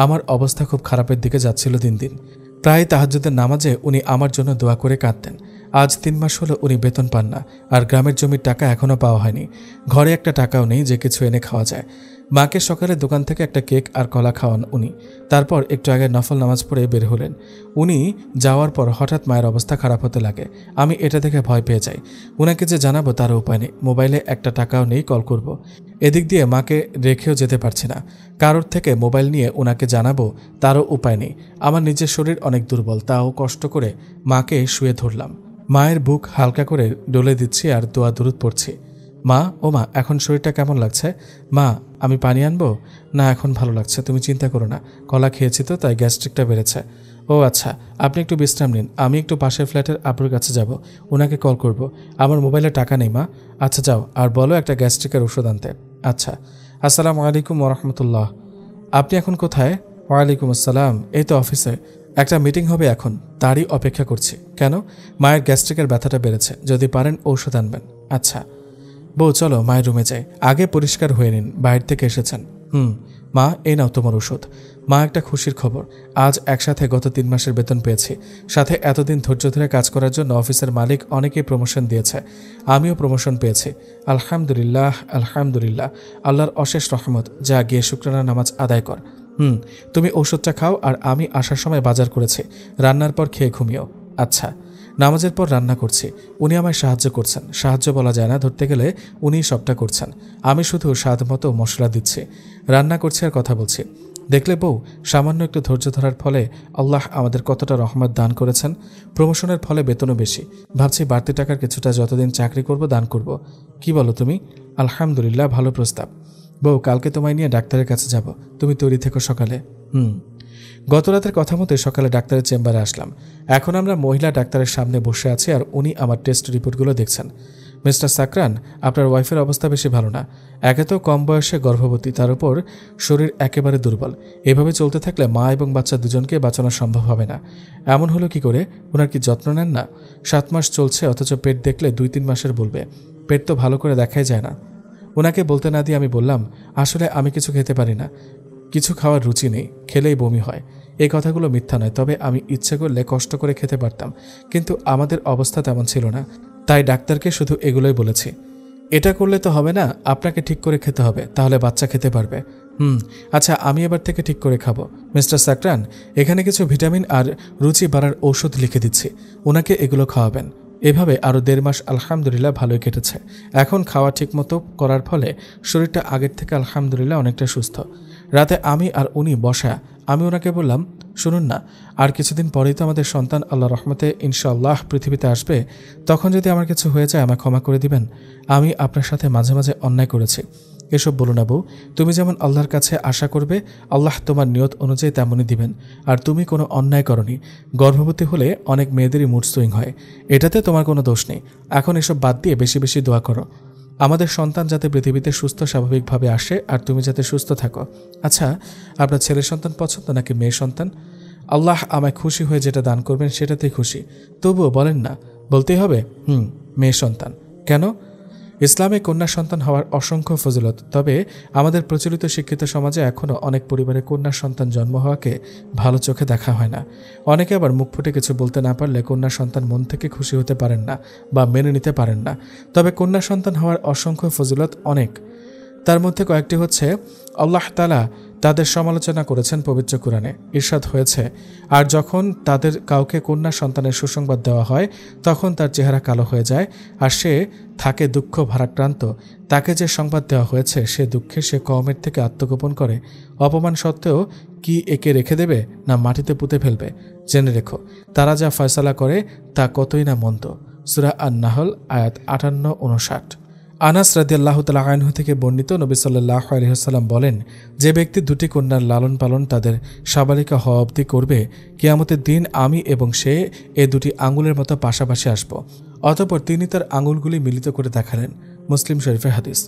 আমার অবস্থা খুব খারাপের দিকে যাচ্ছিল দিন দিন। প্রায় তাহাজ্জুদের নামাজে উনি আমার জন্য দোয়া করে কাঁদতেন। আজ 3 মাস হলো উনি বেতন পান না, আর গ্রামের জমির টাকা এখনও পাওয়া হয়নি। ঘরে একটা টাকাও নেই যে কিছু এনে খাওয়া যায়। মাকে সকালে দোকান থেকে একটা কেক আর কলা খাওয়ান উনি। তারপর একটু আগে নফল নামাজ পড়ে বের হলেন। উনি যাওয়ার পর হঠাৎ মায়ের অবস্থা খারাপ হতে লাগে। আমি এটা দেখে ভয় পেয়ে যাই। উনাকে যে জানাবো তারও উপায় নেই। মোবাইলে একটা টাকাও নেই কল করব। এদিক দিয়ে মাকে রেখেও যেতে পারছি না। কারোর থেকে মোবাইল নিয়ে উনাকে জানাবো তারও উপায় নেই। আমার নিজের শরীর অনেক দুর্বল, তাও কষ্ট করে মাকে শুয়ে ধরলাম। মায়ের বুক হালকা করে ডলে দিচ্ছি আর দোয়া দুরুদ পড়ছি। মা, ও মা, এখন শরীরটা কেমন লাগছে? মা, আমি পানি আনবো? না, এখন ভালো লাগছে, তুমি চিন্তা করো না। কলা খেয়েছি তো, তাই গ্যাস্ট্রিকটা বেড়েছে। ও আচ্ছা, আপনি একটু বিশ্রাম নিন, আমি একটু পাশের ফ্ল্যাটের আপুর কাছে যাব, ওনাকে কল করব। আমার মোবাইলে টাকা নেই মা। আচ্ছা যাও, আর বলো একটা গ্যাস্ট্রিকের ওষুধ আনতে। আচ্ছা। আসসালামু আলাইকুম ওরহমতুল্লাহ। আপনি এখন কোথায়? ওয়ালাইকুম আসসালাম, এই তো অফিসে। একটা মিটিং হবে এখন, তারই অপেক্ষা করছি। কেন? মায়ের গ্যাস্ট্রিকের ব্যথাটা বেড়েছে, যদি পারেন ঔষধ আনবেন। আচ্ছা। বউ চলো মায়ের রুমে যাই, আগে পরিষ্কার হয়ে নিন, বাইরে থেকে এসেছেন। মা এই নাও তোমার ওষুধ। মা একটা খুশির খবর, আজ একসাথে গত 3 মাসের বেতন পেয়েছি। সাথে এতদিন ধৈর্য ধরে কাজ করার জন্য অফিসের মালিক অনেকেই প্রমোশন দিয়েছে, আমিও প্রমোশন পেয়েছি। আলহামদুলিল্লাহ আলহামদুলিল্লাহ, আল্লাহর অশেষ রহমত। যা গিয়ে শুকরানা নামাজ আদায় কর। তুমি ওষুধটা খাও, আর আমি আসার সময় বাজার করেছি, রান্নার পর খেয়ে ঘুমিও। আচ্ছা। নামাজের পর রান্না করছি, উনি আমায় সাহায্য করছেন। সাহায্য বলা যায় না, ধরতে গেলে উনিই সবটা করছেন, আমি শুধু স্বাদ মতো মশলা দিচ্ছি, রান্না করছি আর কথা বলছি। দেখলে বউ, সামান্য একটু ধৈর্য ধরার ফলে আল্লাহ আমাদের কতটা রহমত দান করেছেন। প্রমোশনের ফলে বেতনও বেশি, ভাবছি বাড়তি টাকার কিছুটা যতদিন চাকরি করব দান করব। কি বলো তুমি? আলহামদুলিল্লাহ, ভালো প্রস্তাব। বউ, কালকে তোমায় নিয়ে ডাক্তারের কাছে যাব, তুমি তৈরি থেকো সকালে। গত রাতের কথা মতো সকালে ডাক্তারের চেম্বারে আসলাম। এখন আমরা মহিলা ডাক্তারের সামনে বসে আছি, আর উনি আমার টেস্ট রিপোর্টগুলো দেখছেন। মিস্টার সাকরান, আপনার ওয়াইফের অবস্থা বেশি ভালো না। একে তো কম বয়সে গর্ভবতী, তার উপর শরীর একেবারে দুর্বল। এভাবে চলতে থাকলে মা এবং বাচ্চা দুজনকে বাঁচানো সম্ভব হবে না। এমন হলো কি করে? ওনার কি যত্ন নেন না? 7 মাস চলছে, অথচ পেট দেখলে 2-3 মাসের বলবে। পেট তো ভালো করে দেখাই যায় না। ওনাকে বলতে না দিয়ে আমি বললাম, আসলে আমি কিছু খেতে পারি না, কিছু খাওয়ার রুচি নেই, খেলেই বমি হয়। এই কথাগুলো মিথ্যা নয়, তবে আমি ইচ্ছে করলে কষ্ট করে খেতে পারতাম, কিন্তু আমাদের অবস্থা তেমন ছিল না, তাই ডাক্তারকে শুধু এগুলোই বলেছি। এটা করলে তো হবে না, আপনাকে ঠিক করে খেতে হবে, তাহলে বাচ্চা খেতে পারবে। আচ্ছা, আমি এবার থেকে ঠিক করে খাবো। মিস্টার সাকরান, এখানে কিছু ভিটামিন আর রুচি বাড়ার ঔষধ লিখে দিচ্ছি, ওনাকে এগুলো খাওয়াবেন। এভাবে আরও 1.5 মাস আলহামদুলিল্লাহ ভালোই কেটেছে। এখন খাওয়া ঠিকমতো করার ফলে শরীরটা আগের থেকে আলহামদুলিল্লাহ অনেকটা সুস্থ। রাতে আমি আর উনি বসা, আমি ওনাকে বললাম, শুনুন না, আর কিছুদিন পরেই তো আমাদের সন্তান আল্লাহ রহমতে ইনশাআল্লাহ পৃথিবীতে আসবে। তখন যদি আমার কিছু হয়ে যায় আমায় ক্ষমা করে দিবেন। আমি আপনার সাথে মাঝে মাঝে অন্যায় করেছি। এসব বলো না বউ, তুমি যেমন আল্লাহর কাছে আশা করবে, আল্লাহ তোমার নিয়ত অনুযায়ী তেমনই দিবেন। আর তুমি কোনো অন্যায় করনি। গর্ভবতী হলে অনেক মেয়েদেরই মুড সুইং হয়, এটাতে তোমার কোনো দোষ নেই। এখন এসব বাদ দিয়ে বেশি বেশি দোয়া করো, আমাদের সন্তান যাতে পৃথিবীতে সুস্থ স্বাভাবিকভাবে আসে, আর তুমি যাতে সুস্থ থাকো। আচ্ছা, আপনার ছেলে সন্তান পছন্দ নাকি মেয়ে সন্তান? আল্লাহ আমায় খুশি হয়ে যেটা দান করবেন সেটাতেই খুশি। তবুও বলেন না, বলতেই হবে? মেয়ে সন্তান। কেন? ইসলামে কন্যা সন্তান হওয়ার অসংখ্য ফজিলত, তবে আমাদের প্রচলিত শিক্ষিত সমাজে এখনও অনেক পরিবারে কন্যা সন্তান জন্ম হওয়াকে ভালো চোখে দেখা হয় না। অনেকে আবার মুখ ফুটে কিছু বলতে না পারলে কন্যা সন্তান মন থেকে খুশি হতে পারেন না বা মেনে নিতে পারেন না। তবে কন্যা সন্তান হওয়ার অসংখ্য ফজিলত অনেক, তার মধ্যে কয়েকটি হচ্ছে, আল্লাহ তাআলা তাদের সমালোচনা করেছেন পবিত্র কুরআনে। ইরশাদ হয়েছে, আর যখন তাদের কাউকে কন্যা সন্তানের সুসংবাদ দেওয়া হয় তখন তার চেহারা কালো হয়ে যায় আর সে থাকে দুঃখ ভারাক্রান্ত। তাকে যে সংবাদ দেওয়া হয়েছে সে দুঃখে সে কওমের থেকে আত্মগোপন করে। অপমান সত্ত্বেও কি একে রেখে দেবে না মাটিতে পুঁতে ফেলবে? জেনে রেখো, তারা যা ফয়সালা করে তা কতই না মন্দ। সূরা আন-নাহল আয়াত 58-59। আনাস রাদিয়াল্লাহু তাআলা আনহু থেকে বর্ণিত, নবী সাল্লাল্লাহু আলাইহি ওয়াসাল্লাম বলেন, যে ব্যক্তি 2টি কন্যার লালন পালন তাদের সাবালিকা হওয়া অবধি করবে, কিয়ামতের দিন আমি এবং সে এই 2টি আঙুলের মতো পাশাপাশি আসব। অতঃপর তিনি তার আঙুলগুলি মিলিত করে দেখালেন। মুসলিম শরীফের হাদিস।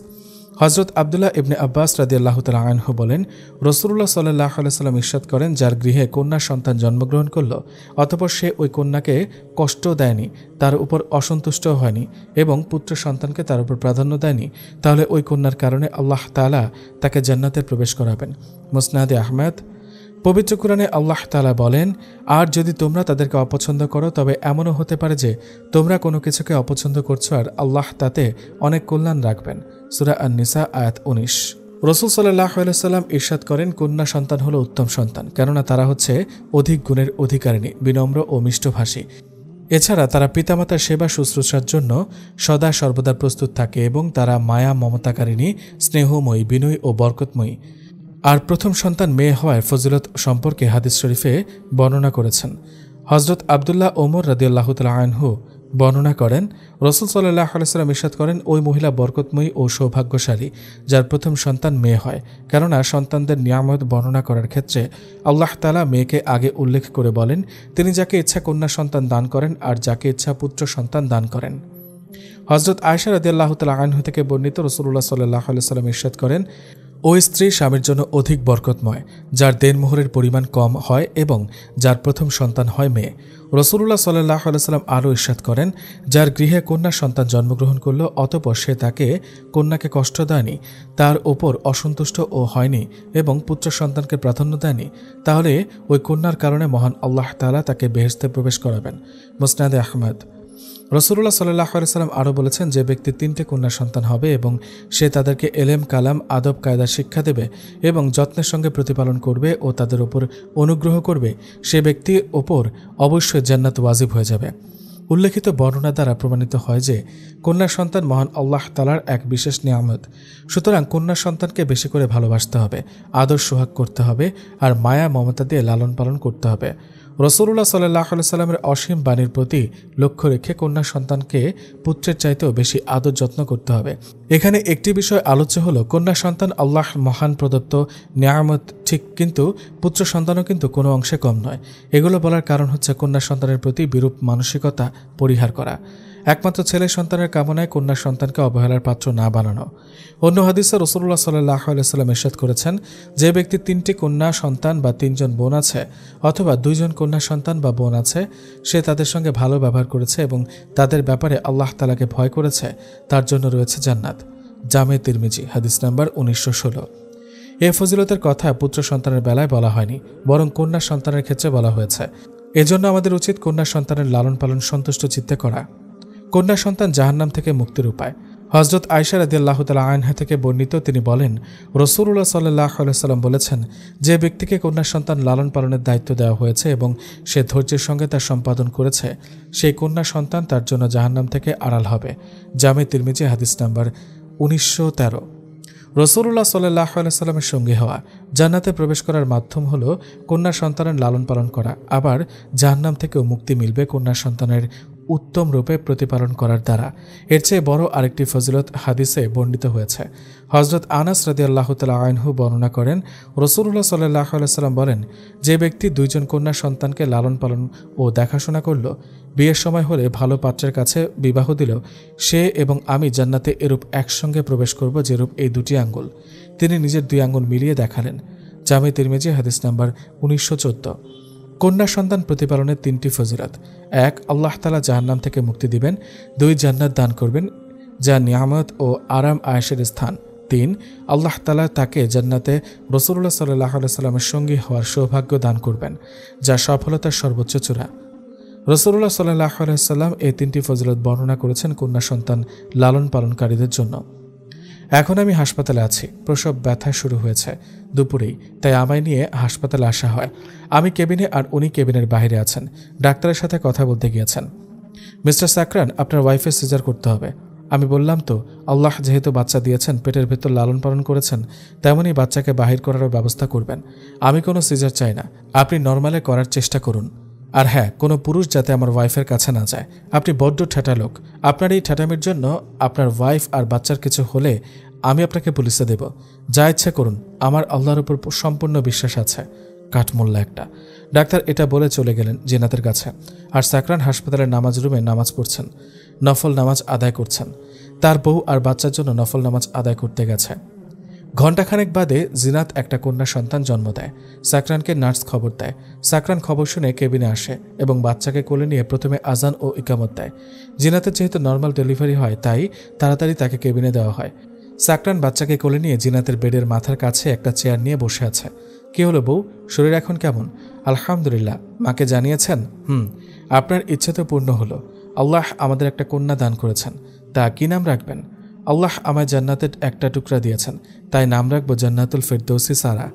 হযরত আব্দুল্লাহ ইবনে আব্বাস রাদিয়াল্লাহু তাআলা আনহু বলেন, রাসূলুল্লাহ সাল্লাল্লাহু আলাইহি ওয়াসাল্লাম ইরশাদ করেন, যার গৃহে কন্যা সন্তান জন্মগ্রহণ করল, অতঃপর সে ওই কন্যাকে কষ্ট দেয়নি, তার উপর অসন্তুষ্টও হয়নি এবং পুত্র সন্তানকে তার উপর প্রাধান্য দেয়নি, তাহলে ওই কন্যার কারণে আল্লাহ তাআলা তাকে জান্নাতে প্রবেশ করাবেন। মুসনাদে আহমদ। পবিত্র কুরআনে আল্লাহ তাআলা বলেন, আর যদি তোমরা তাদেরকে অপছন্দ করো তবে এমনও হতে পারে যে তোমরা কোনো কিছুকে অপছন্দ করছো আর আল্লাহ তাতে অনেক কল্যাণ রাখবেন। সূরা আন-নিসা আয়াত 19। রাসূল সাল্লাল্লাহু আলাইহি ওয়াসাল্লাম ইরশাদ করেন, কন্যা সন্তান হলো উত্তম সন্তান, কেননা তারা হচ্ছে অধিক গুণের অধিকারিণী, বিনম্র ও মিষ্টভাষী। এছাড়া তারা পিতামাতার সেবা শুশ্রূষার জন্য সদা সর্বদা প্রস্তুত থাকে এবং তারা মায়া মমতাকারিণী, স্নেহময়ী, বিনয়ী ও বরকতময়ী। আর প্রথম সন্তান মেয়ে হওয়ার ফজিলত সম্পর্কে হাদিস শরীফে বর্ণনা করেছেন। হযরত আব্দুল্লাহ ওমর রাদিয়াল্লাহু তাআলা আনহু বর্ণনা করেন, রাসূল সাল্লাল্লাহু আলাইহি ওয়াসাল্লাম ইরশাদ করেন, ওই মহিলা বরকতময়ী ও সৌভাগ্যশালী যার প্রথম সন্তান মেয়ে হয়, কেননা সন্তানদের নিয়ামত বর্ণনা করার ক্ষেত্রে আল্লাহ তাআলা মেয়েকে আগে উল্লেখ করে বলেন, তিনি যাকে ইচ্ছা কন্যা সন্তান দান করেন আর যাকে ইচ্ছা পুত্র সন্তান দান করেন। হযরত আয়েশা রাদিয়াল্লাহু তাআলা আনহা থেকে বর্ণিত, রাসূলুল্লাহ সাল্লাল্লাহু আলাইহি ওয়াসাল্লাম ইরশাদ করেন, ওই স্ত্রী স্বামীর জন্য অধিক বরকতময় যার দেনমোহরের পরিমাণ কম হয় এবং যার প্রথম সন্তান হয় মেয়ে। রাসূলুল্লাহ সাল্লাল্লাহু আলাইহি ওয়াসাল্লাম আরও ইরশাদ করেন, যার গৃহে কন্যা সন্তান জন্মগ্রহণ করল অতঃপর সে তাকে কন্যাকে কষ্ট দেয়নি, তার ওপর অসন্তুষ্ট ও হয়নি এবং পুত্র সন্তানকে প্রাধান্য দেয়নি, তাহলে ওই কন্যার কারণে মহান আল্লাহ তাআলা তাকে বেহেশতে প্রবেশ করাবেন। মুসনাদে আহমদ। রাসূলুল্লাহ সাল্লাল্লাহু আলাইহি ওয়াসাল্লাম আরও বলেছেন, যে ব্যক্তির 3টে কন্যা সন্তান হবে এবং সে তাদেরকে এলেম, কালাম, আদব, কায়দা শিক্ষা দেবে এবং যত্নের সঙ্গে প্রতিপালন করবে ও তাদের ওপর অনুগ্রহ করবে, সে ব্যক্তির ওপর অবশ্যই জান্নাত ওয়াজিব হয়ে যাবে। উল্লেখিত বর্ণনা দ্বারা প্রমাণিত হয় যে কন্যা সন্তান মহান আল্লাহ তাআলার এক বিশেষ নিয়ামত। সুতরাং কন্যা সন্তানকে বেশি করে ভালোবাসতে হবে, আদর সোহাগ করতে হবে আর মায়া মমতা দিয়ে লালন পালন করতে হবে। রাসূলুল্লাহ সাল্লাল্লাহু আলাইহি ওয়াসাল্লামের অসীম বাণীর প্রতি লক্ষ্য রেখে কন্যা সন্তানকে পুত্রের চাইতেও বেশি আদর যত্ন করতে হবে। এখানে একটি বিষয় আলোচ্য হলো, কন্যা সন্তান আল্লাহ মহান প্রদত্ত নিয়ামত ঠিক, কিন্তু পুত্র সন্তানও কিন্তু কোনো অংশে কম নয়। এগুলো বলার কারণ হচ্ছে কন্যা সন্তানের প্রতি বিরূপ মানসিকতা পরিহার করা, একমাত্র ছেলে সন্তানের কামনায় কন্যা সন্তানকে অবহেলার পাত্র না বানানো। অন্য হাদিসে রাসূলুল্লাহ সাল্লাল্লাহু আলাইহি ওয়াসাল্লাম ইরশাদ করেছেন, যে ব্যক্তির 3টি কন্যা সন্তান বা 3 জন বোন আছে অথবা 2 জন কন্যা সন্তান বা বোন আছে, সে তাদের সঙ্গে ভালো ব্যবহার করেছে এবং তাদের ব্যাপারে আল্লাহ তাআলাকে ভয় করেছে, তার জন্য রয়েছে জান্নাত। জামে তিরমিজি, হাদিস নাম্বার 1916। এই ফজিলতের কথা পুত্র সন্তানের বেলায় বলা হয়নি, বরং কন্যা সন্তানের ক্ষেত্রে বলা হয়েছে। এজন্য আমাদের উচিত কন্যা সন্তানের লালন পালন সন্তুষ্ট চিত্তে করা। কন্যা সন্তান জাহান্নাম থেকে মুক্তির উপায়। হযরত আয়েশা রাদিয়াল্লাহু তাআলা আনহা থেকে বর্ণিত, তিনি বলেন, রাসূলুল্লাহ সাল্লাল্লাহু আলাইহি ওয়াসাল্লাম বলেছেন, যে ব্যক্তিকে কন্যা সন্তান লালন পালনের দায়িত্ব দেওয়া হয়েছে এবং সে ধৈর্যের সঙ্গে তা সম্পাদন করেছে, সেই কন্যা সন্তান তার জন্য জাহান্নাম থেকে আড়াল হবে। জামে তিরমিজি, হাদিস নাম্বার 1913। রাসূলুল্লাহ সাল্লাল্লাহু আলাইহি ওয়াসাল্লামের সঙ্গী হওয়া। জান্নাতে প্রবেশ করার মাধ্যম হলো কন্যা সন্তানের লালন পালন করা। আবার জাহান্নাম থেকেও মুক্তি মিলবে কন্যা সন্তানের উত্তম রূপে প্রতিপালন করার দ্বারা। এর চেয়ে বড় আরেকটি ফজিলত হাদিসে বর্ণিত হয়েছে। হযরত আনাস রাদিয়াল্লাহু তাআলা আনহু বর্ণনা করেন, রাসূলুল্লাহ সাল্লাল্লাহু আলাইহি ওয়াসাল্লাম বলেন, যে ব্যক্তি 2 জন কন্যা সন্তানকে লালন পালন ও দেখাশোনা করল, বিয়ের সময় হলে ভালো পাত্রের কাছে বিবাহ দিল, সে এবং আমি জান্নাতে এরূপ একসঙ্গে প্রবেশ করব যেরূপ এই 2টি আঙ্গুল। তিনি নিজের 2 আঙ্গুল মিলিয়ে দেখালেন। জামে তিরমিজি, হাদিস নাম্বার 1914। কন্যা সন্তান প্রতিপালনের 3টি ফজিলত। 1. আল্লাহ তাআলা জাহান্নাম থেকে মুক্তি দিবেন। 2. জান্নাত দান করবেন, যা নিয়ামত ও আরাম আয়েশের স্থান। 3. আল্লাহ তাআলা তাকে জান্নাতে রাসূলুল্লাহ সাল্লাল্লাহু আলাইহি ওয়াসাল্লামের সঙ্গী হওয়ার সৌভাগ্য দান করবেন, যা সফলতার সর্বোচ্চ চূড়া। রাসূলুল্লাহ সাল্লাল্লাহু আলাইহি ওয়াসাল্লাম এই 3টি ফজিলত বর্ণনা করেছেন কন্যা সন্তান লালন পালনকারীদের জন্য। এখন আমি হাসপাতালে আছি, প্রসব ব্যথা শুরু হয়েছে দুপুরেই, তাই আমায় নিয়ে হাসপাতালে আসা হয়। আমি কেবিনে আর উনি কেবিনের বাইরে আছেন, ডাক্তারের সাথে কথা বলতে গিয়েছেন। মিস্টার সাকরান, আপনার ওয়াইফের সিজার করতে হবে। আমি বললাম, তো আল্লাহ যেহেতু বাচ্চা দিয়েছেন, পেটের ভেতর লালন পালন করেছেন, তেমনই বাচ্চাকে বাহির করারও ব্যবস্থা করবেন। আমি কোনো সিজার চাই না, আপনি নর্মালে করার চেষ্টা করুন। আর হ্যাঁ, কোনো পুরুষ যাতে আমার ওয়াইফের কাছে না যায়। আপনি বড্ড ঠেটা লোক, আপনার এই ঠেটামির জন্য আপনার ওয়াইফ আর বাচ্চার কিছু হলে আমি আপনাকে পুলিশে দেব। যা ইচ্ছা করুন, আমার আল্লাহর উপর সম্পূর্ণ বিশ্বাস আছে। কাঠমোল্লা একটা। ডাক্তার এটা বলে চলে গেলেন জিনাতের কাছে। আর সাকরান হাসপাতালের নামাজ রুমে নামাজ পড়ছেন, নফল নামাজ আদায় করছেন। তার বউ আর বাচ্চার জন্য নফল নামাজ আদায় করতে গেছে। ঘণ্টাখানেক বাদে জিনাত একটা কন্যা সন্তান জন্ম দেয়। সাকরানকে নার্স খবর দেয়। সাকরান খবর শুনে কেবিনে আসে এবং বাচ্চাকে কোলে নিয়ে প্রথমে আজান ও ইকামত দেয়। জিনাতের যেহেতু নর্মাল ডেলিভারি হয়, তাই তাড়াতাড়ি তাকে কেবিনে দেওয়া হয়। সাকরান বাচ্চাকে কোলে নিয়ে জিনাতের বেডের মাথার কাছে একটা চেয়ার নিয়ে বসে আছে। কি হলো বউ, শরীর এখন কেমন? আলহামদুলিল্লাহ। মাকে জানিয়েছেন? আপনার ইচ্ছে তো পূর্ণ হলো। আল্লাহ আমাদের একটা কন্যা দান করেছেন। তা কি নাম রাখবেন? আল্লাহ আমায় জান্নাতের একটা টুকরা দিয়েছেন, তাই নাম রাখবো জান্নাতুল ফেরদৌসি সারা।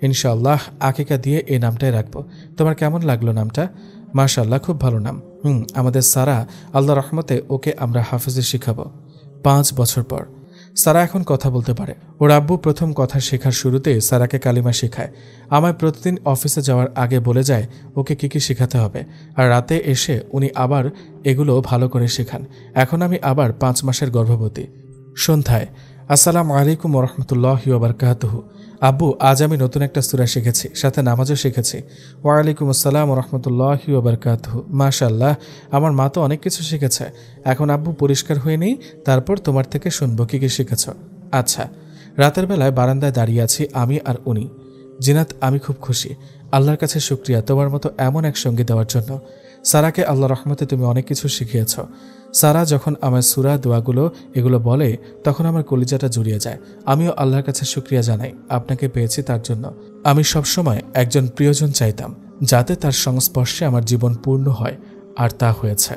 ইনশাআল্লাহ আকিকা দিয়ে এই নামটাই রাখবো। তোমার কেমন লাগলো নামটা? মাশাআল্লাহ, খুব ভালো নাম। আমাদের সারা, আল্লাহ রহমতে ওকে আমরা হাফেজে শিখাবো। 5 বছর পর সারা এখন কথা বলতে পারে। ওর আব্বু প্রথম কথা শেখার শুরুতে সারাকে কালিমা শেখায়। আমায় প্রতিদিন অফিসে যাওয়ার আগে বলে যায় ওকে কী কী শেখাতে হবে, আর রাতে এসে উনি আবার এগুলো ভালো করে শেখান। এখন আমি আবার 5 মাসের গর্ভবতী। সন্ধ্যায়, আসসালামু আলাইকুম ওরহমতুল্লাহি ওবারকাতুহু। আব্বু, আজ আমি নতুন একটা সূরা শিখেছি, সাথে নামাজও শিখেছি। ওয়ালাইকুম আসসালাম ওরহমতুল্লাহি ওবারকাতুহু। মাশাআল্লাহ, আমার মা তো অনেক কিছু শিখেছে। এখন আব্বু পরিষ্কার হয়ে নেই, তারপর তোমার থেকে শুনবো কী কী শিখেছ। আচ্ছা। রাতের বেলায় বারান্দায় দাঁড়িয়ে আছি আমি আর উনি। জিনাত, আমি খুব খুশি। আল্লাহর কাছে শুকরিয়া তোমার মতো এমন এক সঙ্গী দেওয়ার জন্য। সারাকে আল্লাহ রহমতে তুমি অনেক কিছু শিখিয়েছ। সারা যখন আমার সূরা দোয়াগুলো এগুলো বলে তখন আমার কলিজাটা জুড়িয়ে যায়। আমিও আল্লাহর কাছে শুকরিয়া জানাই আপনাকে পেয়েছি তার জন্য। আমি সবসময় একজন প্রিয়জন চাইতাম, যাতে তার সংস্পর্শে আমার জীবন পূর্ণ হয়, আর তা হয়েছে।